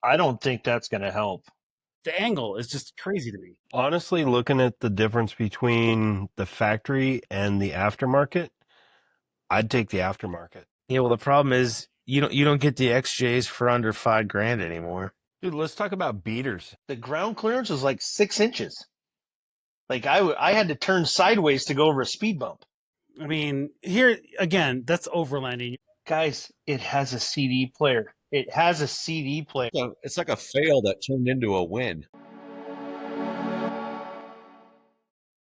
I don't think that's going to help. The angle is just crazy to me. Honestly, looking at the difference between the factory and the aftermarket, I'd take the aftermarket. Yeah, well, the problem is you don't get the XJs for under $5,000 anymore. Dude, let's talk about beaters. The ground clearance was like 6 inches. Like I had to turn sideways to go over a speed bump. I mean, here again, that's overlanding. Guys, it has a CD player. It has a CD player. It's like a fail that turned into a win.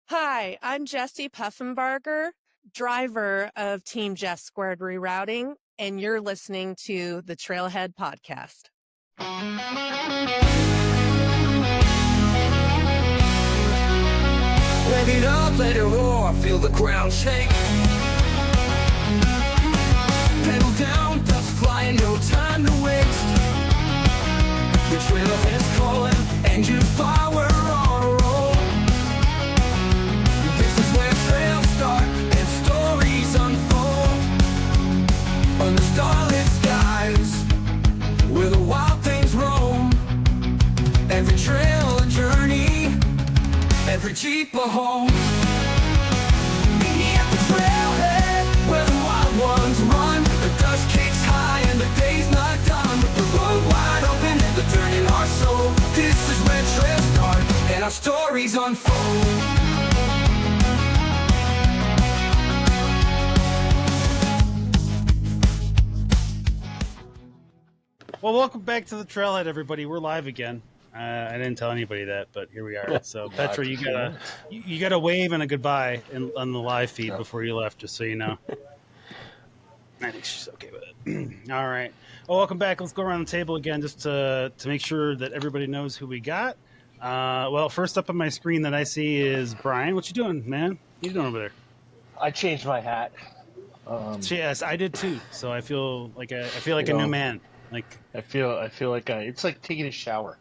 Hi, I'm Jessie Puffenbarger, driver of Team Jess Squared Rerouting, and you're listening to the Trailhead Podcast. Rev it up, let it roar, feel the ground shake. Pedal down, dust flying, no time to waste. The trailhead's calling, engine power on a roll. This is where trails start and stories unfold. On the starlit skies, where the wild things roam. Every trail a journey, every Jeep a home. Meet me at the trailhead, where the wild ones run. The dust kicks high and the day's not done. The road wide open and the dirt in our soul. This is where trails start and our stories unfold. Well, welcome back to the Trailhead, everybody. We're live again. I didn't tell anybody that, but here we are. So, Petra, you gotta wave and a goodbye on the live feed before you left, just so you know. I think she's okay with it. All right. Well, welcome back. Let's go around the table again, just to make sure that everybody knows who we got. Well, first up on my screen that I see is Brian. What you doing, man? What you doing over there? I changed my hat. Yes, I did too. So I feel like a new man. Like I feel like it's like taking a shower.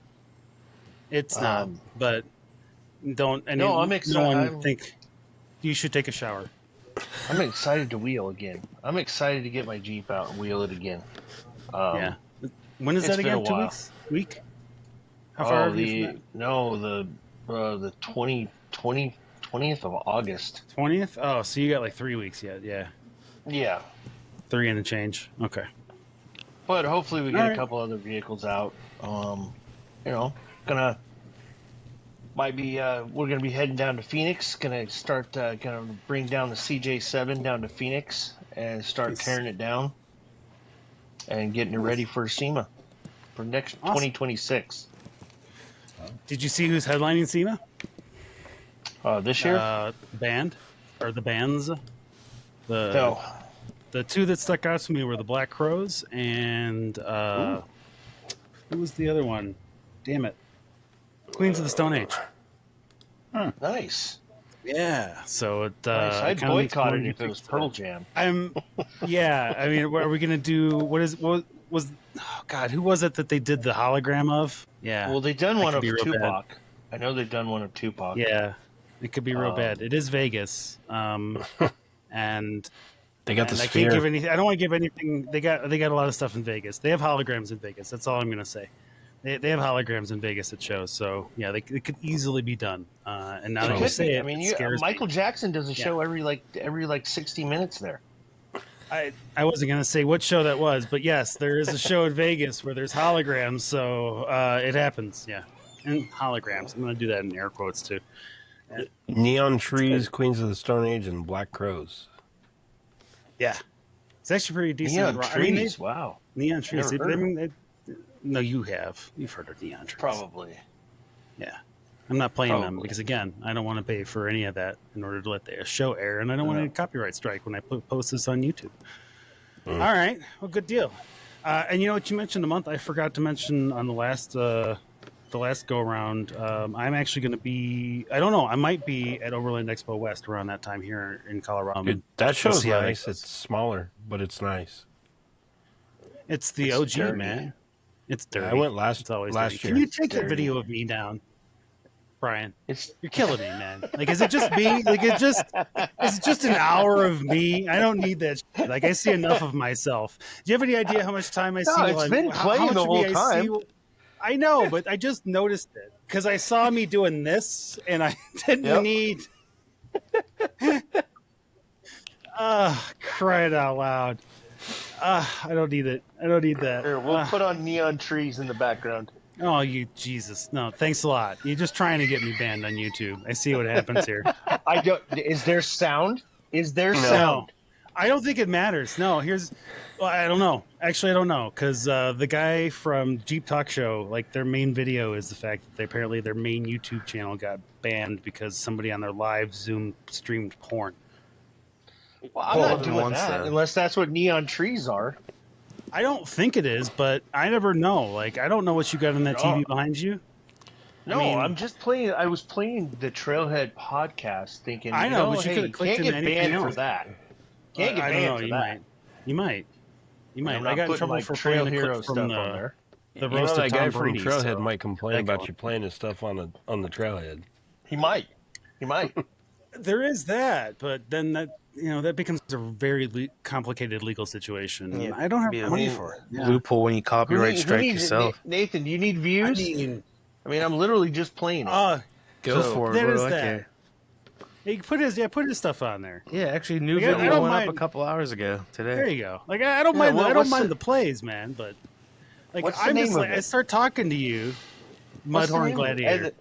It's not, but don't. And no, I'm excited. No one think you should take a shower. I'm excited to wheel again. I'm excited to get my Jeep out and wheel it again. Yeah. When is that again? 2 weeks? Week? How far are you from that? No, the 20th of August. 20th? Oh, so you got like 3 weeks yet? Yeah. Yeah. 3 and a change. Okay. But hopefully we get a couple other vehicles out. We're gonna be heading down to Phoenix. Gonna start gonna bring down the CJ7 down to Phoenix and start tearing it down and getting it ready for SEMA for next 2026. Did you see who's headlining SEMA? This year? Band or the bands? No. The two that stuck out to me were the Black Crows and who was the other one? Damn it. Queens of the Stone Age. Nice. Yeah. So it nice. I'd boycott it if it was Pearl Jam. Yeah. I mean, are we gonna do what was? Oh God, who was it that they did the hologram of? Yeah. Well, they've done one of Tupac. Bad. I know they've done one of Tupac. Yeah. It could be real bad. It is Vegas. And they got the I sphere. can't give anything. I don't want to give anything. They got a lot of stuff in Vegas. They have holograms in Vegas. That's all I'm going to say. They have holograms in Vegas at shows. So yeah, they could easily be done. And now that you say it, it scares Michael me. Jackson does a show every 60 minutes there. I wasn't going to say what show that was, but yes, there is a show in Vegas where there's holograms. So it happens. Yeah, and holograms. I'm going to do that in air quotes too. Neon Trees, Queens of the Stone Age, and Black Crows. Yeah, it's actually pretty decent. Neon Trees, wow. Neon Trees. No, you have. You've heard of Neon Trees. Probably. Yeah. I'm not playing them because, again, I don't want to pay for any of that in order to let the show air, and I don't want any copyright strike when I post this on YouTube. All right. Well, good deal. And you know what you mentioned a month? I forgot to mention on the last go-around, I'm actually going to be, I don't know, I might be at Overland Expo West around that time here in Colorado. Dude, that show's nice. It's smaller, but it's nice. It's the OG, dirty. Man. It's dirty. I went last year. Can you take the video of me down, Brian? You're killing me, man. Like, is it just me? Like, it's just an hour of me. I don't need that shit. Like, I see enough of myself. Do you have any idea how much time I see? It's been playing the whole time. I know, but I just noticed it because I saw me doing this, and I didn't need. Crying out loud! I don't need it. I don't need that. Here, we'll put on neon trees in the background. Oh, you Jesus! No, thanks a lot. You're just trying to get me banned on YouTube. I see what happens here. I don't. Is there sound? Is there No, sound? I don't think it matters. No, well, I don't know. Actually, I don't know because the guy from Jeep Talk Show, like their main video is the fact that apparently their main YouTube channel got banned because somebody on their live Zoom streamed porn. Well, I'm not doing that unless that's what neon trees are. I don't think it is, but I never know. Like, I don't know what you got on that TV behind you. No, I'm just playing. I was playing the Trailhead podcast, thinking. I know, but you hey, could have clicked can't into get anything banned else. for that. Can't get I banned don't know. for You that. might. I'm I got in putting trouble my for Trail playing the Hero clip stuff from on there. the You know roast that of guy Tom from Brady. Trailhead So might complain that about going. you playing his stuff on the Trailhead. He might. There is that, but then that becomes a very complicated legal situation. Yeah, I don't have be a money for it. Yeah. loophole when you copyright Who strike needs it? yourself. Nathan, do you need views? I mean, I'm literally just playing it. Go So, for it. that What is do I that. care? He put his stuff on there. Yeah, actually, new Like, I video don't went mind- up a couple hours ago today. There you go. Like I don't Yeah, mind. well, I don't what's mind the- the plays, man. But like What's the I'm name just of like it? I start talking to you, What's the Mudhorn name of it? Gladiator.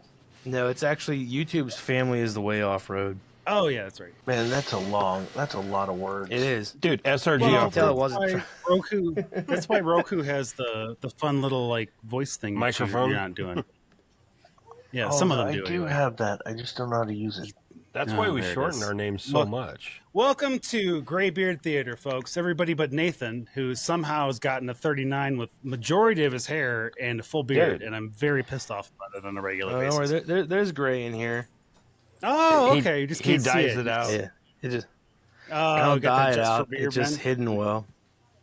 No, it's actually YouTube's family is the way off road. Oh yeah, that's right. Man, that's a lot of words. It is. Dude, SRG Well, off tell it road. wasn't. Roku. That's why Roku has the fun little like voice thing. that Microphone? you're not doing. Yeah, some of them do. I do anyway. have that. I just don't know how to use it. That's Oh, why we there it shorten is. our names so Look. much. Welcome to Graybeard Theater, folks. Everybody but Nathan, who somehow has gotten a 39 with majority of his hair and a full beard, Dude. and I'm very pissed off about it on a regular Oh, don't basis. worry, there's gray in here. Oh, He- okay. You just he can't see dyes it. it out. Yeah, it just Oh, I you don't got dye that it just for out. beard It's just men? hidden well.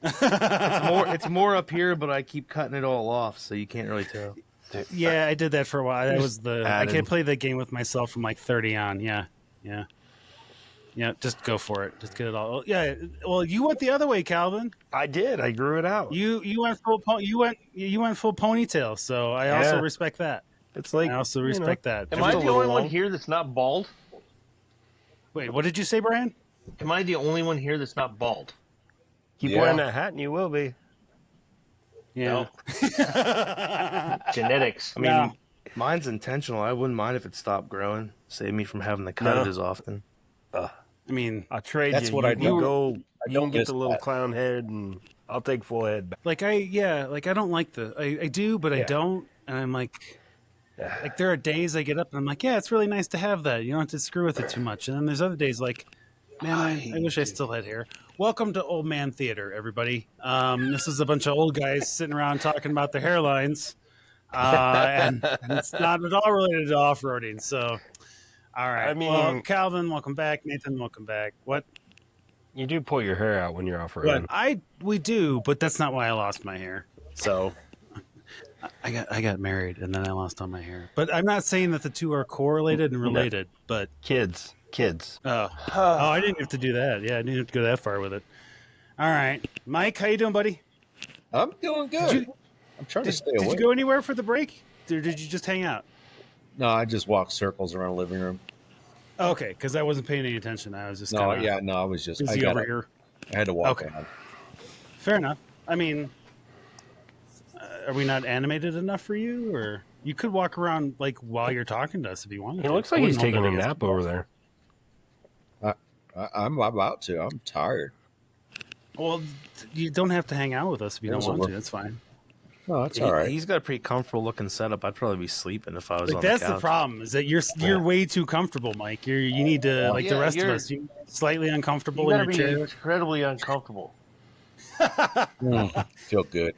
It's more up here, but I keep cutting it all off, so you can't really tell. Yeah, I did that for a while. That was I added. can't play that game with myself from like 30 on. Yeah. Just go for it. Just get it all. Yeah. Well, you went the other way, Calvin. I did. I grew it out. You went full you went full ponytail. So I also Yeah. respect that. It's like I also respect that. Am I Just a the little only one long. here that's not bald? Wait, what did you say, Brian? Am I the only one here that's not bald? keep Yeah. wearing that hat and you will be. Yeah. Genetics. I mean, No. mine's intentional. I wouldn't mind if it stopped growing. Save me from having to cut No. it as often. I mean, I'll trade That's you. what you I can do. go. I You don't can get miss the little that. clown head, and I'll take full head back. like I don't like I do, but I Yeah. don't. And I'm like there are days I get up and I'm like, yeah, it's really nice to have that. You don't have to screw with it too much. And then there's other days like, man, I wish I still had hair. Welcome to Old Man Theater, everybody. This is a bunch of old guys sitting around talking about their hairlines. And it's not at all related to off-roading. So, all right. I mean- well, Calvin, welcome back. Nathan, welcome back. What? You do pull your hair out when you're off road. We do, but that's not why I lost my hair. So I got married and then I lost all my hair. But I'm not saying that the two are correlated and related. But Kids. I didn't have to do that. Yeah, I didn't have to go that far with it. All right, Mike, how you doing, buddy? I'm doing good. I'm trying to stay Did away. you go anywhere for the break, or did you just hang out? No, I just walked circles around the living room. Okay, because I wasn't paying any attention. I was just No, kinda I was just. I busy got over here. I had to walk Okay. around. Fair enough. I mean, are we not animated enough for you, or you could walk around like while you're talking to us if you wanted? He to. looks I like he's wouldn't hold taking a that nap against over there. I'm about to. I'm tired. you. Well, you don't have to hang out with us if you That don't was a want work- to. That's fine. No, that's all right. He's got a pretty comfortable looking setup. I'd probably be sleeping if I was Like on that's the the couch. problem is that you're way too comfortable, Mike. You need to like the Yeah, rest of you're- us. You slightly uncomfortable You in gotta your be chair. incredibly uncomfortable. Feel good.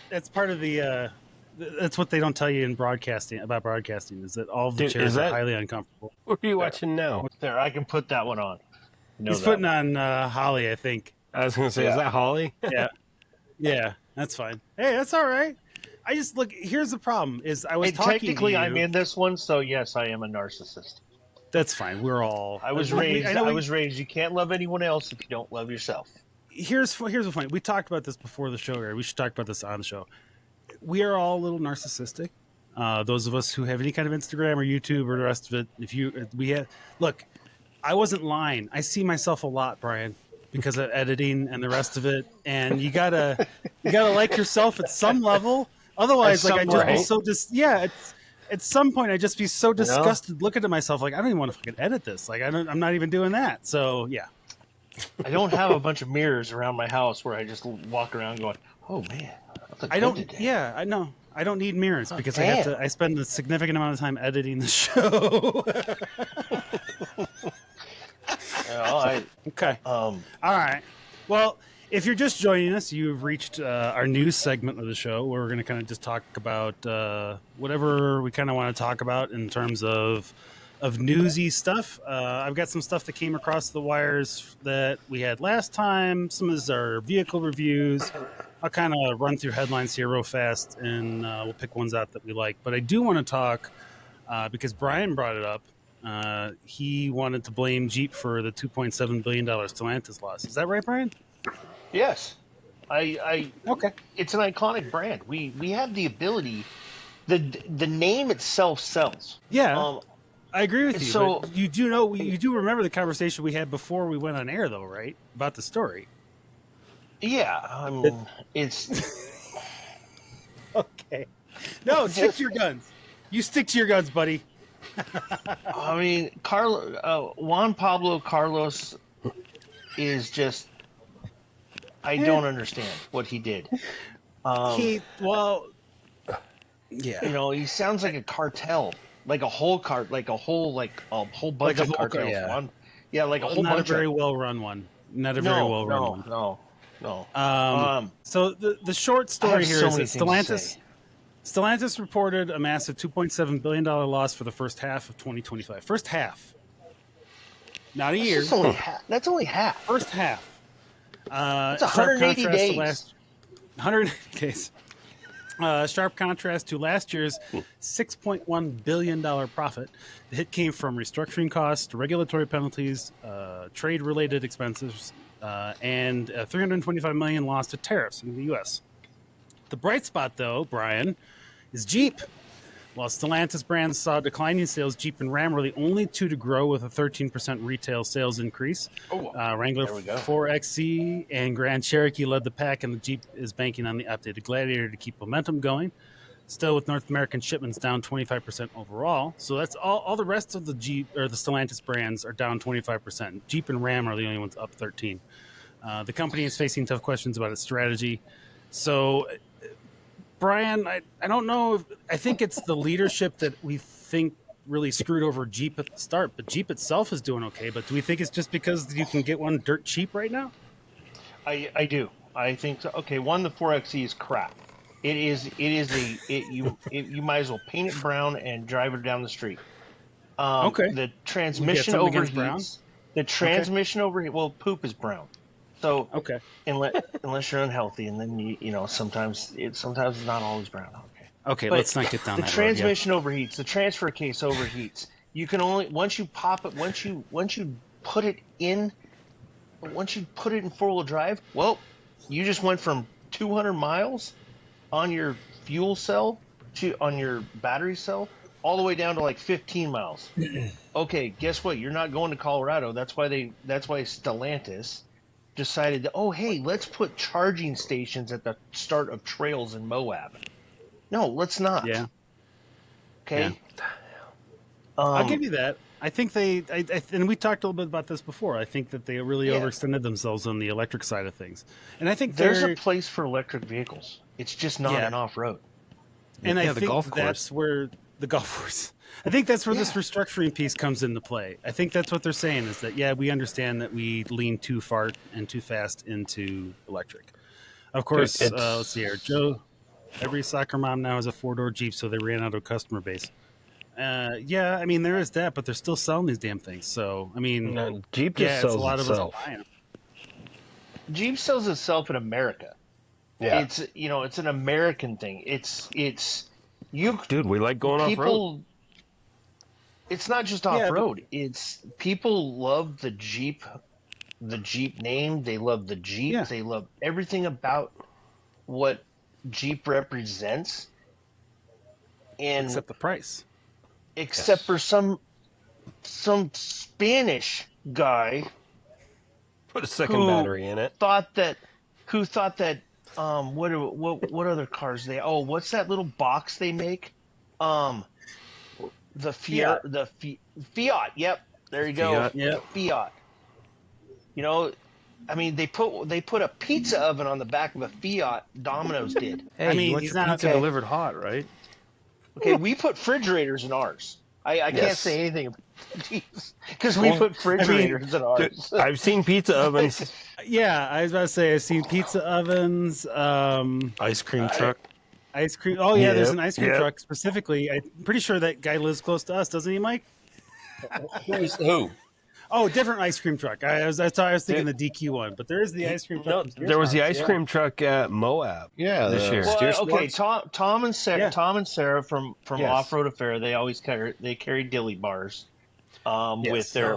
That's part of the. That's what they don't tell you in broadcasting about broadcasting is that all of the Dude, chairs is are that- highly uncomfortable. What are you watching now? There, I can put that one on. Know He's that putting one. on Holly, I think. I was going to say, is that Holly? Yeah, that's fine. Hey, that's all right. I just look. Here's the problem: is I was And talking technically, to you. I'm in this one, so yes, I am a narcissist. That's fine. We're all. I was we- raised. know I we- was raised. You can't love anyone else if you don't love yourself. Here's the point. We talked about this before the show. Or we should talk about this on the show. we are all a little narcissistic. Those of us who have any kind of Instagram or YouTube or the rest of it, look, I wasn't lying. I see myself a lot, Brian, because of editing and the rest of it. And you gotta like yourself at some level. Otherwise, At like some I just be level. so at some point I just be so disgusted looking at myself. Like I don't even want to fucking edit this. Like I'm not even doing that. So yeah. I don't have a bunch of mirrors around my house where I just walk around going, "Oh man, I don't. today." Yeah, I know. I don't need mirrors Oh, because damn. I spend a significant amount of time editing the show. Okay. Um, All right. Well, if you're just joining us, you've reached our news segment of the show where we're going to kind of just talk about whatever we kind of want to talk about in terms of newsy stuff. I've got some stuff that came across the wires that we had last time. Some of these are vehicle reviews. I'll kind of run through headlines here real fast, and we'll pick ones out that we like. But I do want to talk, because Brian brought it up, he wanted to blame Jeep for the $2.7 billion Stellantis loss. Is that right, Brian? yes, Okay. it's an iconic brand. We have the ability. The name itself sells. Yeah, I agree with you. so- But you do remember the conversation we had before we went on air, though, right? About the story. Yeah, I mean, it's Okay. No, stick to your guns. You stick to your guns, buddy. I mean, Juan Pablo Carlos is just. I don't understand what he did. Yeah. You know, he sounds like a cartel, like a whole bunch Like a of whole cartels. yeah. Like a whole Not bunch a very of. well run one. Not a very well run one. No. So the short story here so is many that things to Stellantis reported a massive $2.7 billion loss for the first half of 2025. First half. Not a year. That's only half. First half. It's 180 days. 100 days. Sharp contrast to last year's $6.1 billion profit. The hit came from restructuring costs, regulatory penalties, trade-related expenses, and $325 million loss to tariffs in the U.S. The bright spot, though, Brian, is Jeep. While Stellantis brands saw declining sales, Jeep and Ram were the only two to grow with a 13% retail sales increase. Wrangler there we go. 4XE and Grand Cherokee led the pack, and the Jeep is banking on the updated Gladiator to keep momentum going. Still, with North American shipments down 25% overall. So that's all the rest of the Jeep or the Stellantis brands are down 25%. Jeep and Ram are the only ones up 13%. The company is facing tough questions about its strategy. So, Brian, I don't know. I think it's the leadership that we think really screwed over Jeep at the start, but Jeep itself is doing okay. But do we think it's just because you can get one dirt cheap right now? I do. I think so. Okay, the 4XE is crap. You might as well paint it brown and drive it down the strereet. Okay. The transmission something against brown? overheats. The transmission overheats. Well, poop is brown. So Okay. unless you're unhealthy, and then you know sometimes it's not always brown. Okay, But let's not get down The that transmission overheats. The transfer case overheats. You can only once you pop it once you put it in 4-wheel drive. Well, you just went from 200 miles on your fuel cell on your battery cell all the way down to like 15 miles. Okay, guess what? You're not going to Colorado. That's why Stellantis decided that, oh, hey, let's put charging stations at the start of trails in Moab. No, let's not. Yeah. Okay. I'll give you that. I think and we talked a little bit about this before. I think that they really overextended themselves on the electric side of things. And I think there's a place for electric vehicles. It's just not an off-road. And I the think golf course. that's where the golf course. I think that's where this restructuring piece comes into play. I think that's what they're saying is that, yeah, we understand that we lean too far and too fast into electric. Of course, let's see here. Joe, every soccer mom now has a 4-door Jeep, so they ran out of customer base. Yeah, I mean, there is that, but they're still selling these damn things. So, I mean, No, Jeep just sells it's a lot itself. of us buying them. Jeep sells itself in America. Yeah, It's an American thing. dude, we like going off road. People. It's not just off road. It's people love the Jeep name. They love the Jeep. Yeah. They love everything about what Jeep represents, and Except the price. except for some Spanish guy Put a second who battery in it. thought that what other cars they what's that little box they make, the Fiat, yep, there you go, Fiat. Yep. Fiat. You know, I mean, they put a pizza oven on the back of a Fiat. Domino's did. Hey, I mean, you want he's your not pizza okay. delivered hot, right? Okay, we put refrigerators in ours. I can't Yes. say anything because we put refrigerators in ours. Dude, I've seen pizza ovens. Yeah, I was about to say I've seen pizza ovens, Ice cream truck. ice cream. Oh yeah, there's Yep, an ice cream yep. truck specifically. I'm pretty sure that guy lives close to us, doesn't he, Mike? Who? Oh, different ice cream truck. I was thinking the DQ one, but there is the ice cream No, truck. from there was the Steersmarts, ice yeah. cream truck at Moab. Yeah, This year. Well, Steer okay, Sports? Tom and Sarah, Yeah. from Yes. Off Road Affair, they always carry dilly bars, with their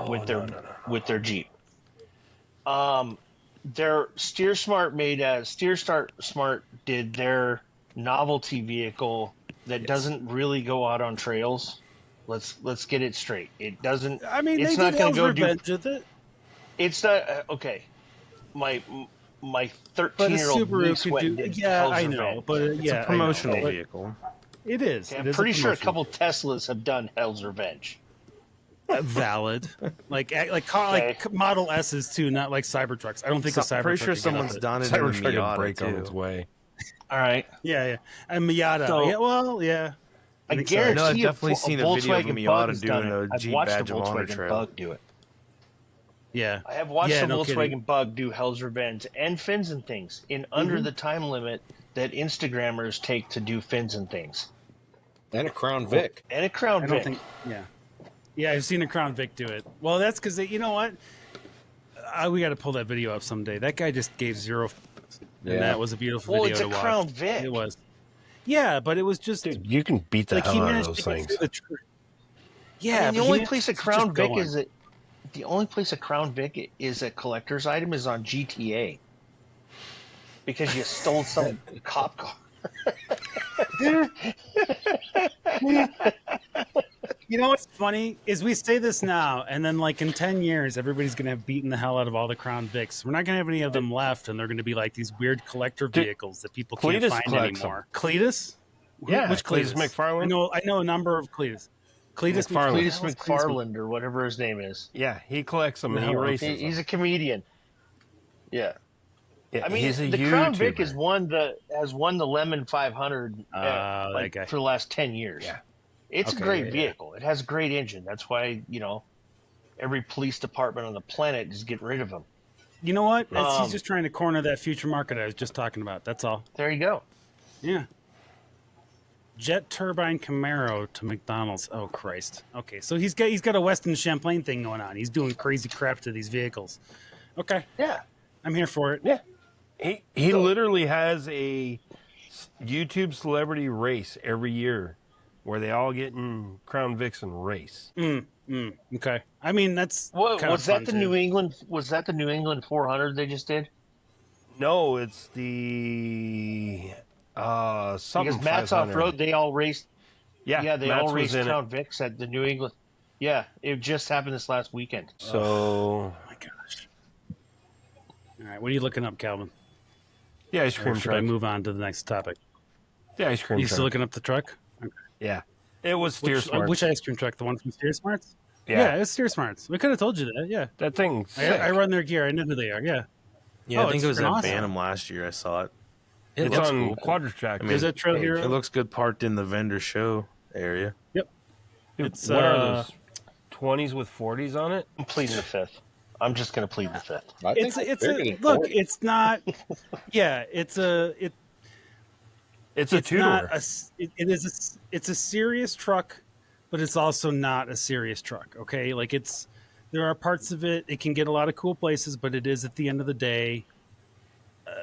with their Jeep. Their Steer Smart did their novelty vehicle that doesn't really go out on trails. Let's get it straight. It doesn't. I mean, It's they not did gonna Hell's go do- Revenge with it, It's not okay. My but a 13-year-old Subaru niece could went do. and did Yeah, Hell's I know, Revenge. but It's yeah, a promotional I know. vehicle. It is. Okay, It I'm is pretty sure a promotional. couple Teslas have done Hell's Revenge. Valid, like Okay. Model S's too, not like Cybertrucks. I don't think a Cybertruck. Pretty sure could get up someone's it. done it in a Cybertruck would Miata break on too. its way. All right. Yeah, and Miata. So- yeah, well, yeah. I think so. guarantee No, I've you definitely seen a video of a Volkswagen Miata Bug has doing done it. a I've Jeep watched Badge a of Honor Volkswagen trail. Bug do it. Yeah. I have watched Yeah, a no Volkswagen kidding. Bug do Hell's Revenge and fins and things in under the time limit that Instagrammers take to do fins and things. And a Crown Vic. And a Crown I don't Vic. think. Yeah, I've seen a Crown Vic do it. Well, that's because you know what? We got to pull that video up someday. That guy just gave zero, Yeah. and that was a beautiful Well, video it's a to watch. Crown Vic. It was. Yeah, but it was just Dude, you can beat the like he hell out of managed those to get things. through the. Yeah, I mean, but the he only managed place a to just Crown Vic go on. the only place a Crown Vic is a collector's item is on GTA because you stole some cop car. You know what's funny is we say this now, and then like in 10 years, everybody's gonna have beaten the hell out of all the Crown Vics. We're not gonna have any of them left, and they're gonna be like these weird collector Dude, vehicles that people can't Cletus find collects anymore. Cletus? Yeah, Which Cletus Cletus? McFarlane. I know a number of Cletus. Cletus McFarlane. Cletus McFarland or whatever his name is. Yeah, he collects them and he No, races He's them. a comedian. Yeah. Yeah, I mean, he's a the Crown Vic YouTuber. has won the Lemon 500 that guy. for the last 10 years. Yeah. It's Okay, a great yeah. vehicle. It has a great engine. That's why, every police department on the planet is getting rid of them. You know what? Um, He's just trying to corner that future market I was just talking about. That's all. There you go. Yeah. Jet turbine Camaro to McDonald's. Oh Christ. Okay, so he's got a Weston Champlain thing going on. He's doing crazy crap to these vehicles. Okay, Yeah. I'm here for it. Yeah. He literally has a YouTube celebrity race every year where they all get in Crown Vics and race. Okay. I mean, that's What kinda was that fun, the too. New England 400 they just did? No, it's the something Because Matt's 500. off road, they all raced. Yeah, they Matt's all was raced in Crown it. Vics at the New England. Yeah, it just happened this last weekend. So Oh my gosh. All right, what are you looking up, Calvin? the ice Or cream should I truck. move on to the next topic? The ice cream You truck. still looking up the truck? Okay. Yeah, it was Steer Smart. Which ice cream truck? The one from Steer Smarts? Yeah. It's Steer Smarts. We could have told you that. Yeah, That thing. I run their gear. I know who they are. Yeah. Yeah, Oh, I think it's it was at freaking awesome. Bantam last year. I saw it. It It's looks on cool. Quadratrack. I mean, Is that Trail Hero? It looks good parked in the vendor show area. Dude, It's, what are those? 20s with 40s on it? I'm pleading the fifth. I'm just going to plead the fifth. I think It's bigger a than look. 40. It's not. Yeah, it's a It's a it's two-door. not it's a serious truck, but it's also not a serious truck. Okay, like there are parts of it. It can get a lot of cool places, but it is at the end of the day.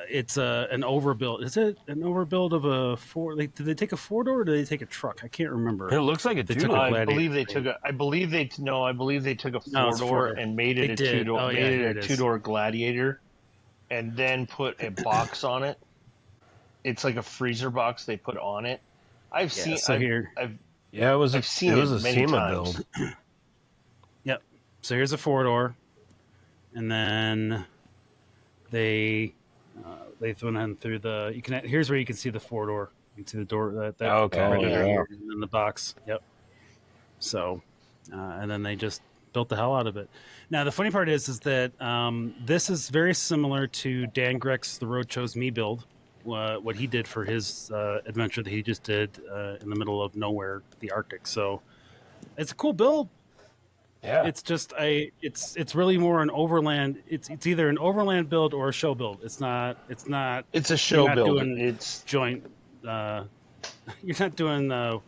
It's an overbuild. Is it an overbuild of a four? Like, did they take a four-door or did they take a truck? I can't remember. It looks like a They took two-door. a I Gladiator. believe they took a. I believe they took a No, it's four-door four-door. and made it They a did. two-door. Oh, yeah, made here it it a is. two-door Gladiator, and then put a box on it. it's like a freezer box they put on it. I've Yeah, seen. so here, Yeah, it was I've seen it was it a many SEMA times. build. yep. So here's a 4-door, and then they went in through the. You can here's where you can see the 4-door. You can see the door that Okay. Oh, right under yeah. here in the box. Yep. So, and then they just built the hell out of it. Now the funny part is that this is very similar to Dan Greck's The Road Chose Me build. What he did for his adventure that he just did in the middle of nowhere, the Arctic. So it's a cool build. Yeah. It's just it's really more an overland. It's either an overland build or a show build. It's not. It's a You're show not build. doing It's joint. You're not doing the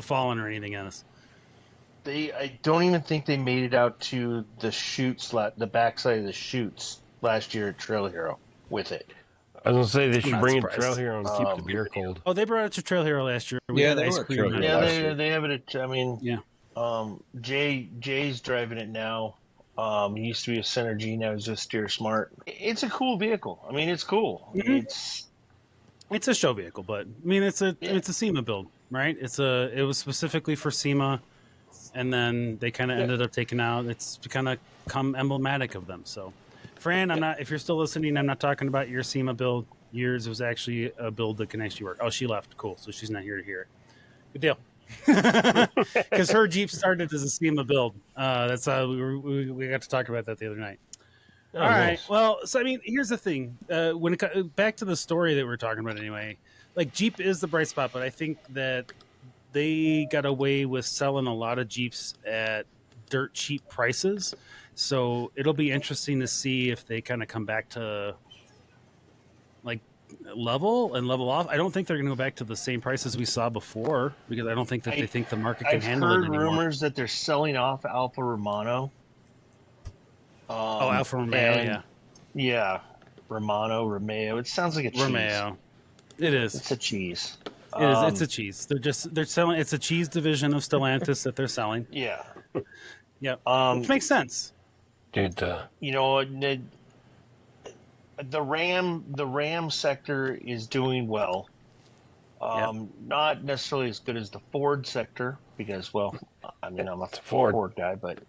Fallen or anything in this. I don't even think they made it out to the the backside of the chutes last year at Trail Hero with it. I was gonna say they should not bring a surprised. Trail Hero and keep the beer cold. Oh, they brought it to Trail Hero last year. We Yeah, had they ice were at cream. Trail night. Hero. Yeah, last year. they have it. I mean, Yeah. Jay's driving it now. He used to be a Center G, now he's just Steer Smart. It's a cool vehicle. I mean, it's cool. Mhm. It's a show vehicle, but I mean it's a SEMA build, right? It was specifically for SEMA, and then they kind of ended up taking out. It's kind of come emblematic of them. So, Fran, I'm not. If you're still listening, I'm not talking about your SEMA build. Yours was actually a build that can actually work. Oh, she left. Cool. So she's not here to hear it. Good deal. Because her Jeep started as a SEMA build. That's how we got to talk about that the other night. Oh, All right. nice. Well, so I mean, here's the thing. When it back to the story that we're talking about, anyway, like Jeep is the bright spot, but I think that they got away with selling a lot of Jeeps at dirt cheap prices. So it'll be interesting to see if they kind of come back to like level off. I don't think they're going to go back to the same prices we saw before because I don't think that they think the market can I've handle it heard anymore. rumors that they're selling off Alfa Romano. Alfa Romeo, and- yeah, Romeo. It sounds like a cheese. Romeo. It is. It's a cheese. It is. It's a cheese. They're selling. It's a cheese division of Stellantis that they're selling. Yeah. Yep. Um, Which makes sense. Dude, you know, the Ram sector is doing well. Not necessarily as good as the Ford sector because, well, I mean, I'm a Ford guy, but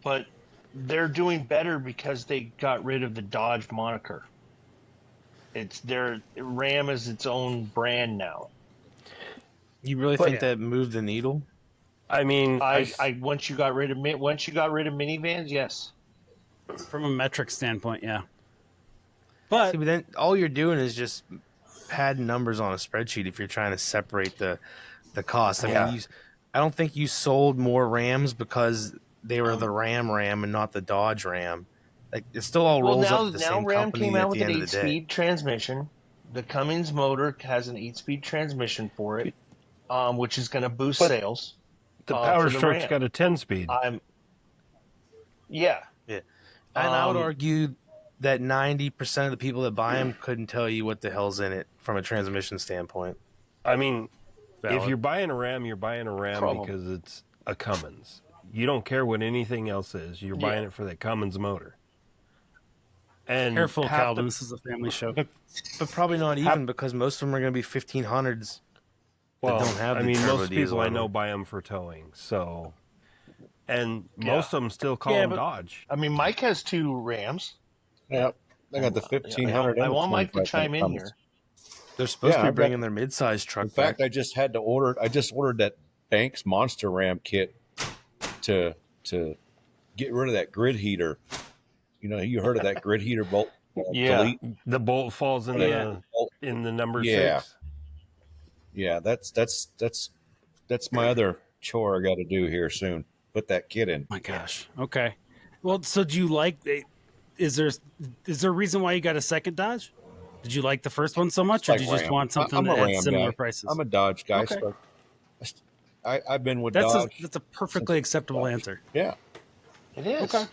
but they're doing better because they got rid of the Dodge moniker. Ram is its own brand now. You really think that moved the needle? I mean, once you got rid of minivans, yes. From a metric standpoint, yeah. But, See, but then all you're doing is just padding numbers on a spreadsheet if you're trying to separate the cost. I mean, I don't think you sold more Rams because they were the Ram and not the Dodge Ram. Like it still all rolls up to the same Ram company came at out with the an end of the day. 8-speed transmission. The Cummins motor has an 8-speed transmission for it, which is going to boost sales. the Power for the Stroke's Ram. got a 10-speed. Yeah. And I would argue that 90% of the people that buy them couldn't tell you what the hell's in it from a transmission standpoint. I mean, Valid. if you're buying a Ram, you're buying a Ram Problem. because it's a Cummins. You don't care what anything else is. You're buying it for that Cummins motor. And careful, half Calvin. the- This is a family show. But probably not even because most of them are going to be 1500s well, that don't have I the mean, turbo most diesel people I in know them. buy them for towing. So, and Yeah. most of them still call Yeah, them but- Dodge. I mean, Mike has 2 Rams. Yep. I got the 1500. I and the want Mike to 2500 chime in Cummins. here. They're supposed Yeah, to be I've got- bringing their mid-size truck In fact, back. I just ordered that Banks Monster Ram kit to get rid of that grid heater. You know, you heard of that grid heater bolt? Yeah. Delete? The bolt falls in Yeah. in the number Yeah. 6. Yeah, that's my other chore I got to do here soon. Put that kit in. My gosh. Okay. Well, so do you like? Is there a reason why you got a second Dodge? Did you like the first one so much, or Like did you just Ram. want something I'm a that had Ram similar guy. prices? I'm a Dodge guy, Okay. so I've been with That's Dodge. that's a perfectly acceptable answer. Yeah. It is. Okay.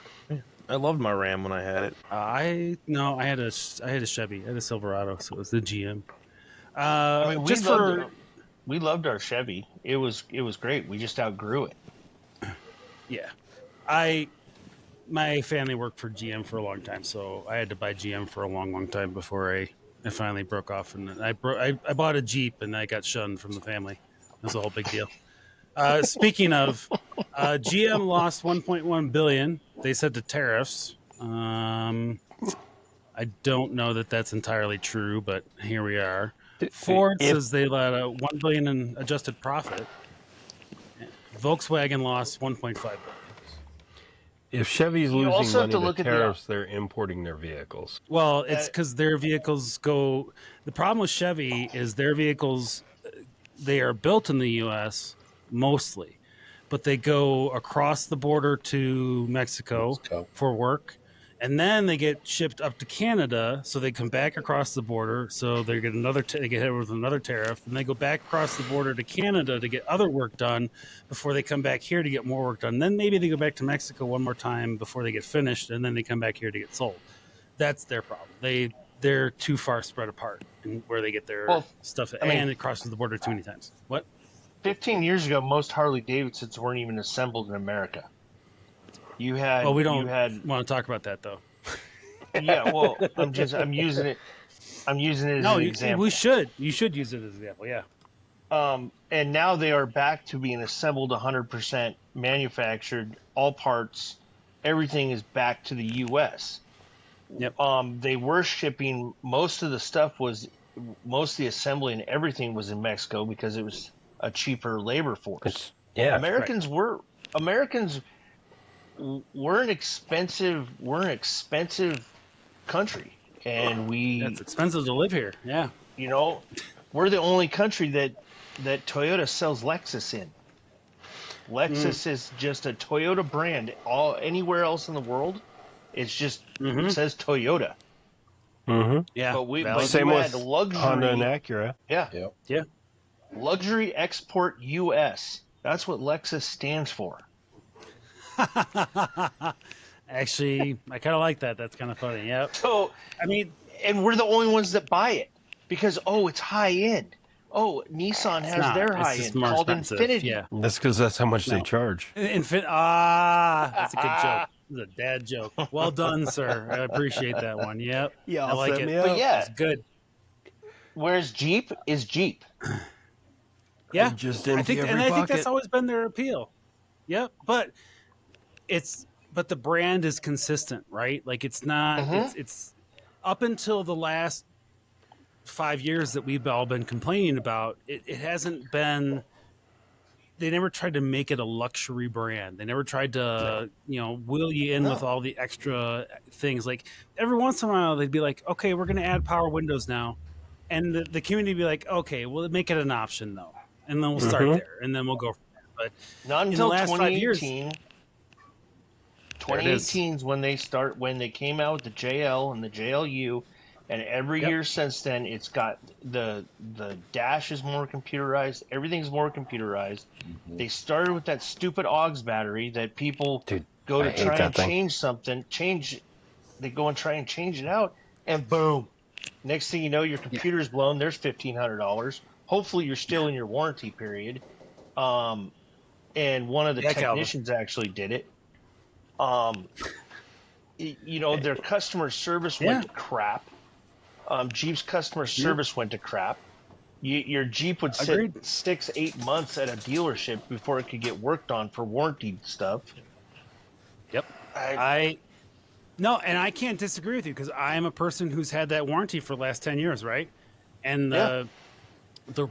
I loved my Ram when I had it. I had a Chevy. I had a Silverado, so it was the GM. I mean, Just for we loved our Chevy. It was great. We just outgrew it. yeah, I my family worked for GM for a long time, so I had to buy GM for a long time before I finally broke off. And I bought a Jeep, and I got shunned from the family. It was a whole big deal. Speaking of, GM lost 1.1 billion. They said to tariffs. I don't know that that's entirely true, but here we are. Ford says they let a 1 billion in adjusted profit. Volkswagen lost 1.5 billion. If Chevy's You losing also have money to to look at the- tariffs, they're importing their vehicles. Well, it's because their vehicles go. The problem with Chevy is their vehicles, they are built in the U.S. mostly, but they go across the border to Mexico for work, and then they get shipped up to Canada. So they come back across the border. So they get they get hit with another tariff, and they go back across the border to Canada to get other work done before they come back here to get more work done. Then maybe they go back to Mexico one more time before they get finished, and then they come back here to get sold. That's their problem. They're too far spread apart in where they get their stuff, and it crosses the border too many times. What? 15 years ago, most Harley Davidsons weren't even assembled in America. You had. Well, we don't you had, want to talk about that though. Yeah, well, I'm using it. I'm using it as an example. We should. You should use it as an example. Yeah. And now they are back to being assembled 100% manufactured, all parts, everything is back to the U.S. Yep. They were shipping, most of the stuff was, most of the assembly and everything was in Mexico because it was a cheaper labor force. Americans were an expensive country, and it's expensive to live here. Yeah. You know, we're the only country that Toyota sells Lexus in. Lexus is just a Toyota brand. Anywhere else in the world, it's just it says Toyota. Yeah. But same you with had luxury, Honda and Acura. Yeah. Luxury export U.S. That's what Lexus stands for. Actually, I kind of like that. That's kind of funny. Yep. So, I mean, and we're the only ones that buy it because, it's high end. Oh, Nissan has their high end called Infinity. Yeah. That's because that's how much they charge. That's a good joke. It's a dad joke. Well done, sir. I appreciate that one. Yep. Yeah, I like it. But yeah, it's good. Whereas Jeep is Jeep. Yeah. Just I think that's always been their appeal. Yep. But the brand is consistent, right? Like it's not. It's up until the last 5 years that we've all been complaining about. It hasn't been. They never tried to make it a luxury brand. They never tried to, wheel you in with all the extra things. Like every once in a while, they'd be like, "Okay, we're going to add power windows now," and the community would be like, "Okay, we'll make it an option though," and then we'll start there, and then we'll go from there. But not until in the last 2018. 5 years, 2018 is when they came out with the JL and the JLU, and every year since then, it's got the dash is more computerized. Everything's more computerized. They started with that stupid AUX battery that people go to try and change something. They go and try and change it out, and boom! Next thing you know, your computer's blown. There's $1,500. Hopefully, you're still in your warranty period. And one of the technicians actually did it. Their customer service went to crap. Jeep's customer service went to crap. Your Jeep would sit 6-8 months at a dealership before it could get worked on for warranty stuff. Yep. No, and I can't disagree with you because I am a person who's had that warranty for the last 10 years, right? And the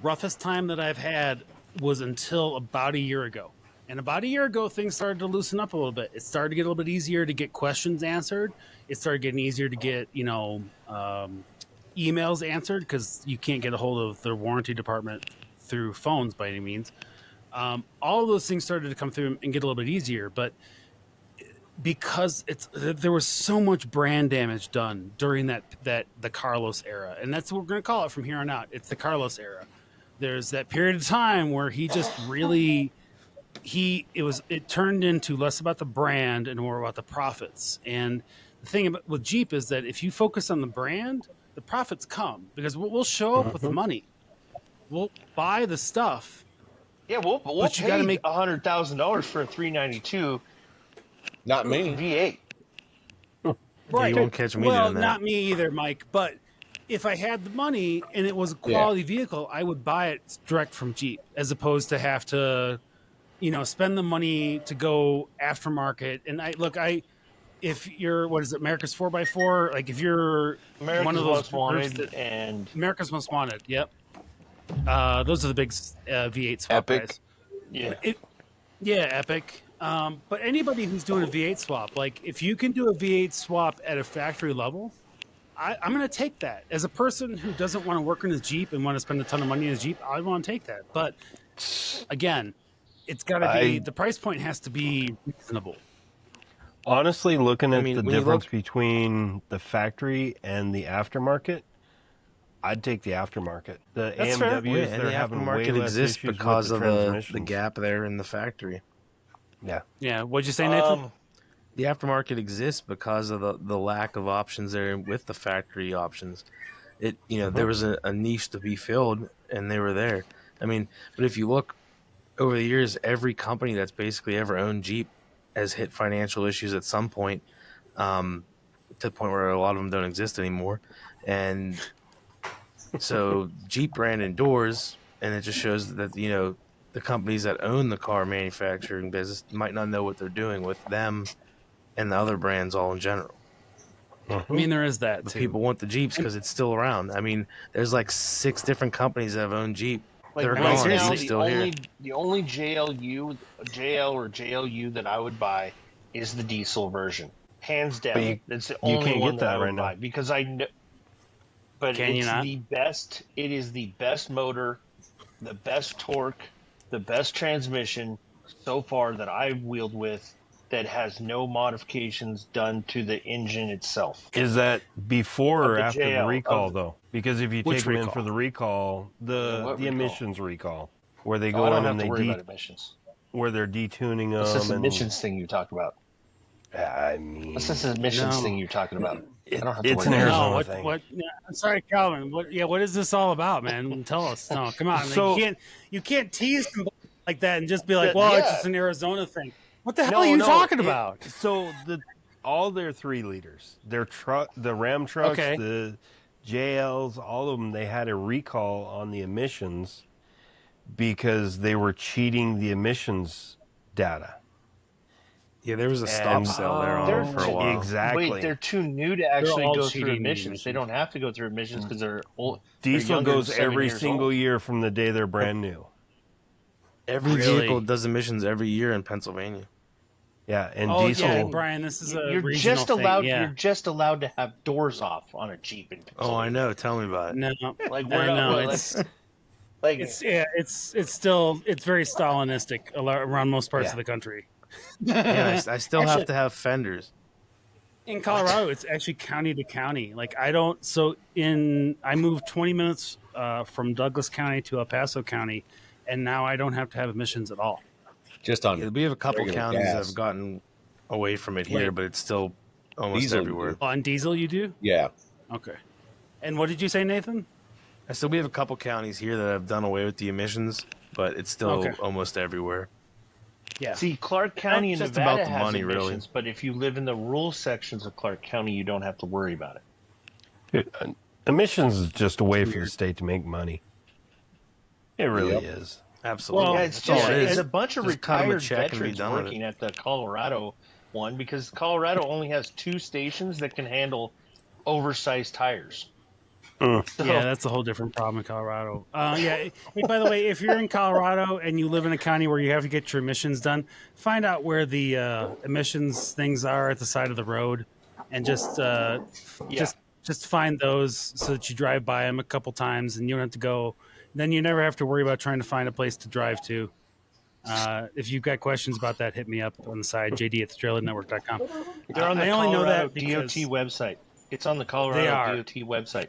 roughest time that I've had was until about a year ago. And about a year ago, things started to loosen up a little bit. It started to get a little bit easier to get questions answered. It started getting easier to get, emails answered because you can't get a hold of the warranty department through phones by any means. All of those things started to come through and get a little bit easier. But because there was so much brand damage done during the Carlos era, and that's what we're going to call it from here on out. It's the Carlos era. There's that period of time where he just really... it turned into less about the brand and more about the profits. And the thing with Jeep is that if you focus on the brand, the profits come because we'll show up with the money. We'll buy the stuff. Yeah, we'll pay $100,000 for a 392 Not me. V8. Yeah, you won't catch me well, doing that. not me either, Mike. But if I had the money and it was a quality vehicle, I would buy it direct from Jeep, as opposed to have to, spend the money to go aftermarket. And if you're America's 4x4, like if you're America's one of those Most Wanted groups that, and America's Most Wanted, yep. Those are the big V8 swap Epic. guys. yeah. Epic. But anybody who's doing a V8 swap, like if you can do a V8 swap at a factory level, I'm going to take that. As a person who doesn't want to work in a Jeep and want to spend a ton of money in a Jeep, I want to take that. But again, it's got to be, the price point has to be reasonable. Honestly, looking at mean, the when you difference look- between the factory and the aftermarket, I'd take the aftermarket. The That's fair. AMWs, Yeah, and they're the having way aftermarket less exists issues because with of the the transmissions. gap there in the factory. Yeah. Yeah. What'd you say, Nathan? The aftermarket exists because of the lack of options there with the factory options. There was a niche to be filled, and they were there. I mean, but if you look over the years, every company that's basically ever owned Jeep has hit financial issues at some point, to the point where a lot of them don't exist anymore. And so Jeep branded doors, and it just shows that the companies that own the car manufacturing business might not know what they're doing with them and the other brands all in general. I mean, there is that But too. people want the Jeeps because it's still around. I mean, there's like 6 different companies that have owned Jeep. Like They're right gone. now, Jeep's still here. the only JL or JLU that I would buy is the diesel version, hands down. But That's the you only can't one get that that I would right now. buy because I know. But Can you it's not? the best. It is the best motor, the best torque, the best transmission so far that I've wheeled with. That has no modifications done to the engine itself. Is that before or the after the JL, recall, of- though? Because if you Which take them in recall? for the recall, the what recall? emissions recall, where they I go don't in have and to they worry about emissions. where they're detuning them. What's this and, emissions thing you talked about? I mean, What's this emissions No. thing you're talking about? I don't have to it's worry an about Arizona what, thing. what? Yeah, I'm sorry, Calvin. What is this all about, man? Tell us. No, come on. So- you can't tease them like that and just be like, "Well, it's Yeah. just an Arizona thing." What the hell No, are you no, talking about? So all their 3 liters, their truck, the Ram trucks, Okay. the JLs, all of them, they had a recall on the emissions because they were cheating the emissions data. Yeah, there was a stop And- sell there on They're them for a while. Exactly. Wait, they're too new to actually all go through cheating the emissions. They emissions. don't have to go through emissions because they're old. Diesel younger than goes 7 every years single old. year from the day they're brand new. Every Really? vehicle does emissions every year in Pennsylvania. Yeah, and Oh diesel. yeah, Brian. This is a You're regional just thing. allowed. Yeah. You're just allowed to have doors off on a Jeep. Oh, I know. Tell me about it. No, Like no, we're no, well, it's like it's still very Stalinistic around most parts of the country. Yeah, I still have Actually- to have fenders. In Colorado, it's actually county to county. Like I moved 20 minutes from Douglas County to El Paso County, and now I don't have to have emissions at all. Just on Yeah, we have a couple regular counties that gas. have gotten away from it here, Wait. but it's still almost Diesel, everywhere. On diesel, you do? Yeah. Okay. And what did you say, Nathan? I still we have a couple counties here that have done away with the emissions, but it's still Okay. almost everywhere. Yeah. see, Clark County in Just Nevada about the has money, really. emissions, but if you live in the rural sections of Clark County, you don't have to worry about it. Emissions is just a way for the state to make money. It really Yep. is. Absolutely. Well, Yeah, it's That's all just it is. it's a bunch of Just cut 'em a retired check and be veterans done with it. working at the Colorado one because Colorado only has 2 stations that can handle oversized tires. So, Yeah, that's a whole different problem in Colorado. Hey, by the way, if you're in Colorado and you live in a county where you have to get your emissions done, find out where the emissions things are at the side of the road, and just find those so that you drive by them a couple times and you don't have to go. Then you never have to worry about trying to find a place to drive to. If you've got questions about that, hit me up on the side, jd@thetrailheadnetwork.com. they're on the I only know Colorado that because DOT website. It's on the Colorado They are. DOT website.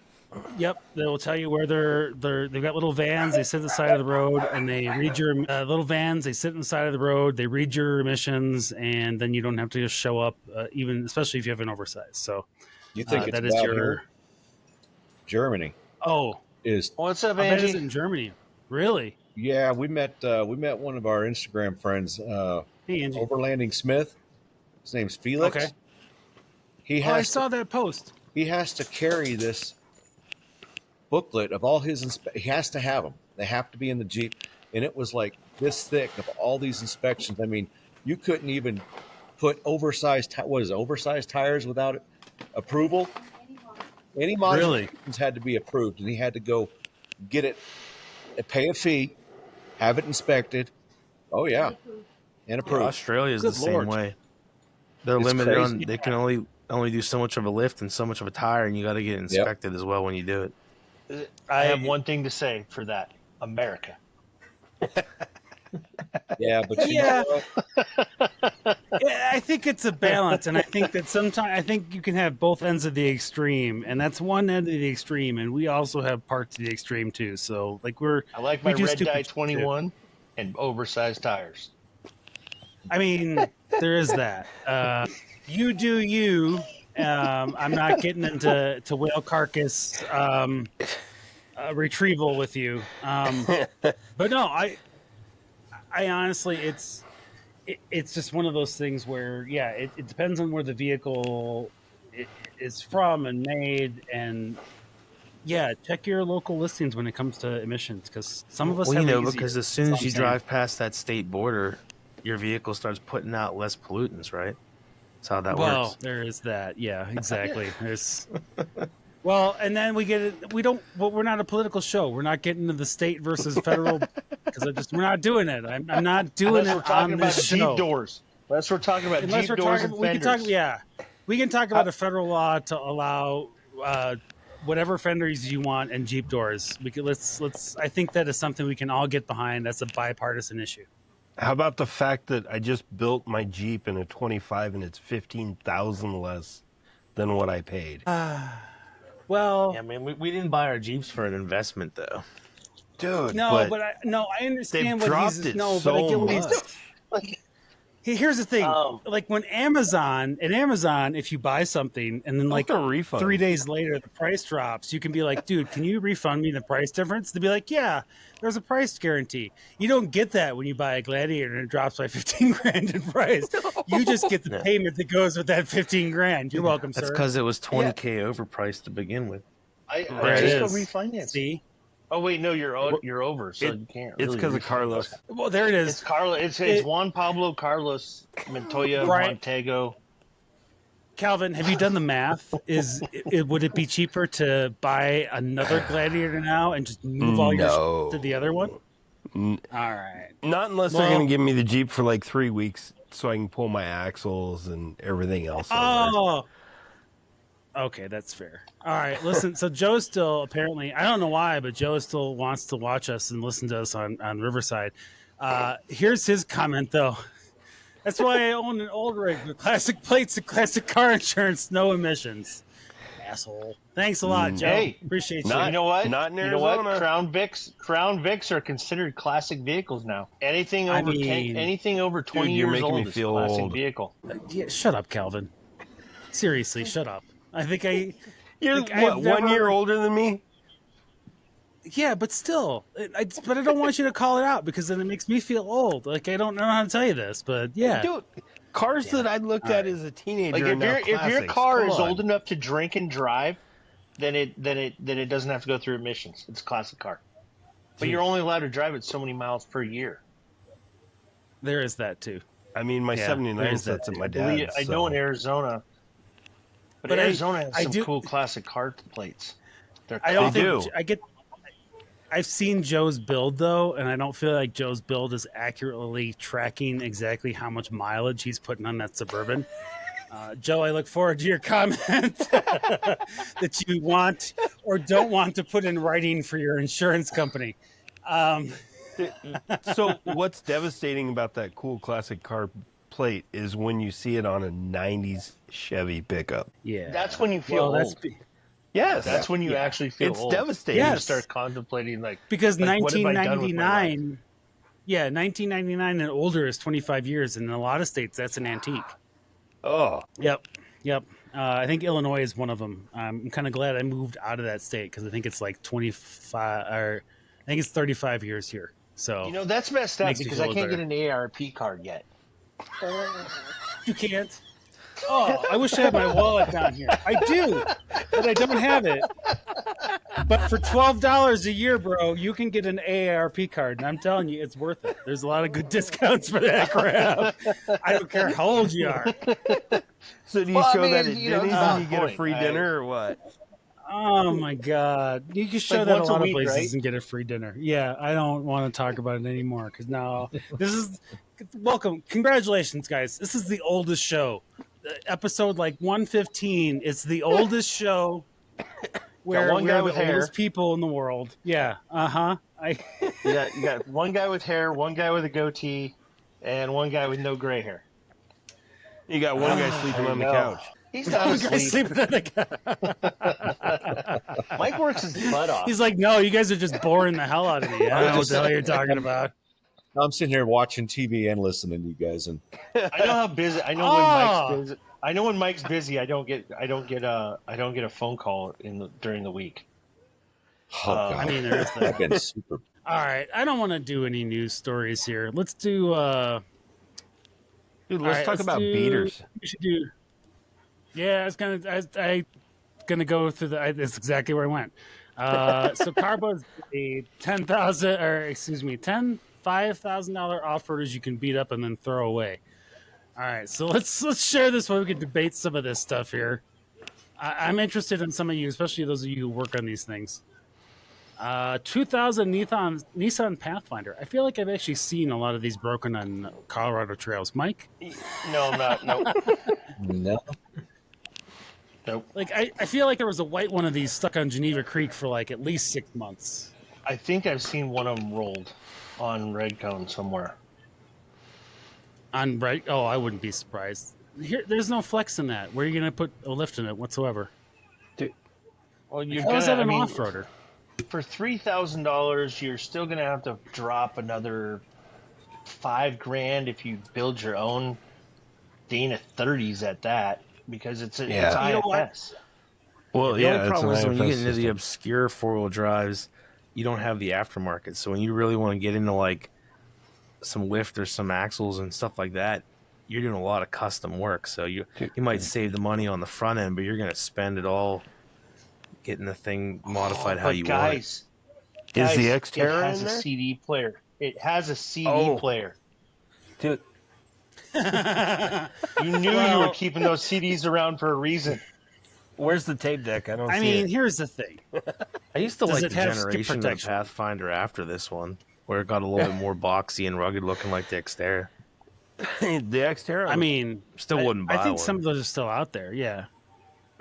Yep, they will tell you where they've got little vans. They sit on the side of the road and they read your little vans. They sit on the side of the road. They read your emissions, and then you don't have to just show up, even especially if you have an oversized. So You think it's that is about your here? Germany oh. is What's up, I bet it's Angie? in Germany. Really? yeah. We met one of our Instagram friends, Hey, Angie. Overlanding Smith. His name's Felix. Okay. I saw that post. He has to carry this booklet of all his he has to have them. They have to be in the Jeep, and it was like this thick of all these inspections. I mean, you couldn't even put oversized tires without approval. Any modifications had to be approved, and he had to go get it, pay a fee, have it inspected. Oh yeah, and approved. Australia is the same way. They're limited on. They can only do so much of a lift and so much of a tire, and you got to get inspected as well when you do it. I have one thing to say for that: America. Yeah, but yeah, I think it's a balance, and I think that sometimes you can have both ends of the extreme, and that's one end of the extreme, and we also have parts of the extreme too. So, like I like my red dye 21 and oversized tires. I mean, there is that. You do you. I'm not getting into whale carcass retrieval with you, but no, I honestly, it's just one of those things where, yeah, it depends on where the vehicle is from and made, and yeah, check your local listings when it comes to emissions, because some of us have because as soon as you drive past that state border, your vehicle starts putting out less pollutants, right? That's how that works. Well, there is that. Yeah, exactly. There's. Well, and then we get it. We don't. Well, we're not a political show. We're not getting into the state versus federal because we're not doing it. I'm not doing it on this show. Jeep doors. Unless we're talking about Jeep doors and fenders. We can talk about a federal law to allow whatever fenders you want and Jeep doors. We could let's. I think that is something we can all get behind. That's a bipartisan issue. How about the fact that I just built my Jeep in a 25 and it's $15,000 less than what I paid? Well, yeah, I mean, we didn't buy our Jeeps for an investment, though, dude. No, I understand what he's. No, but I get what he's. Here's the thing: like when Amazon, if you buy something and then like 3 days later the price drops, you can be like, "Dude, can you refund me the price difference?" They'll be like, "Yeah, there's a price guarantee." You don't get that when you buy a Gladiator and it drops by $15,000 in price. You just get the payment that goes with that $15,000. You're welcome, sir. That's because it was $20,000 overpriced to begin with. I just go refinance. See. Oh wait, no, you're over, so you can't. It's because of Carlos. Well, there it is. It's Carlos. It's Juan Pablo Carlos Montoya Montego. Calvin, have you done the math? Would it be cheaper to buy another Gladiator now and just move all your shit to the other one? All right. Not unless they're going to give me the Jeep for like 3 weeks so I can pull my axles and everything else. Oh. Okay, that's fair. All right, listen. So Joe still apparently, I don't know why, but Joe still wants to watch us and listen to us on Riverside. Here's his comment, though. That's why I own an old rig with classic plates and classic car insurance, no emissions. Asshole. Thanks a lot, Joe. Hey, appreciate you. You know what? Not in Arizona. You know what? Crown Vics are considered classic vehicles now. Anything over 20 years old is a classic vehicle. Yeah, shut up, Calvin. Seriously, shut up. I think You're what, 1 year older than me? Yeah, but still. But I don't want you to call it out because then it makes me feel old. Like, I don't know how to tell you this, but yeah. Dude, cars that I looked at as a teenager like if your car is old enough to drink and drive, then it doesn't have to go through emissions. It's a classic car. But you're only allowed to drive it so many miles per year. There is that too. I mean, my 79 sets at my dad's. I know in Arizona. But Arizona has some cool classic car plates. I've seen Joe's build though, and I don't feel like Joe's build is accurately tracking exactly how much mileage he's putting on that Suburban. Joe, I look forward to your comment that you want or don't want to put in writing for your insurance company. So what's devastating about that cool classic car plate is when you see it on a 90s Chevy pickup. Yeah. That's when you feel old. Yes. That's when you actually feel it's old. It's devastating. You start contemplating because 1999 1999 and older is 25 years, and in a lot of states that's an antique. Oh. Yep. I think Illinois is one of them. I'm kind of glad I moved out of that state because I think it's like 25 or I think it's 35 years here. So that's messed up because I can't get an AARP card yet. You can't. Oh, I wish I had my wallet down here. I do, but I don't have it. But for $12 a year, bro, you can get an AARP card, and I'm telling you, it's worth it. There's a lot of good discounts for that crap. I don't care how old you are. So do you Well, I show mean, that at you know, Denny's it's and you get a point. free dinner or what? Oh my God! You can show Like that a once a lot week, of places right? and get a free dinner. Yeah, I don't want to talk about it anymore because now this is welcome. Congratulations, guys! This is the oldest show, episode like 115. It's the oldest show where one we're guy the with hair. oldest people in the world. Yeah, You got one guy with hair, one guy with a goatee, and one guy with no gray hair. You got one guy sleeping on the couch. He's not One guy asleep. sleeping on the couch. Mike works his butt off. He's like, no, you guys are just boring the hell out of me. I don't know what the hell you're talking about. I'm sitting here watching TV and listening to you guys, and I know how busy. I know when Mike's busy. I know when Mike's busy. I don't get a phone call during the week. oh God, I mean, there's I've that. been super. All right, I don't want to do any news stories here. Let's do. Dude, All let's right, talk about do- beaters. We should do. Yeah, I gonna go through the. That's exactly where I went. So Carbo's a $5,000 off-roaders you can beat up and then throw away. All right, so let's share this so we can debate some of this stuff here. I'm interested in some of you, especially those of you who work on these things. 2000 Nissan Pathfinder. I feel like I've actually seen a lot of these broken on Colorado trails. Mike? No, I'm not. Nope. No, Nope. Like I feel like there was a white one of these stuck on Geneva Creek for like at least 6 months. I think I've seen one of them rolled on Red Cone somewhere. On right? Oh, I wouldn't be surprised. Here, there's no flex in that. Where are you going to put a lift in it whatsoever? Well, you're How is that gonna. an I mean, off-roader? for $3,000, you're still gonna have to drop another $5,000 if you build your own Dana 30s at that, because it's Yeah. it's You know what? IFS. Well, The only problem is when you get into the system. obscure four-wheel drives, you don't have the aftermarket. So when you really want to get into like some lift or some axles and stuff like that, you're doing a lot of custom work. So you might save the money on the front end, but you're going to spend it all getting the thing modified how But you want it. guys, Is the it Xterra has in a there? CD player. It has a CD Oh. player. Dude, You knew you were keeping those CDs around for a reason. where's the tape deck? I don't I see mean, it. here's the thing. I used to Does like it the have skip generation of protection? Pathfinder after this one, where it got a little bit more boxy and rugged looking like the Xterra. The Xterra. I mean, Still wouldn't buy I think one. some of those are still out there. Yeah.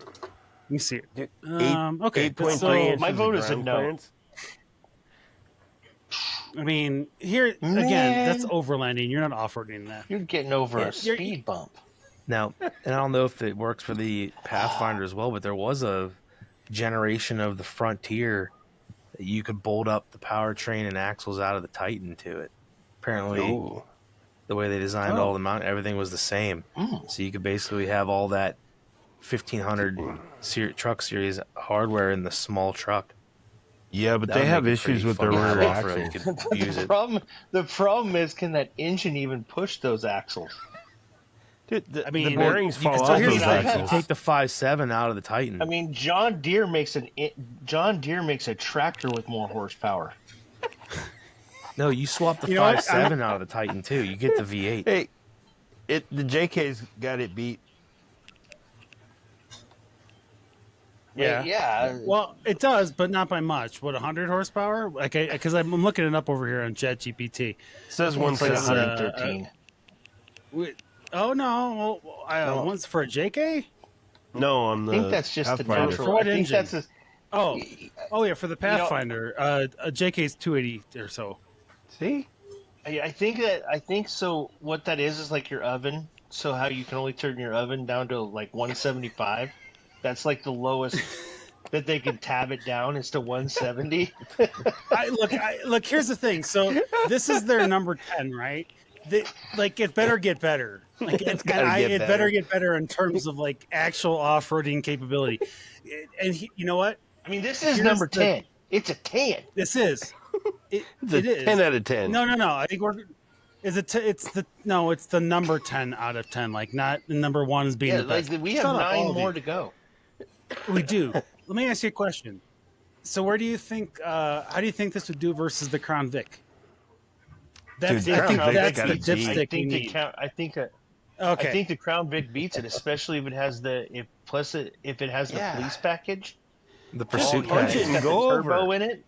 Let me see. Dude, Okay. 8.3 so, inches my of vote is a ground no. clearance. I mean, here again, Man. that's overlanding. You're not off-roading that. You're getting over a You're- speed bump. Now, and I don't know if it works for the Pathfinder as well, but there was a generation of the Frontier that you could bolt up the powertrain and axles out of the Titan to it. Apparently, Ooh. the way they designed all the mount, everything was the same. So you could basically have all that 1500 truck series hardware in the small truck. Yeah, but That they would have make it issues pretty with their fun rear off-road. You axles. could use it. The problem is, can that engine even push those axles? Dude, the, I mean, the bearings you fall can off still Here's hear those the that. thing, you axles. take the 5.7 out of the Titan. I mean, John Deere makes a tractor with more horsepower. No, you swap the You know what? 5.7 out of the Titan too. You get the V8. Hey, the JK's got it beat. Yeah. Yeah. Well, it does, but not by much. What, 100 horsepower? Like, because I'm looking it up over here on ChatGPT. It says It's like 170. 113. Oh no, No. one's for a JK. No, on the I think that's just the Pathfinder. neutral. For what I think engine? that's a, Oh yeah, for the Pathfinder, a JK's 280 or so. See? I think so. What that is like your oven. So how you can only turn your oven down to like 175. That's like the lowest that they can tab it down is to 170. Look. Here's the thing. So this is their number 10, right? It better get better. Like it better get better in terms of like actual off-roading capability. And you know what? I mean, this is Here's number the- 10. It's a 10. This is. It It's a is 10 out of 10. No. I think we're. Is it? It's the number 10 out of 10. Like not the number 1 is being Yeah, the best. like we Shut have up, 9 all of more you. to go. We do. Let me ask you a question. So where do you think? How do you think this would do versus the Crown Vic? That's, Dude, I think Crown Vic's that's the gotta beat. dipstick we need. I think the Crown Vic beats it, especially if it has if it has the police package. The pursuit punch package. it It's and got the go turbo over. in it.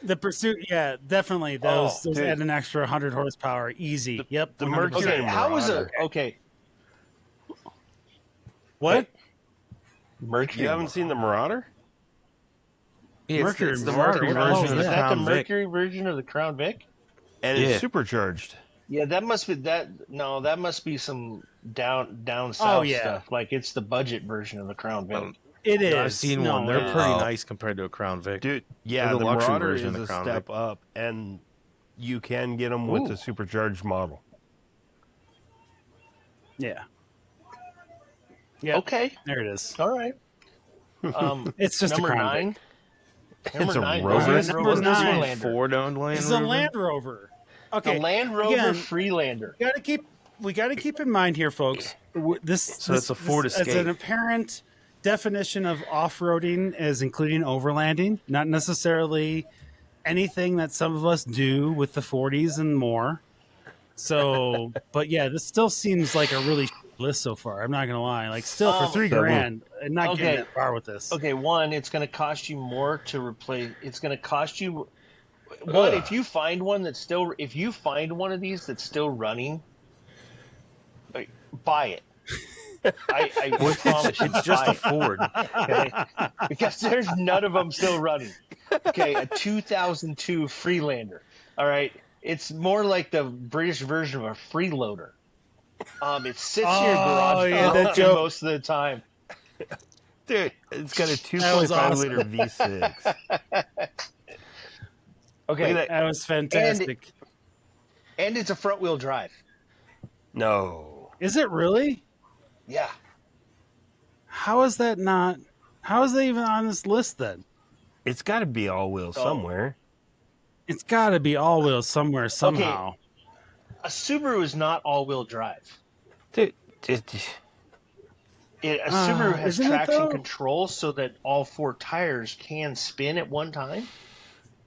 The Pursuit, yeah, definitely. Those dude. add an extra 100 horsepower, easy. Yep, the 100%. Mercury Okay, how is Marauder. it? Okay, What? Mercury. You haven't seen the Marauder? Yeah, Mercury it's the Marauder. Mercury What the hell version is of the Is that the Crown Vic. Mercury version of the Crown Vic? And Yeah. it's supercharged. Yeah, that must be that. No, that must be some down south Oh, yeah. stuff. Like it's the budget version of the Crown Vic. It is. I've seen No, one. They're it is. pretty nice compared to a Crown Vic. Dude, yeah, They're the the luxury Marauder version is of a the Crown step Vic. up, and you can get them with Ooh. the supercharged model. Yeah. Yeah. Okay, There it is. all right. It's just number a Crown 9. Vic. It's a nine. Rover. Land Number Rover 9. Freelander. Ford-owned Land It's Rover. a Land Rover. Okay. The Land Rover again, Freelander. we got to keep in mind here, folks. So it's a Ford It's Escape. an apparent definition of off-roading as including overlanding, not necessarily anything that some of us do with the 40s and more. So, but yeah, this still seems like a really list so far. I'm not gonna lie. Like, still for $3,000, I'm not Okay. getting that far with this. Okay, one, it's going to cost you more to replace. It's going to cost you. One, if you find one that's still, if you find one of these that's still running, like, buy it. I promise you, It's just buy a Ford. it, okay? Because there's none of them still running. Okay, a 2002 Freelander. All right, it's more like the British version of a freeloader. It sits in your garage yeah, that empty joke. most of the time. Dude, it's got a That was 2.5 awesome. liter V6. Okay, Look at That was fantastic. and it's a front wheel drive. No. Is it really? Yeah. How is that not? How is that even on this list then? It's got to be all-wheel somewhere. It's got to be all wheels somewhere somehow. A Subaru is not all-wheel drive. Dude, A Subaru has isn't it, traction though? control so that all 4 tires can spin at one time,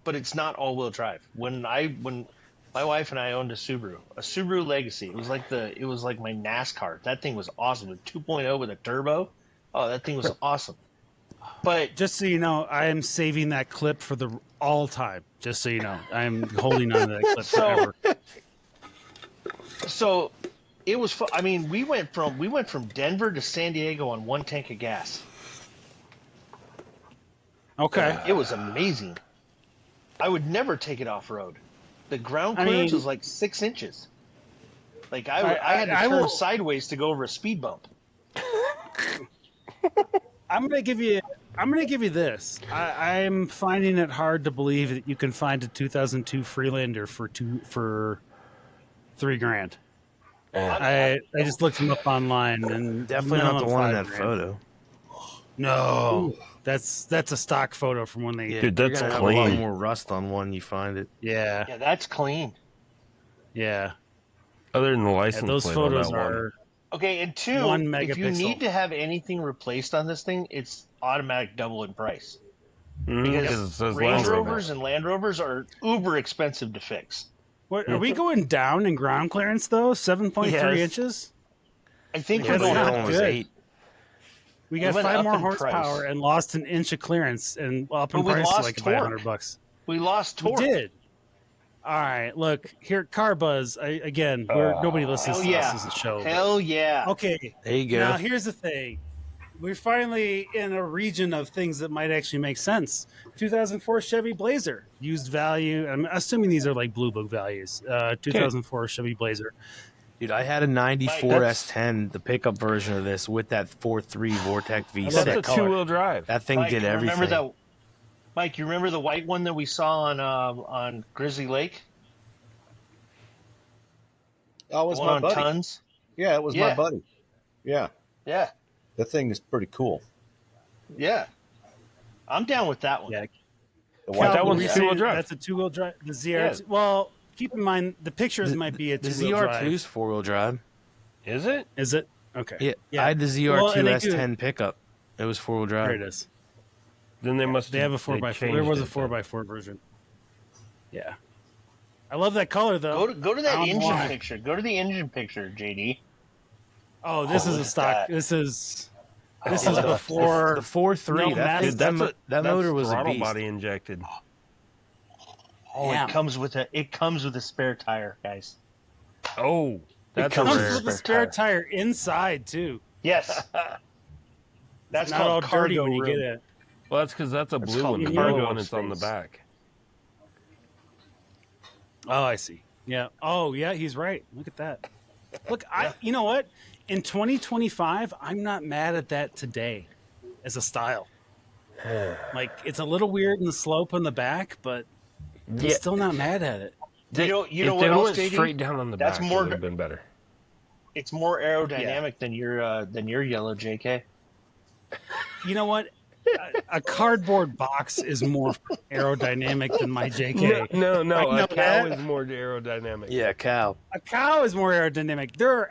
but it's not all-wheel drive. When my wife and I owned a Subaru Legacy, it was like my NASCAR. That thing was awesome with 2.0 with a turbo. Oh, that thing was awesome. But Just so you know, I am saving that clip for the all time. Just so you know, I'm holding on to that clip forever. so it was. I mean, we went from Denver to San Diego on 1 tank of gas. Okay. It was amazing. I would never take it off road. The ground I clearance mean- was like 6 inches. Like I had to I turn will- sideways to go over a speed bump. I'm gonna give you this. I'm finding it hard to believe that you can find a 2002 Freelander for $3,000. I just looked them up online and Definitely none not of the them one in that $5,000. photo. No, that's a stock photo from when they. Yeah, Dude, you're that's gonna have a lot clean. more rust on one. You find it. Yeah, Yeah, that's clean. yeah. Other than the license Those plate photos on that one. are. Okay, and 2, 1 if you megapixel. need to have anything replaced on this thing, it's automatic double in price. Mhm, Because 'cause it says Range Land Rover. Rovers and Land Rovers are uber expensive to fix. What are we going down in ground clearance though? 7.3 Yes. inches. I think Yeah, we're but going that up. one was was good. 8. We got went 5 up more in horsepower price. and lost an inch of clearance and up in But we price lost like by torque. $100. We lost torque. We did. All right, look here, Car Buzz. Nobody listens Hell to yeah. this as a show. but- Hell yeah. Okay, There you go. now here's the thing. We're finally in a region of things that might actually make sense. 2004 Chevy Blazer, used value. I'm assuming these are like Blue Book values. 2004 Chevy Blazer. Dude, I had a 94 that's- S10, the pickup version of this, with that 4.3 Vortec That's V6. a two-wheel drive. That thing Mike, did you everything. remember that? Mike, you remember the white one that we saw on Grizzly Lake? That was The my one on buddy. Tons. Yeah, it was my Yeah. buddy. Yeah, Yeah, the thing is pretty cool. yeah. I'm down with that one. Yeah. The That white one's we a say two-wheel drive. That's a 2-wheel drive. The ZR. Yeah. Well, keep in mind the pictures might be a the two-wheel ZR2 drive. is 4-wheel drive. Is it? Is it? Okay. Yeah, I had the ZR2 Well, and they do- S10 pickup. It was 4-wheel drive. There it is. Then they must. They have a 4x4. There was a 4x4 version. Yeah. I love that color though. Go to that I don't engine know. picture. Go to the engine picture, JD. Oh, this is a look at stock. that. This is Oh, before The 4.3. No, that that's- that motor was a throttle beast. body injected. Oh, Yeah. it comes with a spare tire, guys. Oh, that's comes comes rare. with a spare tire inside too. Yes. That's Not all called dirty cargo when you room. get it. Well, that's because that's a It's blue called one. The cargo yellow one is on the space. back. Oh, I see. Yeah. Oh, yeah. He's right. Look at that. Look, you know what? In 2025, I'm not mad at that today, as a style. Like it's a little weird in the slope on the back, but I'm Yeah. still not mad at it. You know if what they else, went JD? straight down on the That's back, more- it would have been better. It's more aerodynamic than your yellow JK. You know what? A cardboard box is more aerodynamic than my JK. No, I know a cow that. is more aerodynamic. Yeah, cow. A cow is more aerodynamic. There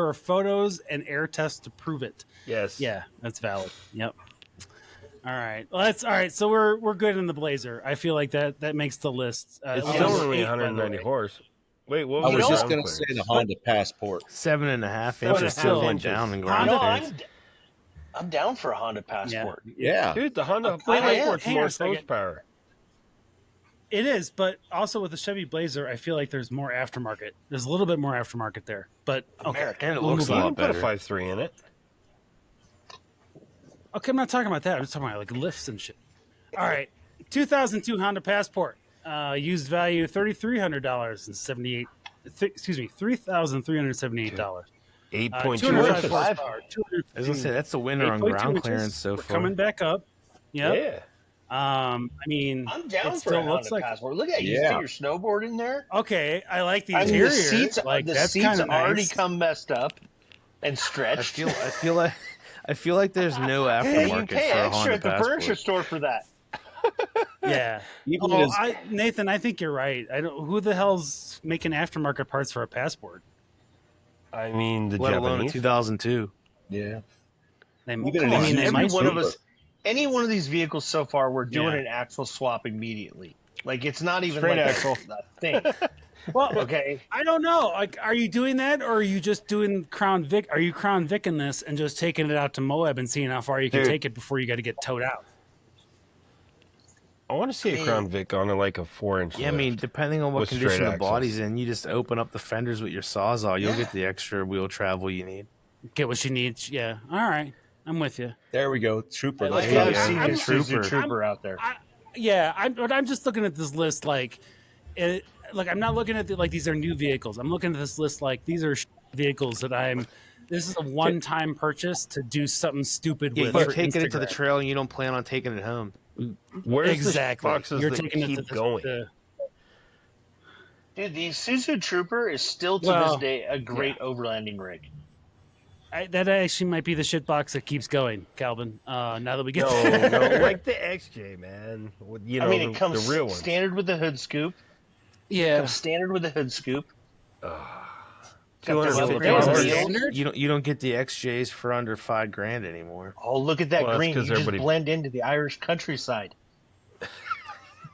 are photos and air tests to prove it. Yes. Yeah, that's valid. Yep. All right. Well, that's all right. So we're good in the Blazer. I feel like that makes the list. It's It still was only 8, by the 190 way. horse. Wait, what I was was the just ground going to say clearance? the Honda Passport. 7.5 But inches still- still went down in ground No, clearance. I'm down for a Honda Passport. Yeah. Dude, the Honda Wait, Passport's hang on more a second. horsepower. It is, but also with the Chevy Blazer, I feel like there's more aftermarket. There's a little bit more aftermarket there. But okay. And it We'll looks a move You on. lot can put a better. 5.3 in it. Okay, I'm not talking about that. I'm just talking about like lifts and shit. All right, 2002 Honda Passport, used value $3,300 and 78. $3,378. 8.2 205 inches. horsepower. I was gonna say that's the winner on 8.2 ground inches. clearance so We're far. coming back up. Yep. Yeah. I mean, I'm down it for a still Honda looks like Passport. Look at you Yeah. get your snowboard in there. okay. I like the I mean, interior. the seats, like the that's seats kind of already nice. come messed up and I stretched. feel like there's no Hey, you aftermarket pay for a extra Honda at the furniture Passport. store for that. Yeah. Even Oh, as, Nathan, I think you're right. I don't. Who the hell's making aftermarket parts for a Passport? I mean, the Let alone a Japanese. 2002. yeah. They, Even I an mean, they Every might. one of Super. us, any one of these vehicles so far, we're doing Yeah. an axle swap immediately. Like it's not even Straight like axle. a thing. Well, Okay. I don't know. Like, are you doing that, or are you just doing Crown Vic? Are you Crown Vicing this and just taking it out to Moab and seeing how far you can Dude. take it before you got to get towed out? I want to see a Crown Vic on like a 4-inch. Yeah, I mean, depending on what With condition straight the axles. body's in, you just open up the fenders with your Sawzall. You'll Yeah. get the extra wheel travel you need. Get what you need. Yeah. All right. I'm with you. There we go. Trooper. I Let's like go. to Yeah, see I'm the Suzu Trooper. Trooper out there. Yeah. I'm just looking at this list like, I'm not looking at these are new vehicles. I'm looking at this list like these are vehicles that this is a one-time purchase to do something stupid Yeah, with. you're for taking it to the Instagram. trail and you don't plan on taking it home. Where's Exactly. the boxes You're that taking keep it to going? Dude, the Suzu Trooper is still to Well, this day a great overlanding rig. That actually might be the shit box that keeps going, Calvin. Now that we get No, there. no, like the XJ, man. You know, I mean, it comes the real one. standard with the hood scoop. Yeah. Comes standard with the hood scoop. 250 That was a horse. standard? You don't get the XJs for under $5,000 anymore. Oh, look at that Well, that's green! You 'cause just everybody- blend into the Irish countryside.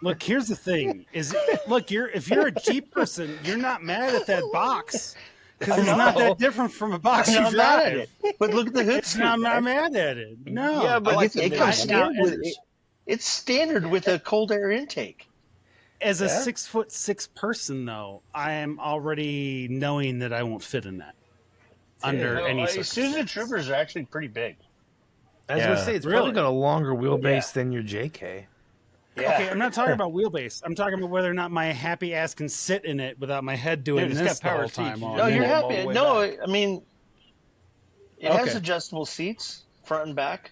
Look, here's the thing: if you're a Jeep person, you're not mad at that box because it's not that different from a box you I'm not mad at drive. it, but look at the hood It's scoop. not, I'm not man. mad at it. No. Yeah, but Like, it comes Now, standard with it's standard with a cold air intake. as a 6'6" person, though, I am already knowing that I won't fit in that under No, any Suzu circumstances. Troopers are actually pretty big. I was going Yeah. to say, it's Really? probably got a longer wheelbase than your JK. Yeah. Okay, I'm not talking about wheelbase. I'm talking about whether or not my happy ass can sit in it without my head doing Dude, it's this got the power whole seats. time. You all No, just day. you're roll all the happy. way No, back. I mean, it Okay. has adjustable seats, front and back.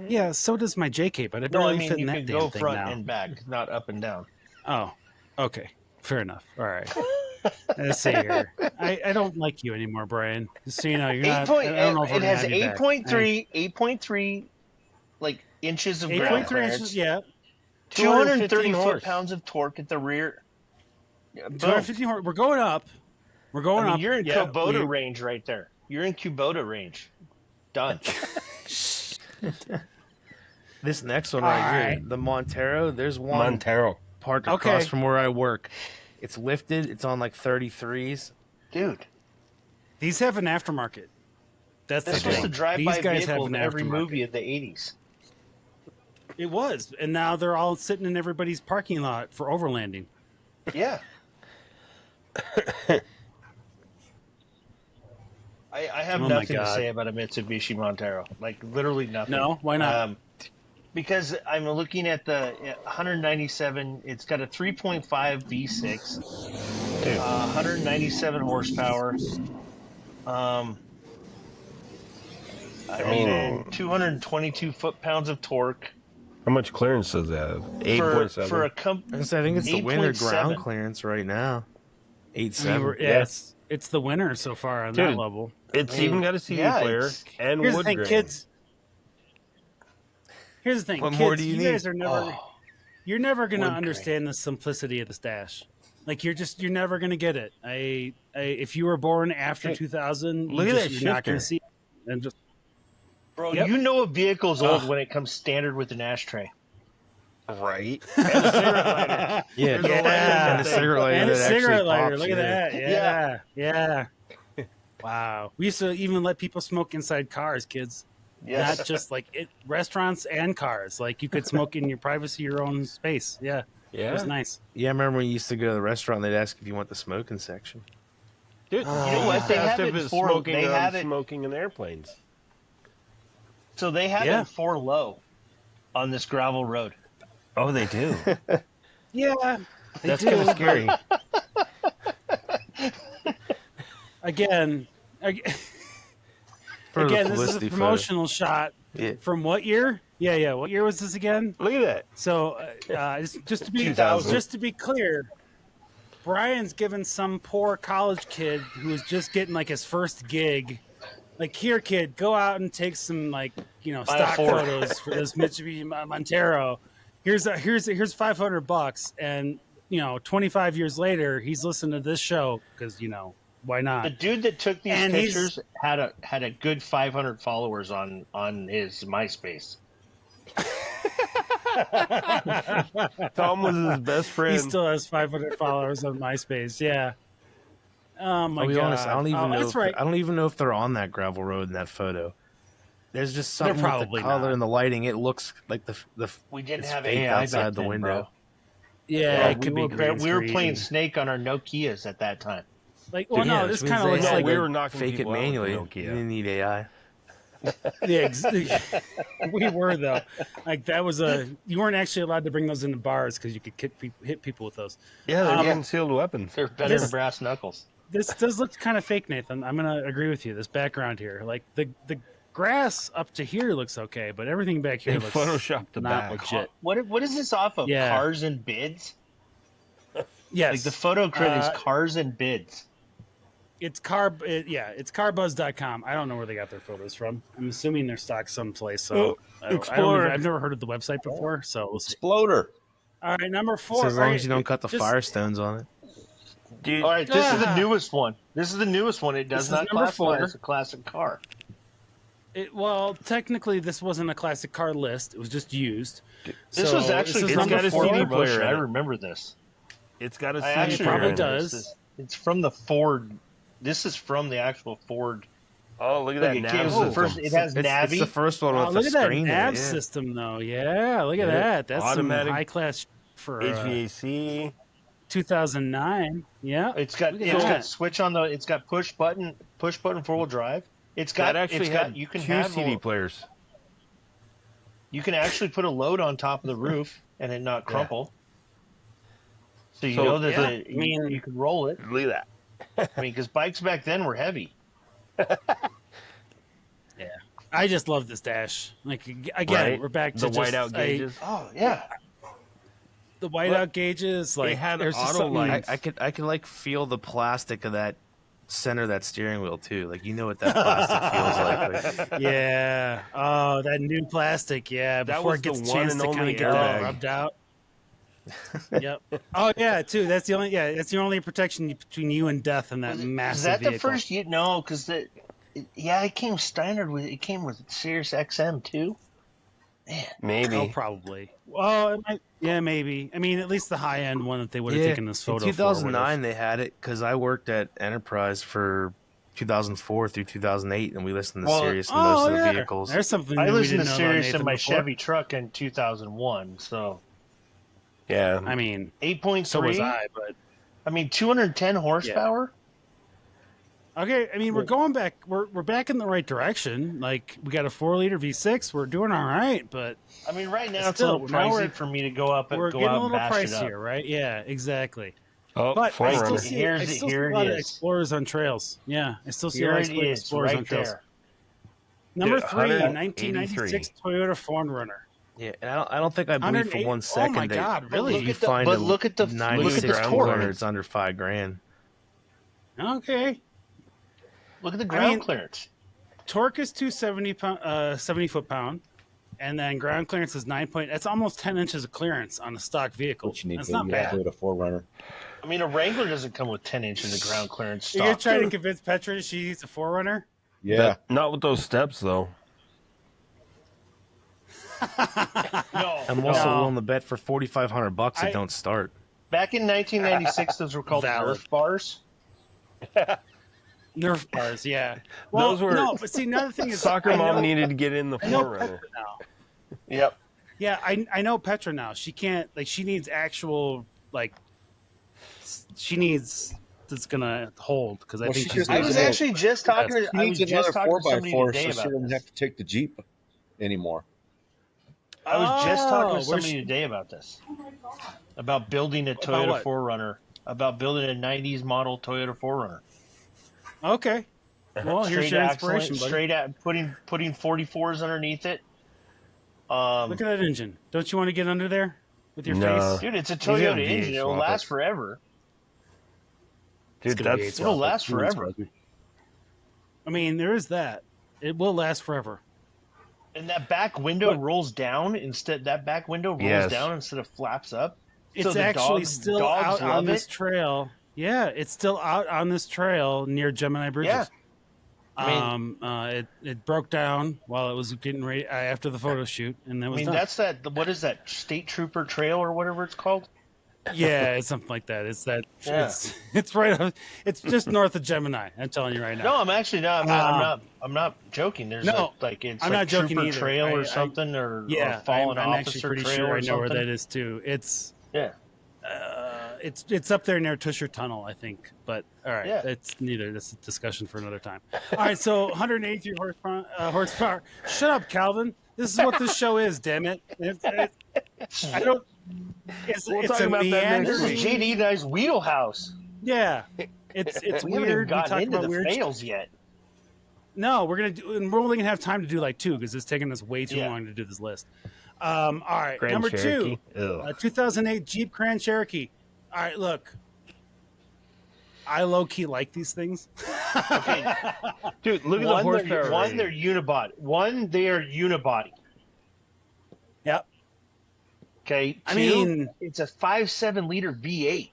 Yeah, so does my JK, but I No, barely I mean fit in you that can damn go thing front now. and back, not up and down. Oh, okay. Fair enough. All right. Let's see here. I don't like you anymore, Brian. Just so you know, you're not. I don't know if It has we're gonna have you back. 8.3 like inches of ground 8.3 clearance, inches. Yeah. 230 215 horse. foot-pounds of torque at the rear. Yeah, boom. 250 horse. We're going up. We're going I mean, up. you're in Yeah, Kubota range right there. You're in Kubota range. Done. This next one All right right. here, the Montero. There's one Montero. parked Okay. across from where I work. It's lifted. It's on like 33s. Dude, These have an aftermarket. That's the this was thing. the drive-by These guys vehicle have of an every aftermarket. movie of the 80s. It was, and now they're all sitting in everybody's parking lot for overlanding. Yeah. I have Oh my nothing to God. say about a Mitsubishi Montero. Like, literally nothing. No, why not? Because I'm looking at the 197. It's got a 3.5 V6, 197 horsepower. I mean, 222 foot-pounds of torque. How much clearance does that have? For 8.7. a I think it's the winter 8.7. ground clearance right now. 8.7. It's the winner so far on that Dude, level. It's even got a CD yeah, player it's- and Here's wood the thing, grain. kids. Here's the thing, What kids. more do you guys need? are never. You're never gonna Wood understand the simplicity of the stash. Like you're never gonna get it. If you were born after 2000, Look at that you're not gonna shifter. see it. And just Bro, Yep. you know a vehicle's old Ugh. when it comes standard with an ashtray. Right. And a cigarette lighter. Yeah, There's a lighter in and that a thing. cigarette lighter. and a that actually cigarette lighter. pops, Look at yeah. that. Yeah. Wow. We used to even let people smoke inside cars, kids. Yes. Not just like restaurants and cars. Like you could smoke in your privacy, your own space. Yeah. It Yeah. was nice. Yeah, I remember when you used to go to the restaurant, they'd ask if you want the smoking section. Dude, you know what? They asked have if it it's for- smoking they on have it- smoking in airplanes. So they have Yeah. it 4 low on this gravel road. Oh, they do. Yeah. That's kind of scary. Again, For the this is a publicity photo. promotional shot Yeah. from what year? Yeah. What year was this again? Look at that. So, just to be 2000. just to be clear, Brian's given some poor college kid who was just getting like his first gig, like, here, kid, go out and take some Buy stock a Ford. photos for this Mitsubishi Montero. Here's $500, and 25 years later, he's listening to this show because why not? The dude that took these And he's- pictures had a good 500 followers on his MySpace. Tom was his best friend. He still has 500 followers on MySpace. Yeah. Oh my I'll be god! honest, I don't even know. That's If, right. I don't even know if they're on that gravel road in that photo. There's just They're something with probably the color not. and the lighting. It looks like the We didn't it's have fake AI outside back the then, window. bro. Yeah, it we could be were, green we were screen. playing Snake on our Nokias at that time. Like, well, no, this which kind of means looks they like had we to were knocking fake it people out with manually. the You Nokia. didn't need AI. we were though. Like that was you weren't actually allowed to bring those into bars because you could hit people with those. Yeah, they're Um, concealed weapons. They're better This- than brass knuckles. This does look kind of fake, Nathan. I'm gonna agree with you. This background here, like the grass up to here looks okay, but everything back here They looks photoshopped the not back. legit. What is this off of? Yeah. Cars and Bids? Yes, Like the photo credit is Uh, Cars and Bids. it's carbuzz.com. I don't know where they got their photos from. I'm assuming they're stocked someplace. So Explorer. I've never heard of the website before. So we'll see. Exploder. All right, number So 4. as long as you don't cut the just- Firestones on it. Dude, All right, this is the Ah. newest one. This is the newest one. It does This is not number classify 4. as a classic car. Well, technically, this wasn't a classic car list. It was just used. This So, was actually this is from got the a Ford CD promotion. player in I it. remember this. it's got a I CD actually probably player in it. remember does. this. It's from the Ford. This is from the actual Ford. Oh, look at Look, that it nav came with the system. first. It has It's Navi. the first one Oh, with look the at that screen in nav it. Yeah. system, though. Yeah, look at Yeah. that. That's Automatic some high class for HVAC. 2009. Yeah, It's got Look at that. switch on the. It's got push button 4-wheel drive. It's got That actually it's got had you can two have CD players. you can actually put a load on top of the roof and it not crumple. So you So, know that yeah, the, you can roll it. Look at that. I mean, because bikes back then were heavy. I just love this dash. Like again, Right? we're back to The just, whiteout gauges. Oh yeah. The whiteout gauges, like They had there's just auto something- lights. I could like feel the plastic of that center of that steering wheel too. Like you know what that plastic feels like. Yeah. Oh, that new plastic. Yeah. That Before was it gets the a one chance and to kind only of get that airbag. rubbed out. Yep. Oh yeah, too. That's the only. Yeah, that's the only protection between you and death in that massive Is that vehicle. the first? No, because it came standard with it came with Sirius XM too. Man, Maybe. Oh, probably. Well, yeah, maybe. I mean, at least the high end one that they would have taken this photo in for. would've- 2009 they had it because I worked at Enterprise for 2004 through 2008, and we listened to Sirius in most of the vehicles. There's something I that we listened didn't to know about Sirius Nathan in my before. Chevy truck in 2001. So Yeah. I mean, 8.3. so was I, but 210 horsepower. okay. I mean, we're going back. We're back in the right direction. Like we got a 4-liter V6. We're doing all right, but I mean, right now it's Still, a little now we're- pricey for me to go up and we're go getting a out and little bash it up. pricier, right? Yeah, exactly. Oh, But I still Forerunner. see, I still see a lot of Explorers on trails. Yeah, I still see a Here lot it of is, Explorers on right trails. there. Number Yeah, 3, 183. 1996 Toyota Forerunner. Yeah, and I don't think I believe for 108 one second oh my that God, really? you find but a look at the 96 torque. Forerunner, it's under $5,000. Okay. Look at the ground clearance. Torque is 70 foot-pound, and then ground clearance is 9 point. That's almost 10 inches of clearance on a stock vehicle. What you need That's to not bad. Toyota Forerunner. I mean, a Wrangler doesn't come with 10 inches of ground clearance You're stock. trying to convince Petra she needs a Forerunner? Yeah. Not with those steps, though. No, I'm also No. willing to bet for $4,500 I- it don't start. back in 1996, those were called Valid. Nerf bars. Nerf bars, yeah. Well, Those were- no, but see, another thing is Soccer I mom know- needed to get in the I know Forerunner. Petra now. Yep. Yeah, I know Petra now. She can't she needs actual she needs that's gonna hold because I Well, think she she's. just I needs was a little- actually just talking. She I needs was just another talking to somebody 4x4 today so she about doesn't this. have to take the Jeep anymore. I was just talking to where's somebody she- today about this. About building a About Toyota what? 4Runner. About building a 90s model Toyota 4Runner. Okay. Well, here's your inspiration, buddy. straight at putting 44s underneath it. Look at that engine. Don't you want to get under there with your No. face? Dude, it's a He's gonna Toyota V8 engine. It'll swap last it. forever. Dude, It's gonna be that's a It'll swap. last Wouldn't forever. surprise me. I mean, there is that. It will last forever. And that back window But- rolls down instead. That back window rolls Yes. down instead of flaps up. It's So the actually dogs- still dogs out on love this it? trail. Yeah, it's still out on this trail near Gemini Bridges. Yeah. I It broke down while it was getting ready after the photo shoot, and that I was mean, done. that's that. What is that? State Trooper Trail or whatever it's called. Yeah, it's something like that. It's that. Yeah. It's right. It's just north of Gemini. I'm telling you right now. No, I'm actually not. I'm not joking. There's No, it's I'm like not joking Trooper either. Trail or I- something, or Yeah, Fallen I'm actually Officer pretty Trail sure or I know where something. that is too. It's Yeah. it's up there near Tusher Tunnel, I think. But all right, Yeah. it's neither. That's a discussion for another time. All right, so 183 horsepower. Shut up, Calvin. This is what this show is. Damn it! I don't. We'll It's talk a about that next This meandering. is JD and I's wheelhouse. Yeah, it's We haven't even weird. We gotten talk into about the weird. fails yet. No, we're gonna do, and we're only gonna have time to do like 2 because it's taking us way too Yeah. long to do this list. All right, Grand number Cherokee. 2, Ugh. 2008 Jeep Grand Cherokee. All right, look, I low key like these things. Okay. Dude, look at the horsepower. One, rating. they're unibody. One, they are unibody. Yep. Okay. Two, I mean- it's a 5.7 liter V8.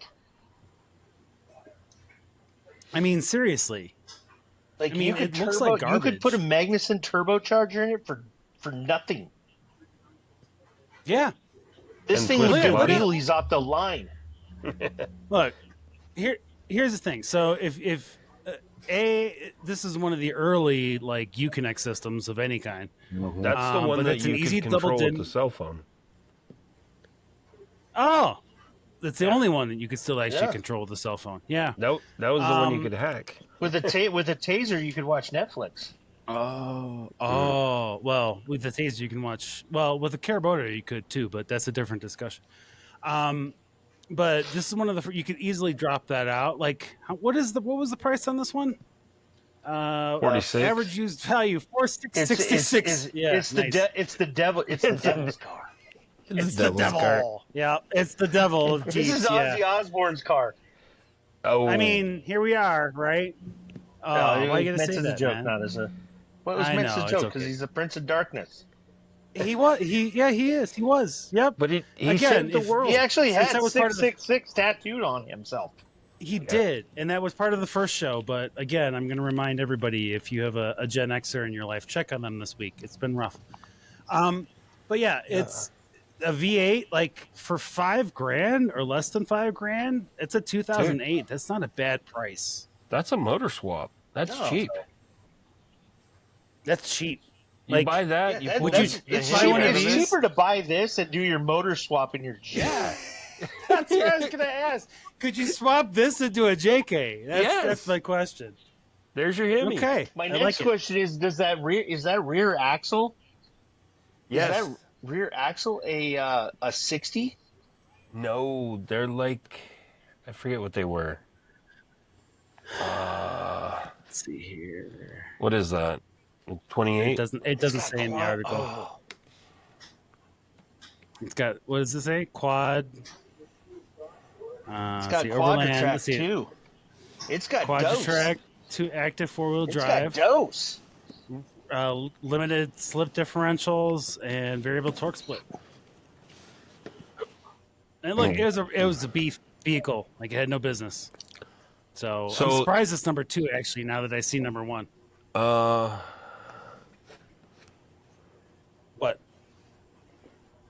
I mean, seriously. Like I mean, you could it looks turbo, like you could garbage. put a Magnuson turbocharger in it for nothing. Yeah. This And thing twist would the do button. wheelies off the line. Look, here's the thing. So if this is one of the early like Uconnect systems of any kind. That's the one but that it's an you easy can control double with din- the cell phone. Oh, that's the only one that you could still actually Yeah. control with the cell phone. Yeah. That was the one you Um, could hack. With a taser, you could watch Netflix. Oh, well, with the taser you can watch. Well, with the Carabota you could too, but that's a different discussion. But this is one of the you could easily drop that out. Like, what was the price on this one? 46. Average used value $466. It's the nice. it's the devil. It's the devil's car. It's the devil. Yeah, it's the devil of This Jeeps. is Ozzy Osbourne's car. Oh, I mean, here we are, right? Oh, why you it was gotta meant say as that, a joke, man? not as a. Well, it was I meant know, as a it's joke okay. because he's the Prince of Darkness. He was. He is. He was. Yep. But he Again, saved the if- world. He actually Since had that was part of the- 666 tattooed on himself. He did, and that was part of the first show. But again, I'm going to remind everybody: if you have a Gen Xer in your life, check on them this week. It's been rough. But yeah, it's a V8 like for $5,000 or less than $5,000. It's a 2008. That's not a bad price. That's a motor swap. That's No. cheap. That's cheap. You buy that, Yeah, you put it's the buy hand one of on these? it. cheaper to buy this and do your motor swap in your Jeep. Yeah. That's what I was going to ask. Could you swap this into a JK? That's my question. There's your Hemi. Okay. My I next like it. question is: is that rear axle? Yes. Is that rear axle a 60? No, they're like, I forget what they were. Let's see here. What is that? 28? It doesn't say in the article. It's got, what does it say? Quad. It's got see, Overland. Quadratrack Let's see. too. It's got dose. Quadratrack, 2 active 4-wheel It's drive, got dose. limited slip differentials, and variable torque split. And look, it was a beef vehicle. Like, it had no business. So I'm surprised it's number 2, actually, now that I see number 1. What?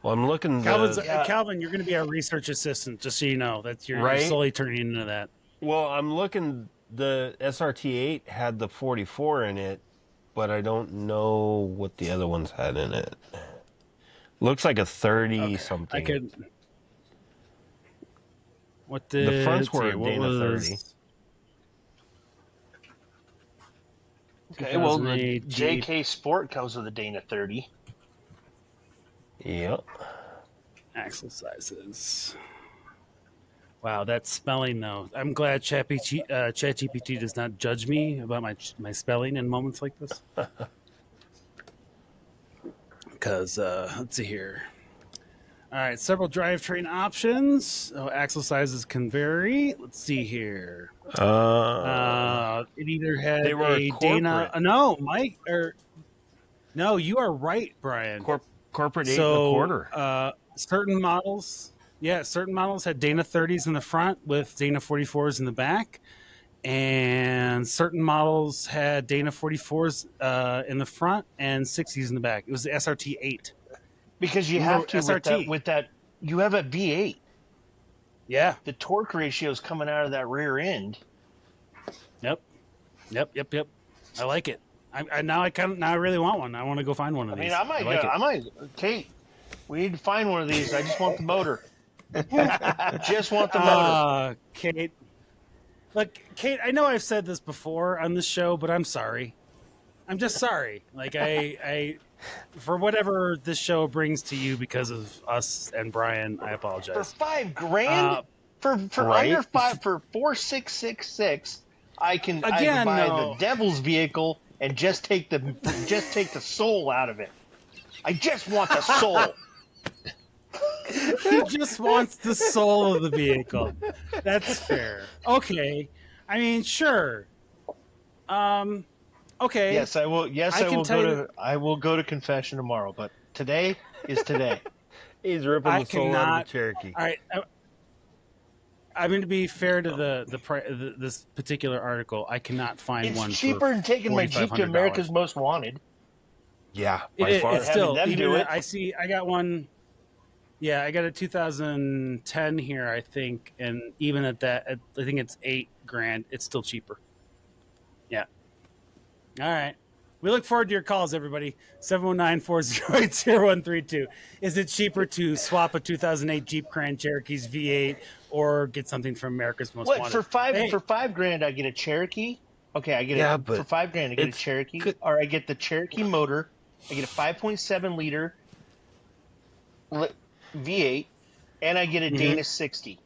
Well, I'm looking. Calvin, you're going to be our research assistant, just so you know. You're Right? slowly turning into that. Well, I'm looking. The SRT8 had the 44 in it, but I don't know what the other ones had in it. Looks like a 30 something. I could. What The fronts were a what Dana was- 30. Okay, well, the 2008 Jeep. JK Sport comes with a Dana 30. Yep. Axle sizes. Wow, that spelling though. I'm glad ChatGPT does not judge me about my spelling in moments like this. Because let's see here. All right, several drivetrain options. Oh, axle sizes can vary. Let's see here. It either had They were a corporate. Dana. No, Mike. No, you are right, Brian. Corporate 8.25. Certain models, certain models had Dana 30s in the front with Dana 44s in the back, and certain models had Dana 44s in the front and 60s in the back. It was the SRT 8. Because you Remember have to SRT. with that. You have a V8. Yeah. The torque ratio is coming out of that rear end. Yep. I like it. Now I really want one. I want to go find one of I these. mean, I might. Kate, we need to find one of these. I just want the motor. Just want the motor. Kate. Look, Kate, I know I've said this before on this show, but I'm sorry. I'm just sorry. Like I for whatever this show brings to you because of us and Brian, I For apologize. $5,000, for right? under five, for 4,666, I can Again, buy no. the devil's vehicle and just take the soul out of it. I just want the soul. He just wants the soul of the vehicle. That's fair. Okay. I mean, sure. Okay. Yes, I will. Yes, I I can will tell go you- to. I will go to confession tomorrow. But today is today. He's ripping I the soul out cannot- of the Cherokee. All right. I'm going to be fair to this particular article. I cannot find one. It's cheaper than taking my Jeep to $4,500. America's Most Wanted. Yeah, It by is, far. it's still, Having them even do it. I got one. Yeah, I got a 2010 here, I think, and even at that, I think it's $8,000. It's still cheaper. Yeah. All right. We look forward to your calls, everybody. 719-408-0132. Is it cheaper to swap a 2008 Jeep Grand Cherokee's V8 or get something from America's Most What Wanted? for Hey, $5,000 I get a Cherokee. Okay, I get Yeah, it but for $5,000 I get a it's Cherokee, good. or I get the Cherokee motor. I get a 5.7 liter V8, and I get a Dana 60.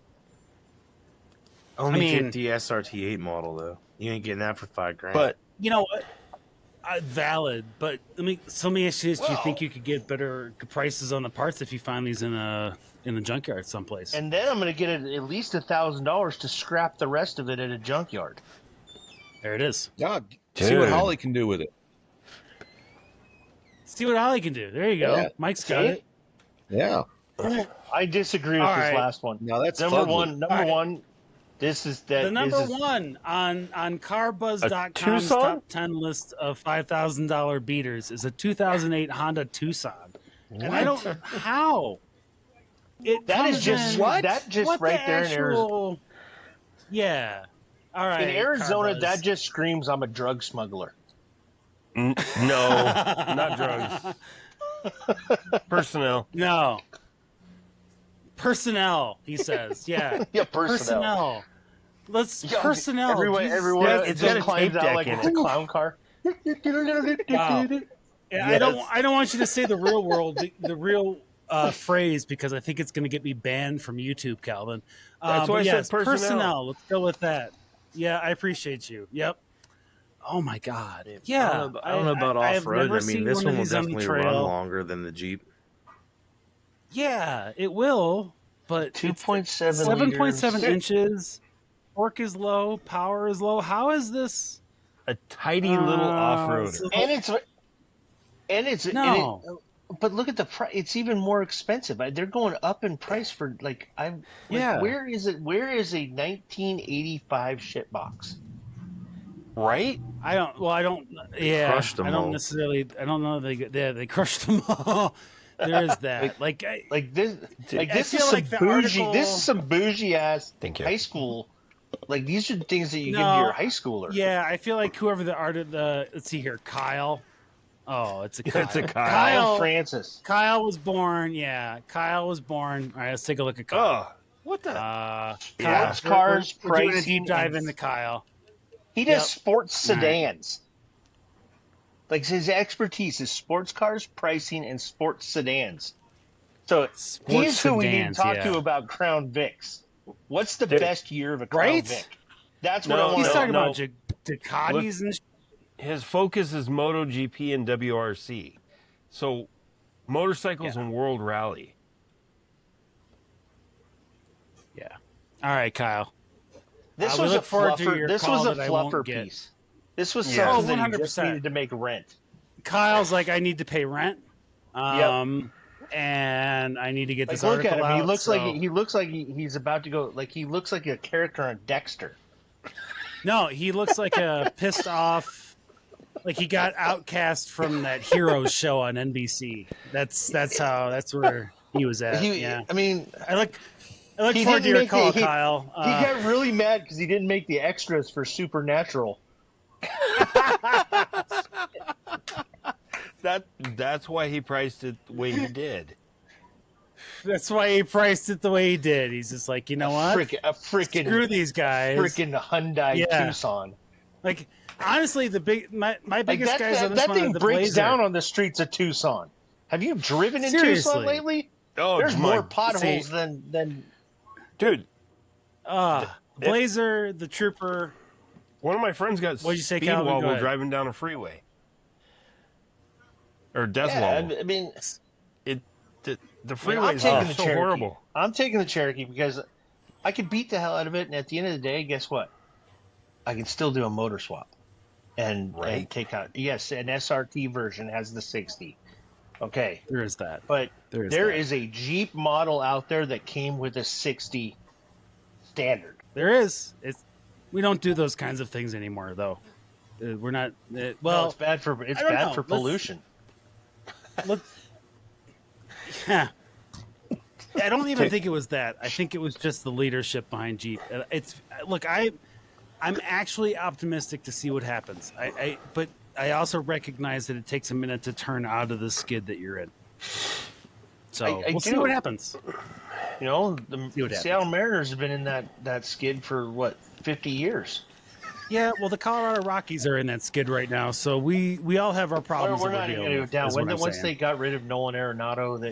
Only I mean- get the SRT8 model though. You ain't getting that for $5,000. But you know what? Valid, but let me ask you this: do you Well- think you could get better prices on the parts if you find these in the junkyard someplace? And then I'm going to get at least $1,000 to scrap the rest of it at a junkyard. There it is. God, see what Dude. Holly can do with it. See what Ollie can do. There you go. Yeah. Mike's got See? it. Yeah. I disagree with All this right. last one. Now that's Number fugly. one. Number All right. one. This is that. The number this is, one on A CarBuzz.com's Tucson? top 10 list of $5,000 beaters is a 2008 Honda Tucson. And I don't how it That is comes just in, that just what right the there in Arizona. actual, yeah. All right. In Arizona, CarBuzz. that just screams I'm a drug smuggler. No, not drugs. Personnel. No. Personnel, he says. Yeah. Yeah, personnel. Let's Yeah, personnel. Everyone, Jesus. everyone, Yeah, it it's got just a climbs tape out like deck in it's a it. clown car. Wow. Yeah, Yes. I don't want you to say the real world, the real phrase, because I think it's going to get me banned from YouTube, Calvin. That's but why I said yes, personnel. Let's go with that. Yeah, I appreciate you. Yep. Oh my God. Yeah. I don't know about I have off road. never I mean, seen this one one of will these on the definitely run trail. longer than the Jeep. Yeah, it will. But 2.7 7.7 liters. inches. Torque is low. Power is low. How is this? A tidy little off-roader. so- No. But look at the price. It's even more expensive. They're going up in price for Yeah. Where is it? Where is a 1985 shitbox? Right? I don't. Yeah, crushed them I don't all. necessarily. I don't know. They crushed them all. There is that. Like this. Like I this feel is some like the bougie. article- This is some bougie ass Thank you. high school. Like these are things that you give No. to your high schooler. Yeah, I feel like whoever let's see here, Kyle. Oh, it's a Kyle. It's a Kyle. Kyle Francis. Kyle was born. Yeah, Kyle was born. All right, let's take a look at Kyle. Oh, what the? Sports cars, we're doing a pricing, deep dive and- into Kyle. He does Yep. sports All right. sedans. Like his expertise is sports cars, pricing, and sports sedans. So Sports he's who we need to sedans, talk yeah. to about Crown Vics. What's the Dude. best year of a Crown Right? Vic? That's what No, I want He's to talking know. about Ducatis and His focus is MotoGP and WRC. So, motorcycles and World Rally. yeah. All right, Kyle. This we was a look forward to fluffer. your This call was a that I won't fluffer get. piece. This was Yeah. something that he just 100%. needed to make rent. Kyle's like, I need to pay rent. And I need to get Like this look at article him. out. He looks so- like he looks like he's about to go. Like he looks like a character on Dexter. No, he looks like a pissed off, like he got outcast from that Heroes show on NBC. That's where he was at. Yeah, I mean, I look he forward to didn't your make call, he Kyle. He got really mad because he didn't make the extras for Supernatural. That's why he priced it the way he did. That's why he priced it the way he did. He's just like, you know what? A freaking Screw these guys. freaking Hyundai Yeah. Tucson. Like honestly, my Like biggest guys on this that one are thing the breaks Blazer. down on the streets of Tucson. Have you driven in Seriously. Tucson lately? Oh, There's my- more potholes than. Dude, Blazer, the Trooper. one of my friends got What'd you say, speed Calvin? Go wobble ahead. driving down a freeway. Or death Yeah, wobble. I mean, The I'm freeway is taking the so Cherokee. horrible. I'm taking the Cherokee because I can beat the hell out of it, and at the end of the day, guess what? I can still do a motor swap and take out. Yes, an SRT version has the 60. Okay, There is that. but There is a Jeep model out there that came with a 60 standard. There is. We don't do those kinds of things anymore, though. We're not. Well, Well, it's bad for I don't know. pollution. let's. Yeah. I don't even think it was that. I think it was just the leadership behind Jeep. Look. I'm actually optimistic to see what happens. But I also recognize that it takes a minute to turn out of the skid that you're in. So I we'll see do. what happens. You know, See what the Seattle Mariners have been in that skid for what 50 years. Yeah, well, the Colorado Rockies are in that skid right now, so we all have our problems. We're that not even dealing going to go with, down. is what I'm Once saying. they got rid of Nolan Arenado,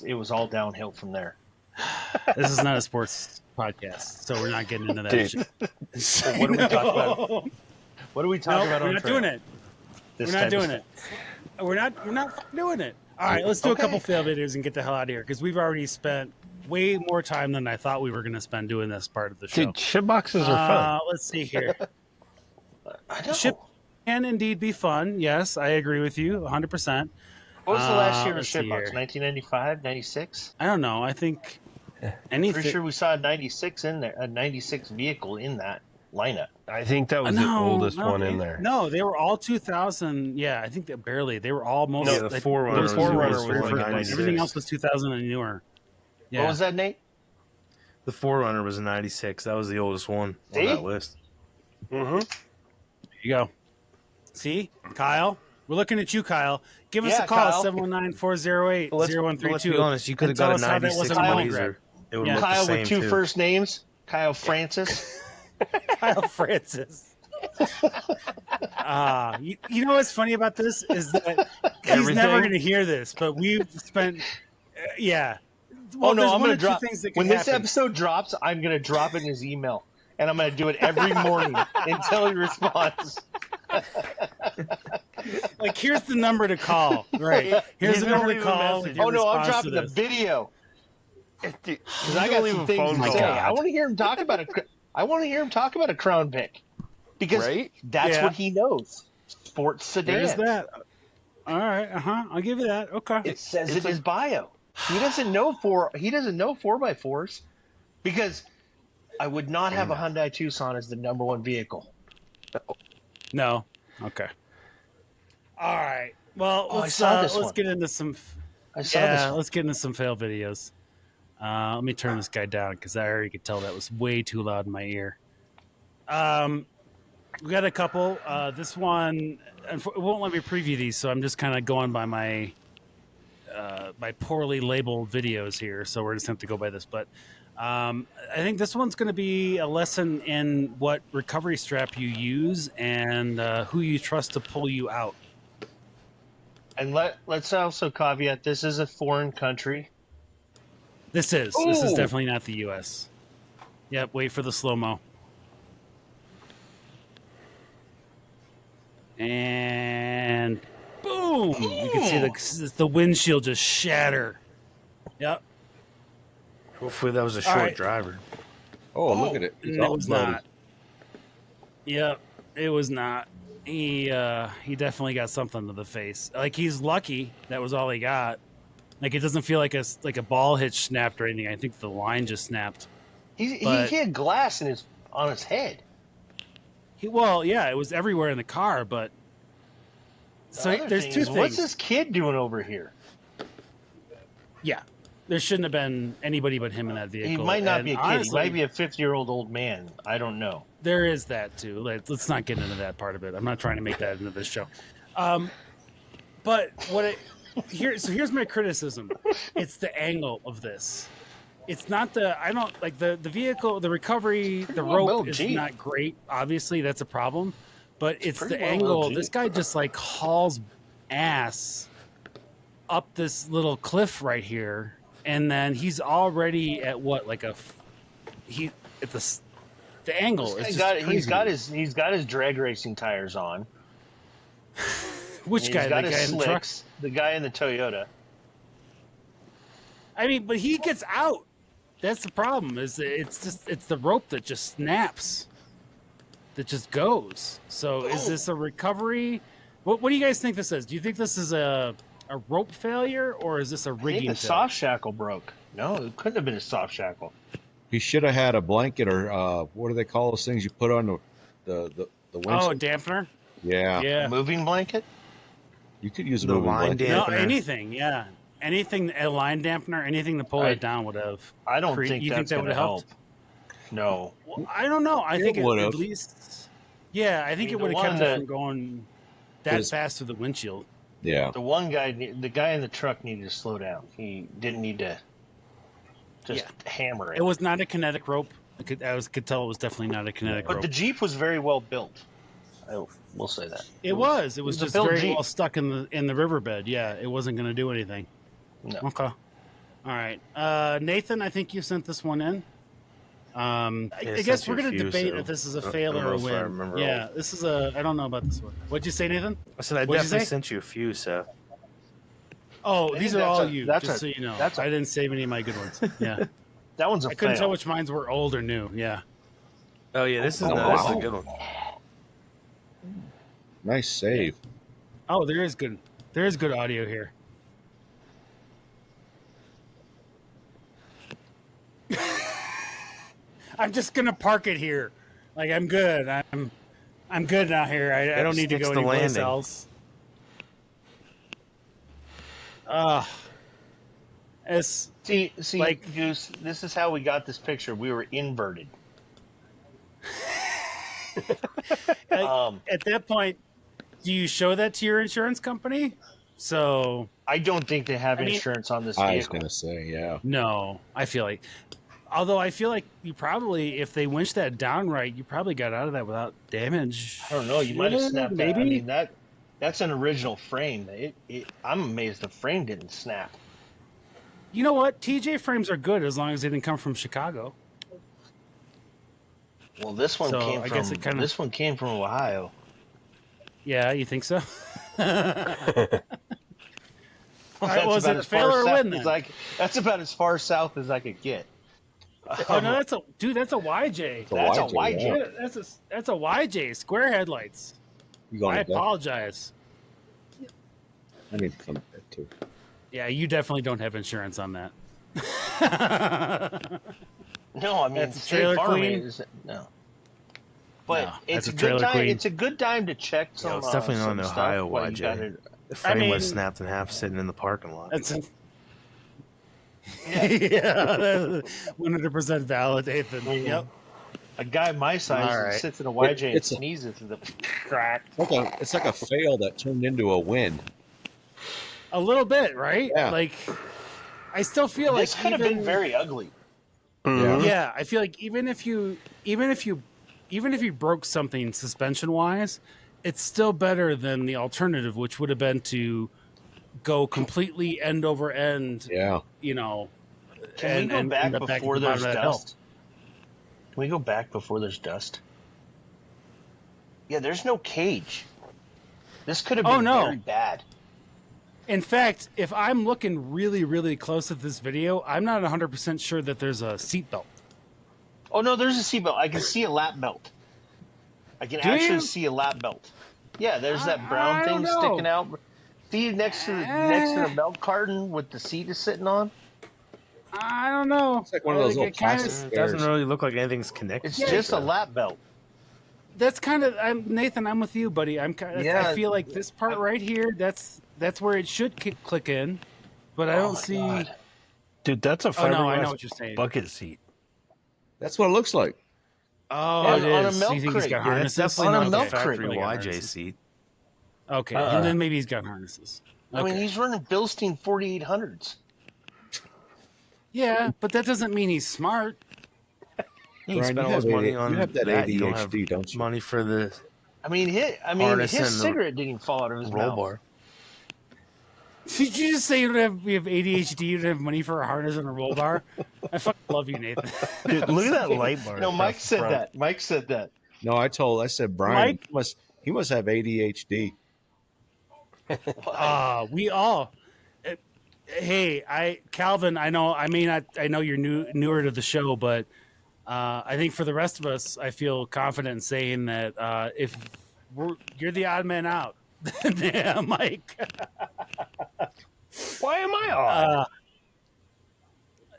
it was all downhill from there. This is not a sports podcast, so we're not getting into that Dude. shit. So what are we talking about? What are we talking about? We're on not trail? doing it. This We're not type of doing it. We're not fucking doing it. All right, let's do a couple fail videos and get the hell out of here because we've already spent way more time than I thought we were going to spend doing this part of the show. Dude, shitboxes are fun. Let's see here. I know. Ship can indeed be fun. Yes, I agree with you 100%. What was the last year of Let's shit see box? here. 1995, 96? I don't know. I think Pretty anything. sure we saw a 96 in there, a 96 vehicle in that lineup. I think that was the oldest one in there. No, they were all 2000. Yeah, I think that barely. They were all most. Yeah, the Forerunner the Forerunner was like a everything 96. else was 2000 and newer. Yeah. What was that, Nate? The Forerunner was a 96. That was the oldest one on See? that list. Mm-hmm. There you go. See, Kyle, we're looking at you, Kyle. Give us Yeah, a call, Kyle. 719-408-0132. Let's be honest, you could have Tell got a us how that 96 wasn't a money Blazer. It would Yeah. look the Kyle same with two too. first names, Kyle Francis. Kyle Francis. You know what's funny about this is that he's never going to hear this, but we've spent, yeah. Well, Oh no, there's I'm one gonna or two drop things that when could this happen. episode drops. I'm gonna drop in his email, and I'm gonna do it every morning until he responds. Like, here's the number to call. Right. Here's He's the never number to leave a call. message. with your Oh no, I'm response to dropping the this. video Dude, because I got leave some a things phone to call. say. I want to hear him talk about I want to hear him talk about a Crown Vic because Right? that's Yeah. what he knows. Sports sedan. There's that. All right. I'll give you that. Okay. It says in his bio. He doesn't know 4x4s because I would not have a Hyundai Tucson as the number one vehicle. No. Okay. All right. Well, Oh, I saw this let's one. get into some. I saw this one. Let's get into some fail videos. Let me turn this guy down because I already could tell that was way too loud in my ear. We got a couple. This one, it won't let me preview these, so I'm just kind of going by my poorly labeled videos here. So we're just going to have to go by this. But I think this one's going to be a lesson in what recovery strap you use and who you trust to pull you out. And let's also caveat: this is a foreign country. This is Ooh. definitely not the U.S. Yep. Wait for the slow mo. And boom! You can see the windshield just shatter. Yep. Hopefully that was a short right. driver. Oh, look at it. It's It all was loaded. not. Yep, it was not. He definitely got something to the face. Like, he's lucky that was all he got. Like, it doesn't feel like a ball hitch snapped or anything. I think the line just snapped. He But- had glass on his head. Well, yeah, it was everywhere in the car, but so The other there's thing two is, things. What's this kid doing over here? Yeah, there shouldn't have been anybody but him in that vehicle. He might not And be a kid. honestly, He might be a 50-year-old old man. I don't know. There is that too. Let's not get into that part of it. I'm not trying to make that into this show. But here's my criticism. It's the angle of this. It's not I don't like the vehicle, the recovery, the well rope built is Jeep. not great. Obviously, that's a problem. But it's pretty the well angle. built This Jeep. guy just like hauls ass up this little cliff right here, and then he's already at what, like the angle is just crazy. He's got his drag racing tires on. Which He's guy? got The his guy in the truck? slicks. The guy in the Toyota. I mean, but he gets out. That's the problem. It's the rope that just snaps, that just goes. So is this a recovery? What do you guys think this is? Do you think this is a rope failure, or is this a I think rigging the failure? soft shackle broke. No, it couldn't have been a soft shackle. He should have had a blanket or what do they call those things you put on the Oh, a windshield? dampener. Yeah. Yeah. Moving blanket. You could use a The moving line blanket. No, dampener. anything. Yeah, anything. A line dampener. Anything to pull it down would have. I don't think You think that's that going would to have help. helped? No. Well, I don't know. I It think would've. at least. Yeah, I think I mean, it would the have kept one it that- from going that 'Cause- fast through the windshield. Yeah. The guy in the truck needed to slow down. He didn't need to just Yeah. hammer it. It was not a kinetic rope. I could tell it was definitely not a kinetic But rope. the Jeep was very well built. I will say that. It was. It was a just built very Jeep. well stuck in the riverbed. Yeah, it wasn't going to do anything. No. Okay. All right, Nathan. I think you sent this one in. I I guess sent we're you a going to few, debate so if this is a I don't fail or know a if I win. remember Yeah, this is a. I don't know about this one. What'd you say, Nathan? I said I What'd you definitely say? sent you a few, so Oh, I these think are all that's a- you. that's Just a- so you know, that's a- I didn't save any of my good ones. Yeah, That one's a I couldn't fail. tell which mines were old or new. Yeah. oh yeah, this is Oh, no, this is wow. a good one. Nice save. Oh, there is good. There is good audio here. I'm just gonna park it here. Like I'm good. I'm good now here. I don't need to Sticks go the anyplace landing. else. It's See, like- Goose. This is how we got this picture. We were inverted. at that point, do you show that to your insurance company? So I don't think they have I mean- insurance on this I was vehicle. going to say, yeah. no, I feel like. Although I feel like you probably, if they winched that down right, you probably got out of that without damage. I don't know. You might have snapped that. I Maybe. mean that's an original frame. I'm amazed the frame didn't snap. You know what? TJ frames are good as long as they didn't come from Chicago. Well, this one So, came I from guess it kinda- this one came from Ohio. Yeah, you think so? All right, That's was about it a as far fail or a south win as then? that's about as far south as I could get. Oh no, that's a YJ. That's a YJ, YJ. yeah. That's a YJ. Square headlights. You going I to bed? apologize. I need to come to bed too. Yeah, you definitely don't have insurance on that. No, I mean That's a State trailer Farm queen? is no. But No, it's that's a a good trailer time. queen. It's a good time to check some. it's definitely not some an stuff Ohio while you YJ. got it. The frame mean- was snapped in half sitting in the parking lot. That's a, Yeah. yeah, 100% valid, Ethan. Yep. A guy my size All that right. sits in a YJ and it's a- sneezes and the crack. It's like a fail that turned into a win. A little bit, right? Yeah. Like, I still feel This like could have been even- very ugly. Yeah. Yeah, I feel like even if you broke something suspension wise, it's still better than the alternative, which would have been to go completely end over end. Yeah. You know, Can we go and back end up back before at the there's bottom of that hill. dust? Can we go back before there's dust? Yeah, there's no cage. This could have been Oh, no. very bad. In fact, if I'm looking really, really close at this video, I'm not 100% sure that there's a seatbelt. Oh no, there's a seatbelt. I can see a lap belt. I can Do actually you? see a lap belt. Yeah, there's that I brown don't thing know. sticking out. See next to the milk carton with the seat is sitting on. I don't know. It's like one of those little It kinda- plastic It doesn't stairs. really look like anything's connected. It's to just it, a though. lap belt. That's kind of Nathan. I'm with you, buddy. I'm kind. Yeah. I feel like this part right here. That's where it should click in, but I Oh don't my see. God. Dude, that's a Oh no, I know fiberglass what you're saying. bucket seat. That's what it looks like. Oh, On- it on a is. milk You think he's crate. got Yeah, that's harnesses? definitely On a not milk the crate. factory Really got YJ harnesses. seat. Okay, and then maybe he's got harnesses. I mean, Okay. he's running Bilstein 4800s. Yeah, but that doesn't mean he's smart. You Brian, spend you all this have money AD on you have that that. You don't have ADHD, don't you? money for the His Harness and the cigarette didn't fall out of his roll mouth. bar. Did you just say you have ADHD? You don't have money for a harness and a roll bar? I fucking love you, Nathan. Dude, look at that light bar. No, Mike across the said front. that. Mike said that. No, I said Brian Mike? he must have ADHD. We all. Hey, Calvin. I know. I know you're newer to the show, but I think for the rest of us, I feel confident in saying that if you're the odd man out, yeah, Mike. Why am I odd?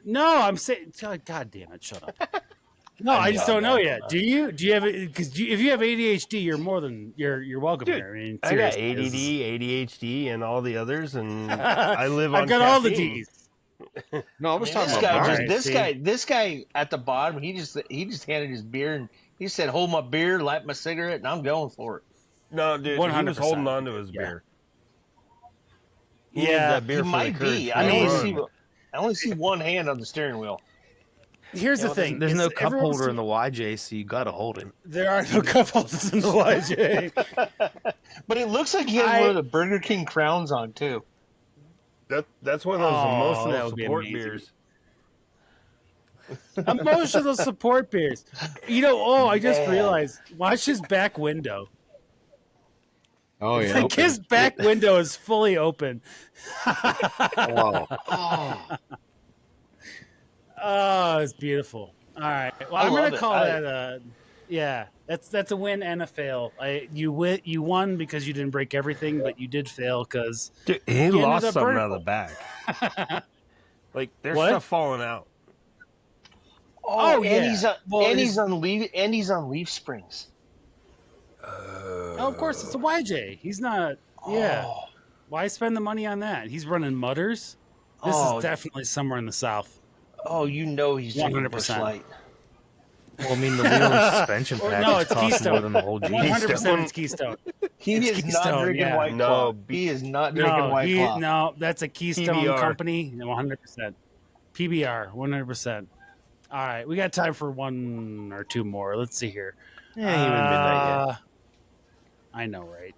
No, I'm saying. God damn it! Shut up. No, I just don't know yet. Do you? Do you have? Because if you have ADHD, you're more than you're welcome Dude, here. I mean, I got seriously, ADD, ADHD, and all the others, and I live on I've got all the caffeine. D's. No, I was talking This about guy, Brian. this guy at the bottom, he just handed his beer and he said, "Hold my beer, light my cigarette, and I'm going for it." No, dude, he 100%. was holding on to his Yeah. beer. He needed Yeah, that beer He for the might courage be. for I the only run. see one hand on the steering wheel. Here's the thing: There's no is cup everyone's- holder in the YJ, so you gotta hold it. There are no cup holders in the YJ. But it looks like he has one of the Burger King crowns on too. That's one of those Oh, emotional that would be support amazing. beers. Emotional support beers. You know, I just Man. realized. Watch his back window. Oh yeah. Like his back window is fully open. Wow. Oh, Oh, it's beautiful. All right. Well, I I'm love gonna it. call that a yeah. That's a win and a fail. You won because you didn't break everything, but you did fail because Dude, he ended lost up something out of vertical. the back. Like there's What? stuff falling out. Oh, and yeah. he's on, Well, and his- he's on leaf springs. Oh, of course, it's a YJ. He's not. Yeah. Oh, Why spend the money on that? He's running mutters. This Oh. is definitely somewhere in the south. oh, you know he's drinking 100%. Busch Light. Well, I mean, the wheel and suspension Or, package no, it's costs more Keystone. than the whole Jeep. 100% it's Keystone. He It's is Keystone, not drinking yeah. White No, Claw. be- He is not drinking White Claw. No, that's a Keystone PBR. company. 100%. PBR, 100%. All right, we got time for one or two more. Let's see here. Yeah, ain't even midnight yet. I know, right?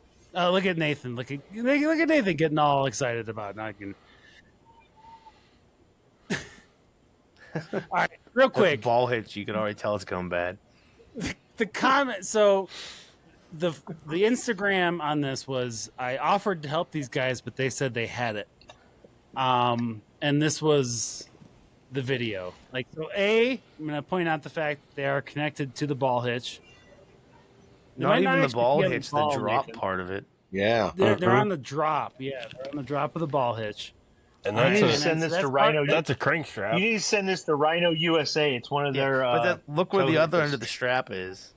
Look at Nathan. Look at Nathan getting all excited about not getting. All right, real That quick. ball hits, you can already tell it's going bad. The comment. So, the Instagram on this was I offered to help these guys, but they said they had it. And this was the video. Like, so I'm going to point out the fact that they are connected to the ball hitch. They Not might even the actually ball be on hits, the ball, drop Nathan. part of it. Yeah. They're on the drop. Yeah, they're on the drop of the ball hitch. And You that's need to a, send this that's to part- Rhino. that's a crank strap. You need to send this to Rhino USA. It's one of their. but that, look where the tow other hitches. end of the strap is.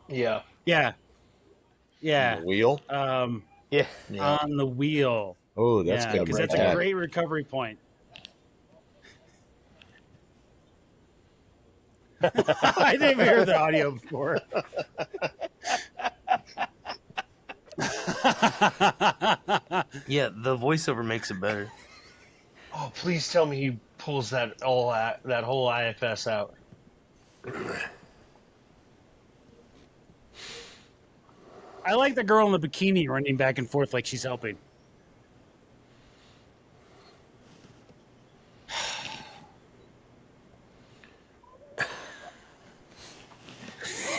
Yeah. Yeah. Yeah. The wheel. Yeah. On the wheel. Oh, that's Yeah, good. because Right that's a there. great recovery point. I didn't even hear the audio before. Yeah, the voiceover makes it better. Oh, please tell me he pulls that whole IFS out. I like the girl in the bikini running back and forth like she's helping.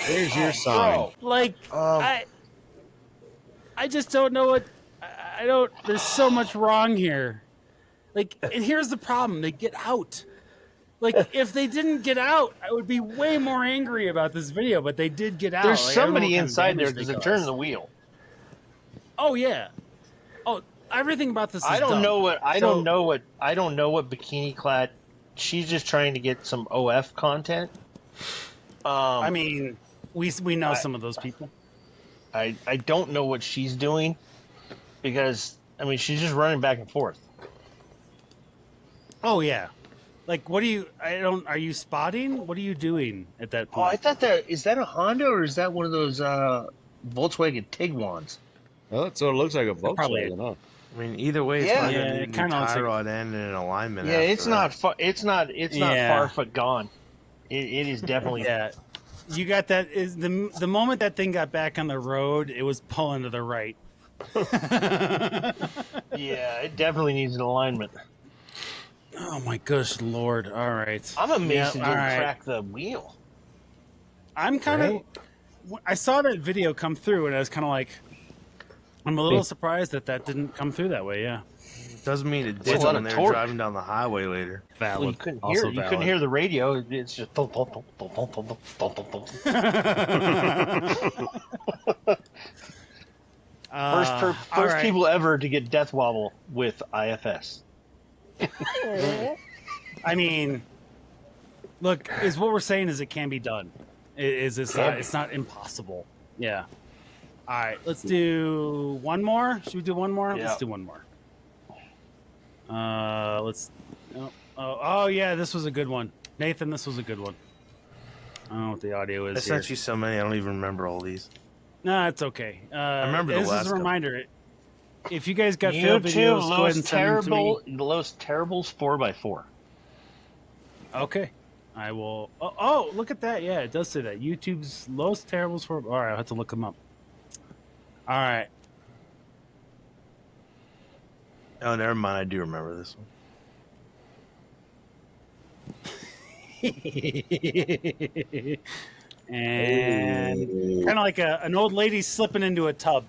There's your sign. Like I just don't know what I don't. There's so much wrong here. Like, and here's the problem: they get out. Like, if they didn't get out, I would be way more angry about this video. But they did get out. There's Like, I don't know somebody what kind of inside there damage because they they're turning caused. the wheel. Oh yeah. Oh, everything about this. Is I don't dumb. know what I So- don't know what bikini clad. She's just trying to get some OF content. I mean, we know some of those people. I don't know what she's doing because I mean she's just running back and forth. Oh yeah. Like, what do you? Are you spotting? What are you doing at that Oh, I point? thought is that a Honda or is that one of those Volkswagen Tiguan's? Well, that's what it looks like a probably- Volkswagen, huh? I mean, either way, it's Yeah. probably Yeah, going it to need a kinda new looks tie like- rod end and an alignment. Yeah, after it's that. not it's not Yeah. far foot gone. It is definitely Yeah. You got that? Is the moment that thing got back on the road, it was pulling to the right. yeah, it definitely needs an alignment. Oh my gosh, Lord! All right, I'm amazed Yeah, it didn't all right. crack the wheel. I'm kind of. I saw that video come through, and I was kind of like, I'm a little surprised that didn't come through that way. Yeah, Doesn't mean it a did lot when of they were torque. driving down the highway later. valid. Well, you couldn't Also hear. You couldn't valid. hear the radio. It's just. All First right. people ever to get death wobble with IFS. I mean, look, is what we're saying is it can be done. It's not impossible. Yeah. All right, let's do one more. Should we do one more? Yeah. Let's do one more. Let's. Oh, yeah, this was a good one, Nathan. This was a good one. I don't know what the audio is I here. sent you so many, I don't even remember all these. No, it's okay. I remember the this last is a couple. reminder. If you guys got failed YouTube videos, go ahead and Los send them to me. Los Terribles 4x4. Okay. I will. Oh, look at that. Yeah, it does say that. YouTube's Los Terribles for. All right, I'll have to look them up. All right. Oh, never mind. I do remember this one. And kind of like an old lady slipping into a tub.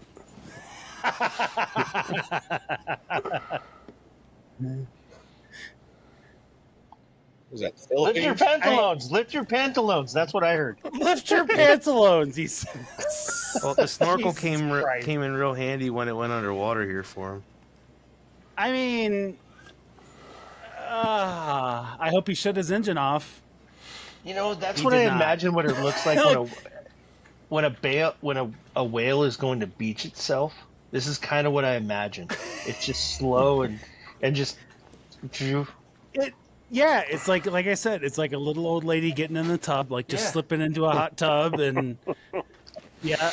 Was that Lift your Philippines? pantaloons. Lift your pantaloons. That's what I heard. Lift your pantaloons, he says. Well, the snorkel Jesus Christ. came in real handy when it went underwater here for him. I mean, I hope he shut his engine off. You know, that's He what did I not. imagine what it looks like when a whale is going to beach itself. This is kind of what I imagine. It's just slow and just Yeah, it's like I said, it's like a little old lady getting in the tub, like just Yeah. slipping into a hot tub, and yeah.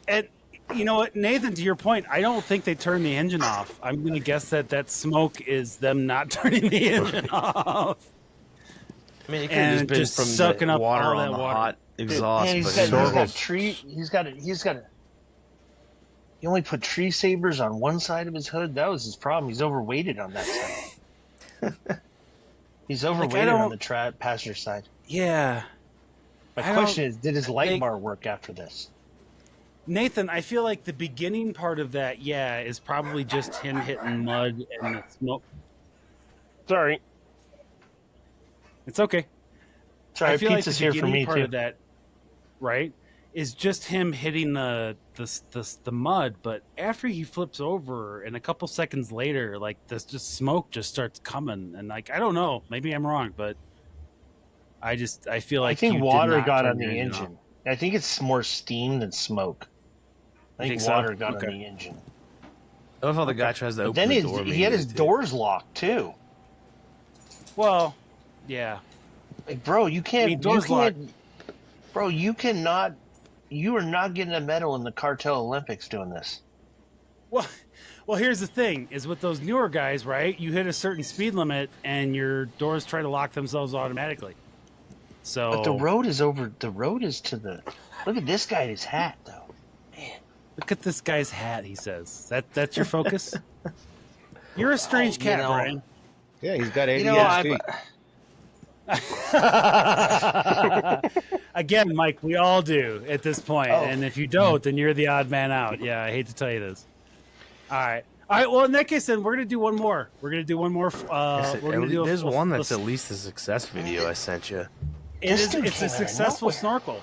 And you know what, Nathan, to your point, I don't think they turned the engine off. I'm going to guess that smoke is them not turning the engine off. I mean, it could have And just been just from sucking the up water all on that the water. hot Dude, exhaust. man, but he's got he only put tree sabers on one side of his hood. That was his problem. He's overweighted on that side. He's overweighted on the passenger side. Yeah. My I question don't is, did his light think- bar work after this? Nathan, I feel like the beginning part of that, is probably just him hitting mud and the smoke. Sorry. It's okay. Sorry, I feel like the pizza's here for beginning me part too. of that, right, is just him hitting the mud. But after he flips over, and a couple seconds later, like this, just smoke just starts coming, and like I don't know, maybe I'm wrong, but I feel like I think you did water not got turn on your the engine engine. I think it's more steam than smoke. I You think think so? water got Okay. on the engine. I love how the guy tries to But open then the door. he had his immediately, too. doors locked too. off. Well, yeah. Like, bro, you can't. I mean, doors locked. Bro, you cannot. You are not getting a medal in the Cartel Olympics doing this. Well, here's the thing: is with those newer guys, right? You hit a certain speed limit, and your doors try to lock themselves automatically. So, But the road is over. The road is to the. Look at this guy in his hat, though. look at this guy's hat. He says that's your focus. You're a strange cat, know, Brian. Yeah, he's got You ADHD. know, Again, Mike, we all do at this point. Oh. And if you don't, then you're the odd man out. Yeah, I hate to tell you this. All right. Well, in that case, then we're gonna do one more. We're gonna do one more. We're gonna do. There's one that's at least a success video I sent you. It's dude a came out of successful nowhere. snorkel.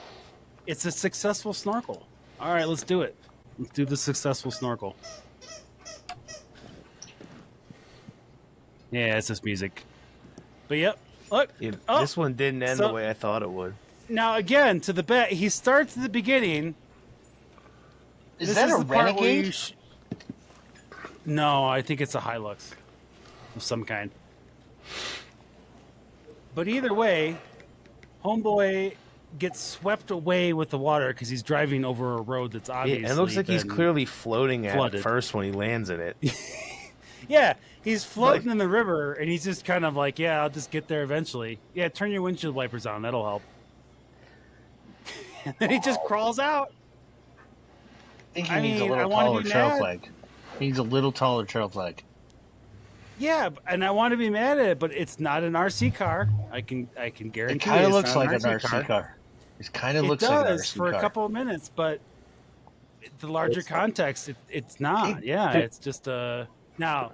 It's a successful snorkel. All right, let's do it. Let's do the successful snorkel. Yeah, it's just music. But yep, look. Oh, This one didn't end so- the way I thought it would. Now again, to the bet, he starts at the beginning. is This that is a the part where you renegade? No, I think it's a Hilux of some kind. But either way, homeboy gets swept away with the water because he's driving over a road that's obviously. And it looks like he's been- clearly floating at flooded. first when he lands in it. Yeah, he's floating in the river, and he's just kind of like, "Yeah, I'll just get there eventually." Yeah, turn your windshield wipers on. That'll help. And then he just crawls out. I think he I needs mean, a I little wanna taller be trail mad. flag. He needs a little taller trail flag. Yeah, and I want to be mad at it, but it's not an RC car. I can guarantee. It kind of it's looks not like an RC car. It kind of It looks does like an RC for car. a couple of minutes, but the larger context, it's not. Yeah, it's just now.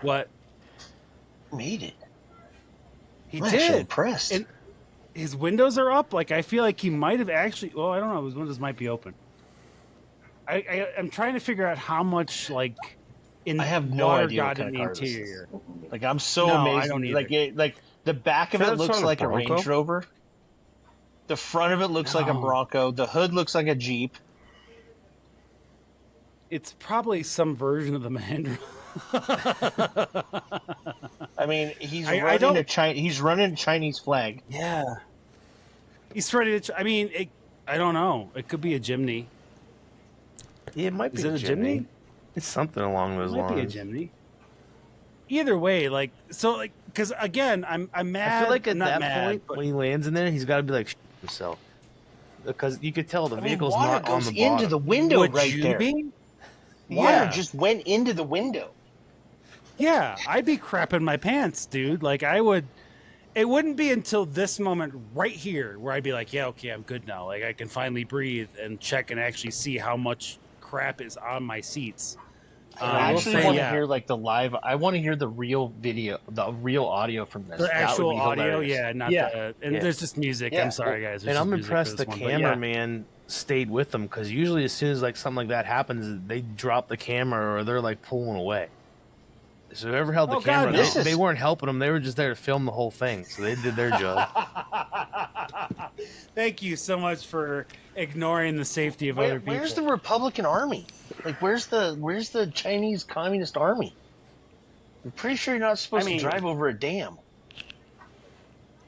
What Made it. he I'm actually did, impressed. and his windows are up. Like I feel like he might have actually. Well, I don't know. His windows might be open. I'm trying to figure out how much like in I have no water idea what got kind in of the car this is. interior. Like I'm so No, I amazed. don't Like the back of Sure, it that's looks not a like a Range Bronco. Rover. The front of it looks like a No. Bronco. The hood looks like a Jeep. It's probably some version of the Mahindra. I mean, he's I running don't- he's running a Chinese flag. Yeah. He's ready to. I mean, I don't know. It could be a Gemini. Yeah, it might be Is it a Gemini? It's something along those It might be a lines. Gemini. Either way, because again, I'm mad. I feel like at not that mad, point, but when he lands in there, he's got to be like himself. Because you could tell the I mean, vehicle's water not on goes the into bottom. the window would right you there. be? Water Yeah. just went into the window. Yeah, I'd be crapping my pants, dude. Like I would. It wouldn't be until this moment right here where I'd be like, yeah, okay, I'm good now. Like I can finally breathe and check and actually see how much crap is on my seats. I will actually say, want to yeah. hear like the live. I want to hear the real video, the real audio from this. The That would actual be audio, hilarious. yeah, not Yeah. the. And Yeah. there's just music. Yeah. I'm sorry, guys. There's And I'm just music for impressed the this one, but yeah. cameraman stayed with them because usually as soon as like something like that happens, they drop the camera or they're like pulling away. So whoever held the Oh, camera, God, no. they weren't helping them. They were just there to film the whole thing. So they did their job. Thank you so much for ignoring the safety of other people. Where's the Republican Army? Like, where's the Chinese Communist Army? I'm pretty sure you're not supposed to drive over a dam.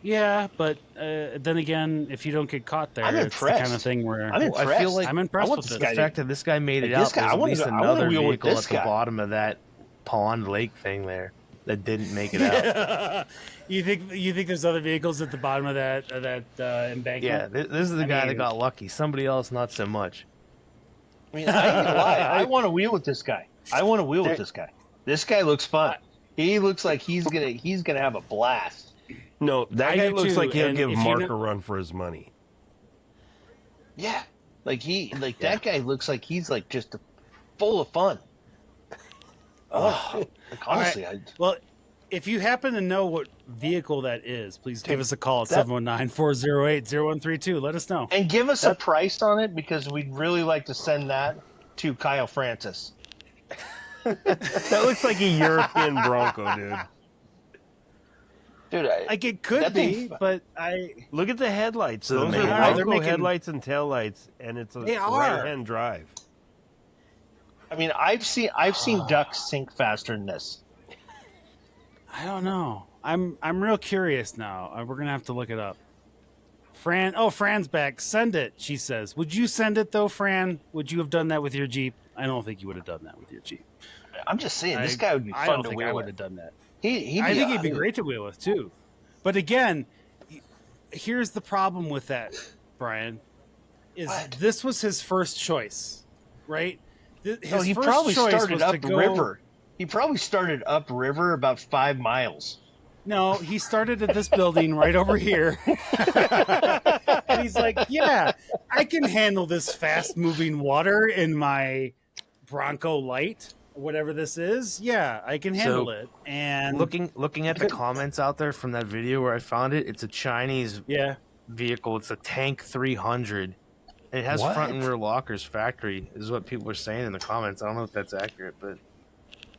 Yeah, but then again, if you don't get caught there, I'm it's the kind impressed. of thing where I'm impressed. I feel like I'm I impressed want with this it. the guy fact that this guy made it Like, this out guy, I was at wanna least go- I wanna another wheel with vehicle this at the guy. bottom of that pond lake thing there that didn't make it out. You think there's other vehicles at the bottom of that embankment? Yeah, this is the I guy mean- that got lucky. Somebody else, not so much. I mean, I ain't gonna lie. I want to wheel with this guy. This guy looks fun. He looks like he's gonna have a blast. No, that I guy do looks too, like he'll and give if you Mark know- a run for his money. Yeah, that guy looks like he's like just full of fun. Like, honestly, Well, if you happen to know what vehicle that is, please give us a call at 719-408-0132. Let us know. and give us a price on it because we'd really like to send that to Kyle Francis. That looks like a European Bronco, dude. Dude, Like it could That be, thing- but I Look at the headlights. So the Those man- are they're Bronco making- headlights and taillights, and it's a They are. right-hand drive. I mean, I've seen ducks sink faster than this. don't know. I'm real curious now. We're gonna have to look it up. Fran's back. Send it, she says. Would you send it though, Fran? Would you have done that with your Jeep? I don't think you would have done that with your Jeep. I'm just saying, this guy would be I fun don't to think I wheel would with. have done that. I I think he'd be great to wheel with too. But again, here's the problem with that, Brian. Is What? this was his first choice, right? His No, he first probably choice started was to up go- river. He probably started up river about 5 miles. No, he started at this building right over here. And he's like, yeah, I can handle this fast moving water in my Bronco Light, whatever this is. Yeah, I can handle So, it. And Looking at the comments out there from that video where I found it, it's a Chinese yeah, vehicle. It's a Tank 300. It has What? front and rear lockers factory, is what people are saying in the comments. I don't know if that's accurate, but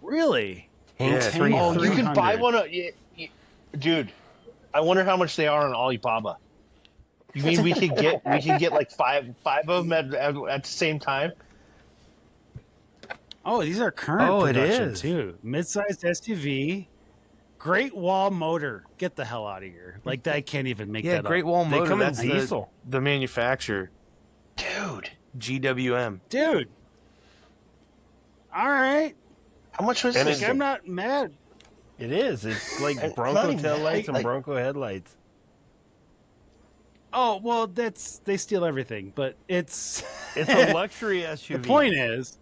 really? yeah, Tank 300. Oh, you can buy 300. one. Dude, I wonder how much they are on Alibaba. You mean we could get like five of them at the same time? Oh, these are current Oh, it production is. too. Mid-sized SUV, Great Wall motor. Get the hell out of here! Like that, I can't even make Yeah, that Great up. Wall They Motor. come in That's diesel. the manufacturer. Dude, GWM. Dude. All right, how much was And this? like, I'm not mad. It is. It's like It's Bronco not even- taillights and like- Bronco headlights. Oh well, they steal everything, but it's It's a luxury SUV. the point is,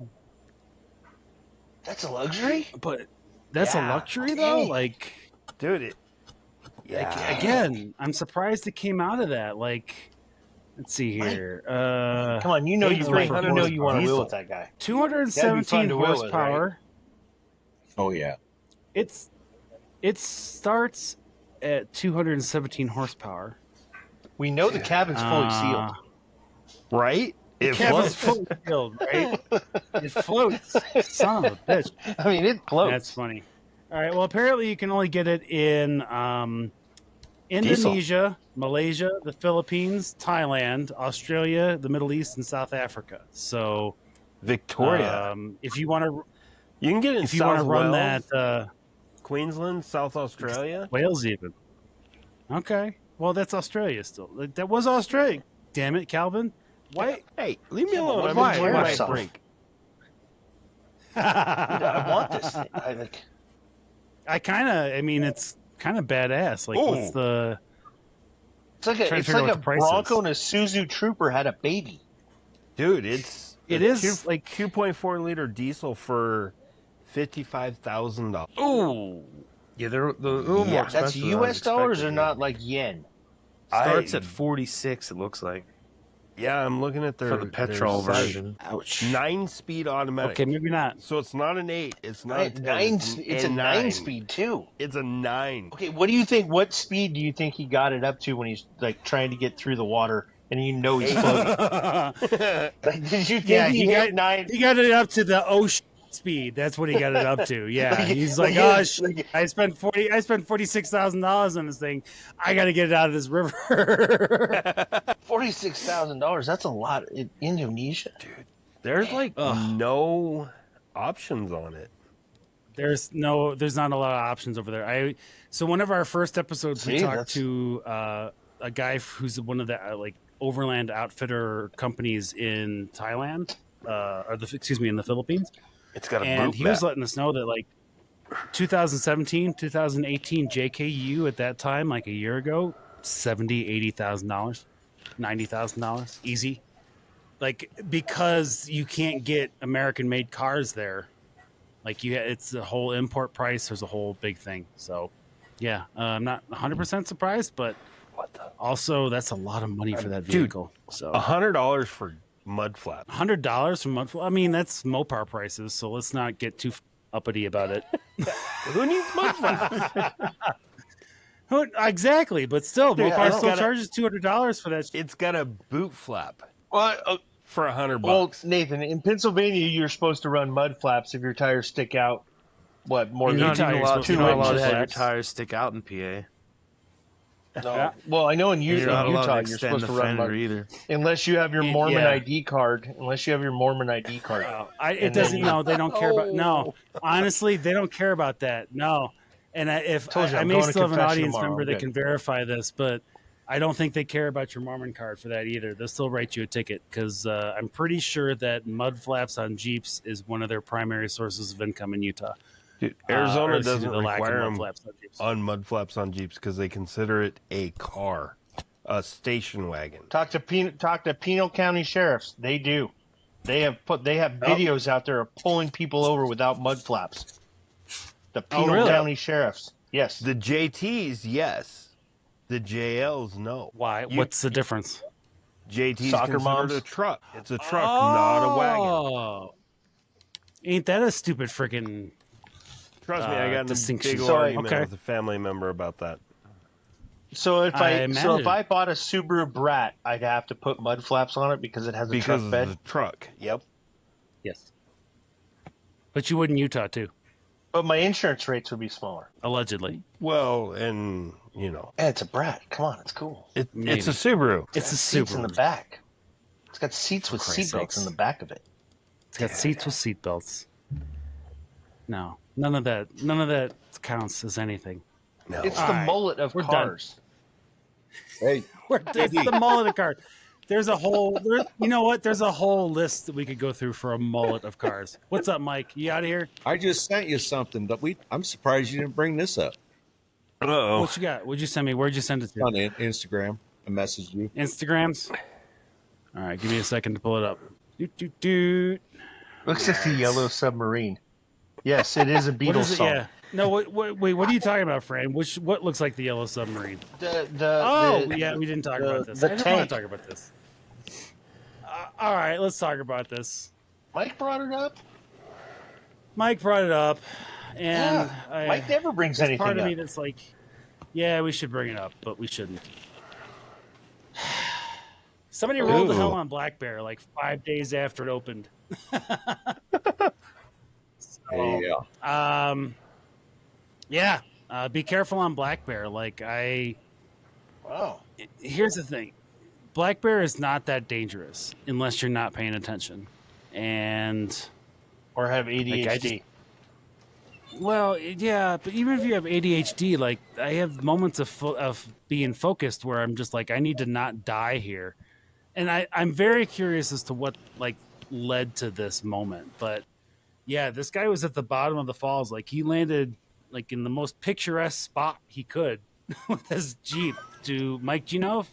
That's a luxury? but that's a Yeah. luxury though. Dang. Like dude. again, I'm surprised it came out of that. Like, let's see here. Come on, you know you want to wheel Diesel. with that guy. 217 to wheel with, horsepower. Oh yeah. It starts at 217 horsepower. We know the cabin's fully sealed. Right? It Cabin's floats. fully filled, right? It floats. Son of a bitch. I mean, it floats. That's funny. All right. Well, apparently you can only get it in Indonesia, Malaysia, the Philippines, Thailand, Australia, the Middle East, and South Africa. So, Victoria. if you want to, You can get it in if you want South to run Wales, that Queensland, South Australia. Wales, even. Okay. Well, that's Australia still. That was Australia. Damn it, Calvin. Why? Hey, leave me Yeah, but alone. what I'm about enjoying your my stuff? break. I want this thing. I mean, it's kind of badass. Like, what's the? It's like Trying to it's figure like out a what the price Bronco is. and a Suzu Trooper had a baby. Dude, it is like 2.4 liter diesel for $55,000. oh, Yeah, they're a little more expensive. That's than I was U.S. dollars or expecting. not like yen? Starts at 46. It looks like Yeah, I'm looking at their for the petrol their site. version. ouch. 9-speed automatic. Okay, maybe not. So it's not an 8. It's not a 10. It's a 9-speed too. It's a 9. Okay, what do you think? What speed do you think he got it up to when he's like trying to get through the water and you know he's floating? Like, did you think Yeah, he he hit got- 9? He got it up to the ocean speed. That's what he got it up to. Yeah, he's like, oh, I spent $46,000 on this thing. I got to get it out of this river. $46,000. That's a lot in Indonesia. There's like no options on it. There's not a lot of options over there. So one of our first episodes, we talked to a guy who's one of the like overland outfitter companies in Thailand, in the Philippines. It's got a and boot he was letting us know that like 2017, 2018 JKU at that time, like a year ago, $70,000, $80,000, $90,000 easy. Like, because you can't get American made cars there. Like it's a whole import price. There's a whole big thing. So yeah, I'm not 100% surprised, but also that's a lot of money for that vehicle. So $100 for mud flap. $100 for mud flap. I mean, that's Mopar prices. So let's not get too uppity about it. Who needs mud flaps? Exactly, but still, Mopar still charges $200 for that. It's got a boot flap. Well, for $100. Well, Nathan, in Pennsylvania, you're supposed to run mud flaps if your tires stick out. What more than you're not allowed to have your flaps. tires stick out in PA. No. Yeah. Well, I know in Utah, you're supposed to run mud either, unless you have your Mormon ID card. Unless you have your Mormon ID card. It doesn't. No, they don't care about. No, honestly, they don't care about that. No, and I may still have an audience member that can verify this, but I don't think they care about your Mormon card for that either. They'll still write you a ticket because I'm pretty sure that mud flaps on Jeeps is one of their primary sources of income in Utah. Dude, Arizona doesn't require them on mud flaps on Jeeps because they consider it a car, a station wagon. Talk to Pinal County sheriffs. They do. They have videos out there of pulling people over without mud flaps. The Pinal County sheriffs. Yes. The JTs, yes. The JLs, no. Why? What's the difference? JT's considered a truck. It's a truck, not a wagon. Ain't that a stupid freaking? Trust me, I got a big argument with a family member about that. So if I bought a Subaru Brat, I'd have to put mud flaps on it because it has a truck bed. Because of the truck. Yep. Yes. But you would in Utah too. But my insurance rates would be smaller. Allegedly. Well, and you know. And it's a Brat. Come on, it's cool. It's a Subaru. It's a seats in the back. It's got seats with seatbelts in the back of it. It's got seats with seatbelts. No, none of that counts as anything. No. It's the mullet of cars. Hey, it's the mullet of cars. There's a whole, you know what? There's a whole list that we could go through for a mullet of cars. What's up, Mike? You out of here? I just sent you something, but I'm surprised you didn't bring this up. Uh-oh. What you got? What'd you send me? Where'd you send it to? On Instagram. I messaged you. Instagrams? All right, give me a second to pull it up. Looks like the Yellow Submarine. Yes, it is a Beatles song. Yeah. No, wait, what are you talking about, Fran? What looks like the Yellow Submarine? We didn't talk about this. I don't want to talk about this. All right, let's talk about this. Mike brought it up. And Mike never brings anything up. Part of me that's like, yeah, we should bring it up, but we shouldn't. Somebody rolled the hell on Black Bear like 5 days after it opened. Be careful on Black Bear. Here's the thing. Black Bear is not that dangerous unless you're not paying attention. Or have ADHD. But even if you have ADHD, I have moments of being focused where I'm just like, I need to not die here. And I'm very curious as to what led to this moment. But yeah, this guy was at the bottom of the falls. He landed in the most picturesque spot he could with his Jeep. Mike, do you know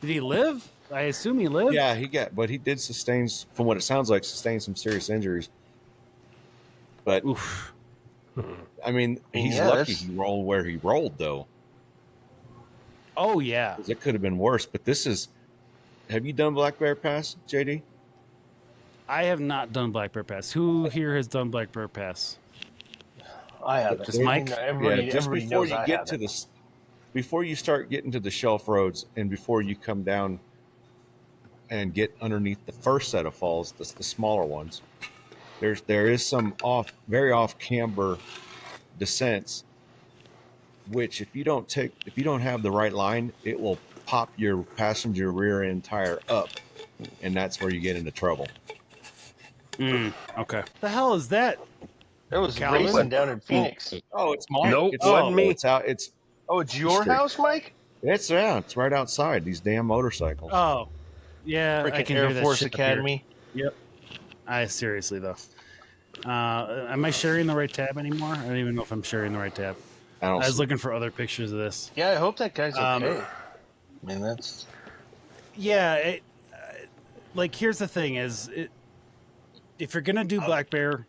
did he live? I assume he lived. Yeah, but he did sustain, from what it sounds like, some serious injuries. But oof. I mean, he's lucky he rolled where he rolled, though. Oh yeah, it could have been worse. But have you done Black Bear Pass, JD? I have not done Black Bear Pass. Who here has done Black Bear Pass? I have. Just Mike. Just before you get to this, before you start getting to the shelf roads, and before you come down and get underneath the first set of falls, the smaller ones, there is some very off camber descents, which if you don't have the right line, it will pop your passenger rear end tire up, and that's where you get into trouble. Okay. The hell is that? It was Calvin? racing down in Phoenix. Oh, it's mine. Nope, It's, wasn't me. It's out. It's Oh, it's your Street. house, Mike? it's right outside. These damn motorcycles. Oh, yeah. I Freaking can Air hear that Force shit up here. Academy. Yep. Seriously though. Am I sharing the right tab anymore? I don't even know if I'm sharing the right tab. I don't. I was see- looking for other pictures of this. Yeah, I hope that guy's Um, okay. I mean, that's Yeah, like here's the thing: if you're gonna do Black Bear,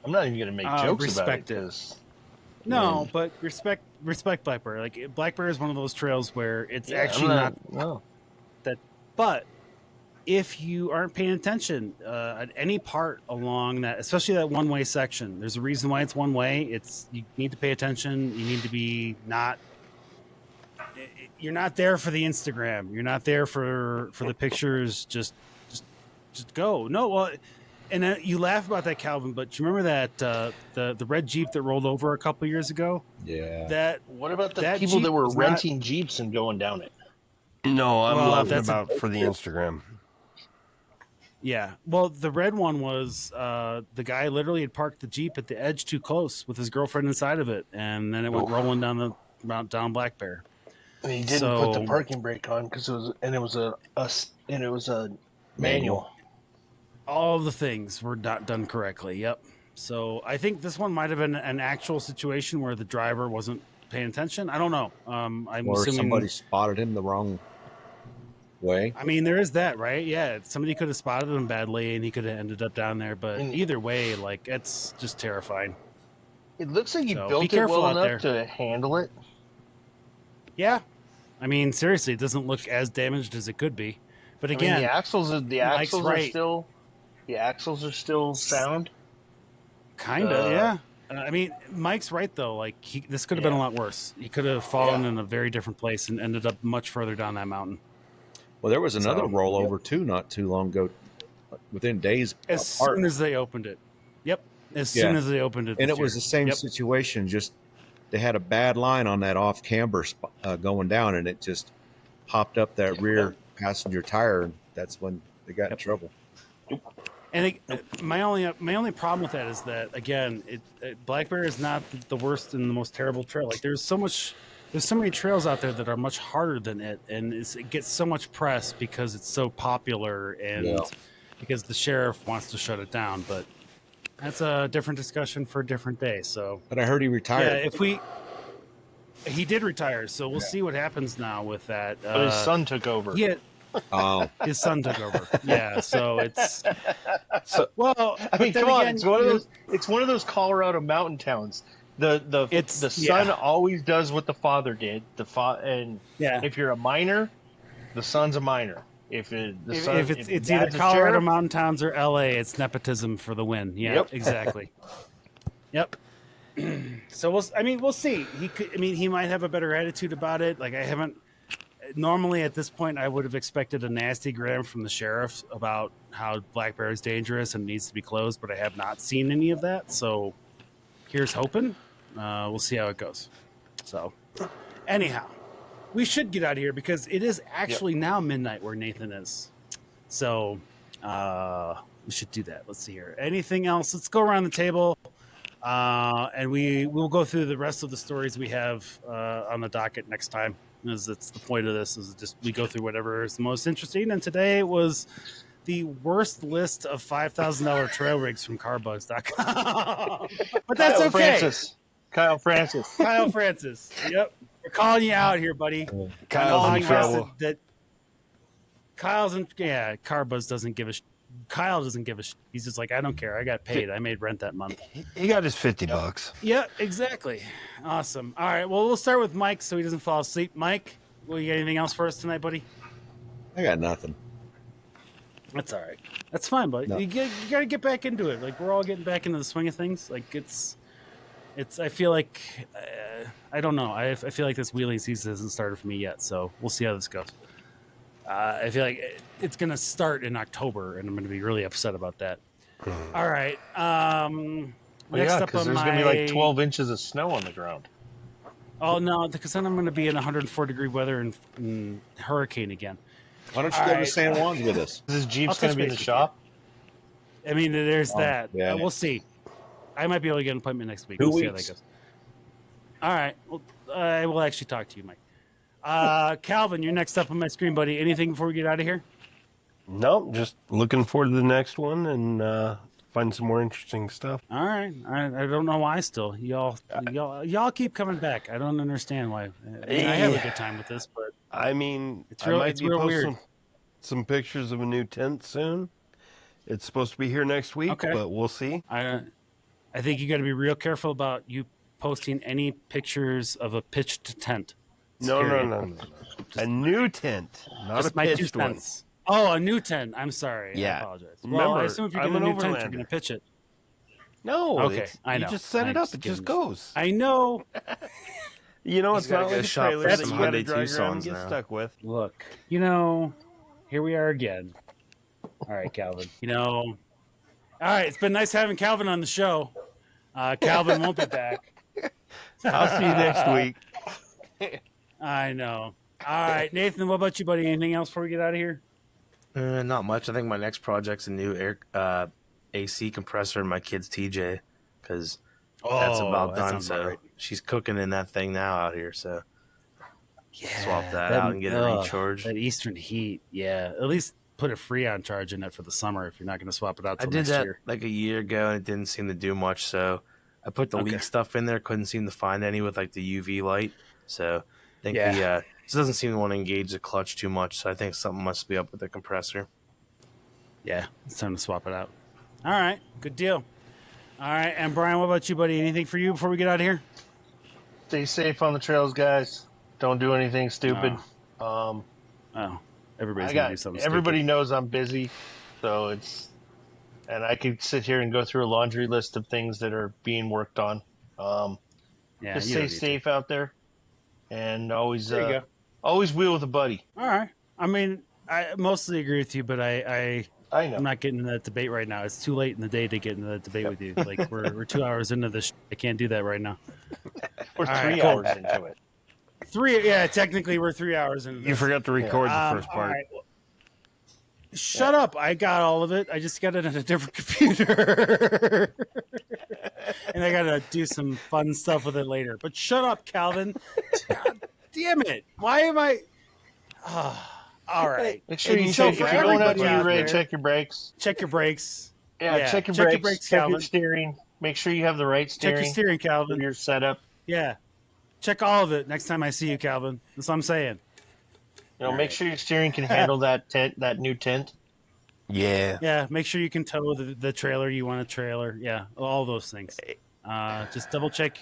I'm not even gonna make jokes about it. respect it. 'Cause, no, but respect Black Bear. Like Black Bear is one of those trails where it's yeah, actually I'm not No. that. But if you aren't paying attention at any part along that, especially that one-way section, there's a reason why it's one way. You need to pay attention. You need to be not. You're not there for the Instagram. You're not there for the pictures. Just go. No, well, and you laugh about that, Calvin. But you remember that the red Jeep that rolled over a couple years ago? Yeah. That What about the That people Jeep that were was not- renting Jeeps and going down it? No, I'm Well, laughing that's about for the Instagram. yeah. Well, the red one was the guy literally had parked the Jeep at the edge too close with his girlfriend inside of it, and then it went rolling down Black Bear. And he didn't put the So- parking brake on because it was a manual. All of the things were not done correctly. Yep. So I think this one might have been an actual situation where the driver wasn't paying attention. I don't know. I'm Or assuming somebody spotted him the wrong way. I mean, there is that, right? Yeah, somebody could have spotted him badly, and he could have ended up down there. But And- either way, like it's just terrifying. It looks like you So, be built it careful well out enough to handle it. Yeah, I mean, seriously, it doesn't look as damaged as it could be. But I mean, again, the axles are Mike's right. the axles are still sound. kind of, yeah. I mean, Mike's right though. Like this could have been a lot worse. He could have fallen in a very different place and ended up much further down that mountain. Well, there was another So- rollover too, not too long ago, within days As apart. soon as they opened it. Yep. As soon Yeah. as they opened it. And this it was year. the same Yep. situation. Just they had a bad line on that off camber going down, and it just popped up that rear passenger tire, and that's when they got in trouble. And my only problem with that is that again, Black Bear is not the worst and the most terrible trail. Like there's so many trails out there that are much harder than it, and it gets so much press because it's so popular and because the sheriff wants to shut it down. But that's a different discussion for a different day. So But I heard he yeah, retired. he did retire, so we'll see what happens now with that. But his son took over. Yeah, Oh, his son took over. Yeah, so it's well. I mean, but then come on, again, it's one of those. It's one of those Colorado mountain towns. The son yeah. always does what the father did. And Yeah. if you're a minor, the son's a minor. If If it's either dad's a Colorado sheriff, mountain towns or LA, it's nepotism for the win. Yeah, Yep. exactly. Yep. So we'll see. He might have a better attitude about it. Like I haven't. Normally at this point, I would have expected a nasty gram from the sheriff about how Black Bear is dangerous and needs to be closed, but I have not seen any of that. So here's hoping. We'll see how it goes. So anyhow, we should get out of here because it is actually now midnight where Nathan is. So we should do that. Let's see here. Anything else? Let's go around the table. And we'll go through the rest of the stories we have on the docket next time. That's the point of this. Is just we go through whatever is the most interesting. And today was the worst list of $5,000 trail rigs from carbugs.com. But that's okay. Kyle Francis. Kyle Francis. Yep, we're calling you out here, buddy. Kyle's in Podcast trouble. that Kyle's in. Yeah, Carbuzz doesn't give a. Kyle doesn't give a. He's just like, I don't care. I got paid. I made rent that month. He got his $50. Yeah, exactly. Awesome. All right. Well, we'll start with Mike so he doesn't fall asleep. Mike, will you got anything else for us tonight, buddy? I got nothing. That's all right. That's fine, buddy. No. You got to get back into it. Like we're all getting back into the swing of things. Like it's. I feel like I don't know. I feel like this wheeling season hasn't started for me yet. So we'll see how this goes. I feel like it's going to start in October, and I'm going to be really upset about that. All right. Well, Next yeah, up because on there's my... going to be like 12 inches of snow on the ground. Oh, no, because then I'm going to be in 104-degree weather and hurricane again. Why don't you All go to right. San Juan's with us? This I'll Jeep's touch going to be in base the with shop. I mean, there's that. Yeah. We'll see. I might be able to get an appointment next week. 2 We'll see how that weeks. goes. All right. Well, I will actually talk to you, Mike. Calvin, you're next up on my screen, buddy. Anything before we get out of here? Nope, just looking forward to the next one and find some more interesting stuff. All right. I don't know why still. Y'all keep coming back. I don't understand why. I mean, I have a good time with this, but I mean, It's real- I might it's be real posting weird. some pictures of a new tent soon. It's supposed to be here next week, Okay. but we'll see. I think you got to be real careful about you posting any pictures of a pitched tent. No. Scary. A new tent, not Just a my 2 pitched one. cents. Oh, a new tent. I'm sorry. I Yeah. apologize. Remember, Well, I assume if you're I'm getting a an new tent, you're overlander. going to pitch it. No, Okay, it's- I know. You just set I'm it up; just it just kidding. goes. I know. You know, He's it's gotta not go like a shop trailer for that some you got to Hyundai drive around and Tucsons get now. stuck with. Look, here we are again. All right, Calvin. All right, it's been nice having Calvin on the show. Calvin won't be back. I'll see you next week. I know. All right, Nathan, what about you, buddy? Anything else before we get out of here? Not much. I think my next project's a new air AC compressor in my kid's TJ because that's about that done. sounds about So right. she's cooking in that thing now out here. So Yeah, swap that out and get it recharged. That Eastern heat, yeah. At least put a Freon charge in it for the summer if you're not going to swap it out I till did next that year. like a year ago and it didn't seem to do much. So I put the Okay. leak stuff in there. Couldn't seem to find any with like the UV light. So I think Yeah. it doesn't seem to want to engage the clutch too much. So I think something must be up with the compressor. Yeah, it's time to swap it out. All right, good deal. All right, and Brian, what about you, buddy? Anything for you before we get out of here? Stay safe on the trails, guys. Don't do anything stupid. Oh, everybody's I going to do got something everybody stupid. knows I'm busy, so and I could sit here and go through a laundry list of things that are being worked on. Yeah, Just you stay don't need to. safe out there, and always There you go. always wheel with a buddy. All right. I mean, I mostly agree with you, but I'm I know. not getting into that debate right now. It's too late in the day to get into that debate with you. Like we're 2 hours into this. I can't do that right now. We're all 3 right, cool. hours into it. Technically we're 3 hours into this. You forgot to record the first all part. right. Shut up. I got all of it. I just got it on a different computer. And I got to do some fun stuff with it later. But shut up, Calvin. God damn it. Why am I... all right. Make sure you So check if for you're going out everybody to out your rig, there- check your brakes. Check your brakes. Yeah, check your brakes. Check Calvin. your steering. Make sure you have the right Check steering. your steering, for Calvin. your setup. Yeah. Check all of it next time I see you, Calvin. That's what I'm saying. Make sure your steering can handle that new tent. Yeah. Yeah, make sure you can tow the trailer you want to trailer. Yeah, all those things. Just double check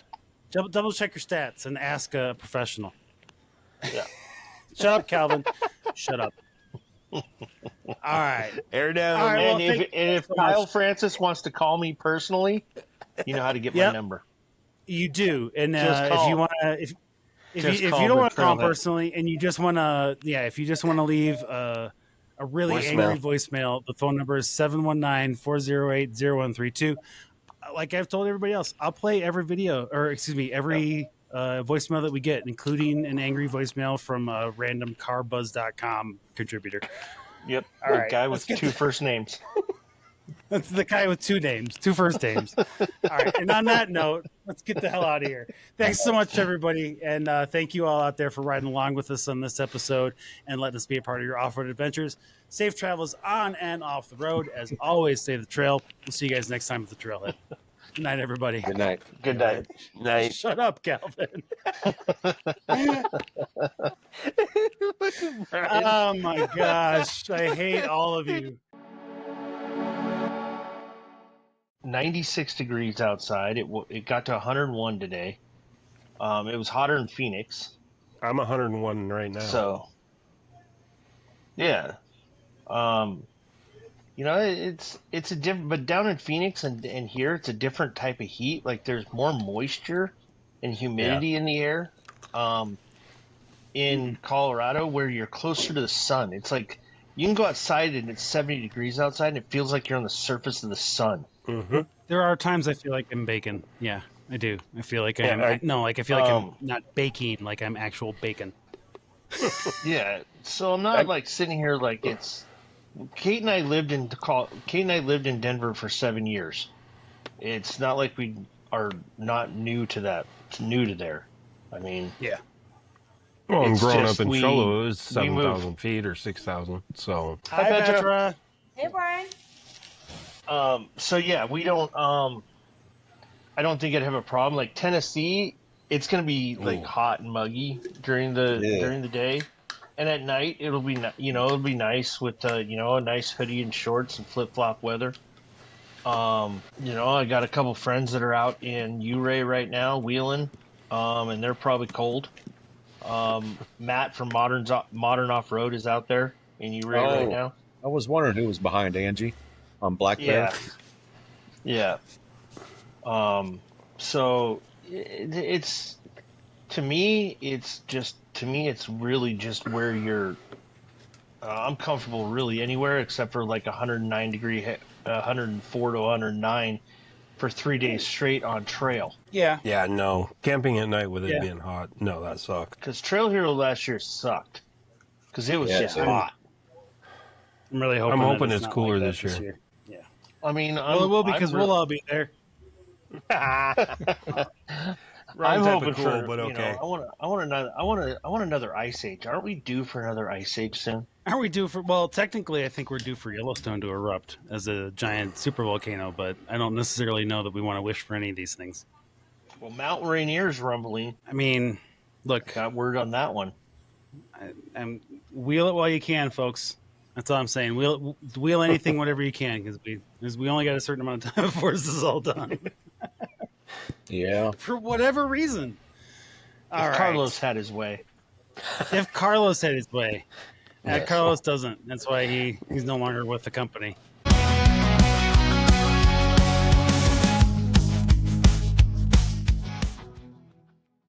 your stats and ask a professional. Yeah. Shut up, Calvin. Shut up. All right. Air down. All right, well, And thank if you so Kyle much. Francis wants to call me personally, you know how to get my Yep. number. You do, and Just if call. you want to, if Just you call don't the want to call him trailhead. personally, and you just want to, if you just want to leave a really Voicemail. angry voicemail, the phone number is 719-408-0132. Like I've told everybody else, I'll play every every voicemail that we get, including an angry voicemail from a random carbuzz.com contributor. Yep. All right, Guy let's with get 2 first names. That's the guy with 2 names, 2 first names. All right. And on that note, let's get the hell out of here. Thanks so much, everybody. And thank you all out there for riding along with us on this episode and letting us be a part of your off-road adventures. Safe travels on and off the road. As always, save the trail. We'll see you guys next time at the trailhead. Good night, everybody. Good night. Good night. Night. Shut up, Calvin. Oh, my gosh. I hate all of you. 96 degrees outside. It got to 101 today. It was hotter in Phoenix. I'm 101 right now. So, yeah. It's a different, but down in Phoenix and here, it's a different type of heat. Like there's more moisture and humidity in the air. In Colorado, where you're closer to the sun, it's like You can go outside and it's 70 degrees outside and it feels like you're on the surface of the sun. Mm-hmm. There are times I feel like I'm baking. Yeah, I do. I feel like I'm I feel like I'm not baking, like I'm actual bacon. Yeah, so I'm not like sitting here like it's. Kate and I lived in Denver for 7 years. It's not like we are not new to that. It's new to there. I mean, Yeah. Well, I'm It's growing just up in we- Trello. It was we move- 7,000 feet or 6,000. So Hi, Petra. Petra. Hey, Brian. So yeah, we don't. I don't think I'd have a problem. Like Tennessee, it's gonna be like hot and muggy during the day, and at night it'll be it'll be nice with a nice hoodie and shorts and flip flop weather. I got a couple friends that are out in Ouray right now wheeling, and they're probably cold. Matt from Modern Off Road is out there in Ouray right now. I was wondering who was behind Angie on Black Bear. Yeah. So it's to me, it's really just where you're. I'm comfortable really anywhere except for like 104 to 109 for 3 days straight on trail. Yeah. yeah, no camping at night with it Yeah. being hot. No, that sucked. Because Trail Hero last year sucked because it was Yeah, just it did. hot. I'm really hoping. I'm that hoping it's it's not cooler like that this year. Yeah. I mean, Well, it will because we'll all be there. I'm type of hoping cool, for, but okay. I want another Ice Age. Aren't we due for another Ice Age soon? Are we due for? Well, technically, I think we're due for Yellowstone to erupt as a giant super volcano, but I don't necessarily know that we want to wish for any of these things. Well, Mount Rainier's rumbling. I mean, look, Got word on that one. and wheel it while you can, folks. That's all I'm saying. Wheel anything, whatever you can, because we only got a certain amount of time before this is all done. Yeah. For whatever reason. All right. Carlos had his way. If Carlos had his way. Yes. Carlos doesn't. That's why he's no longer with the company.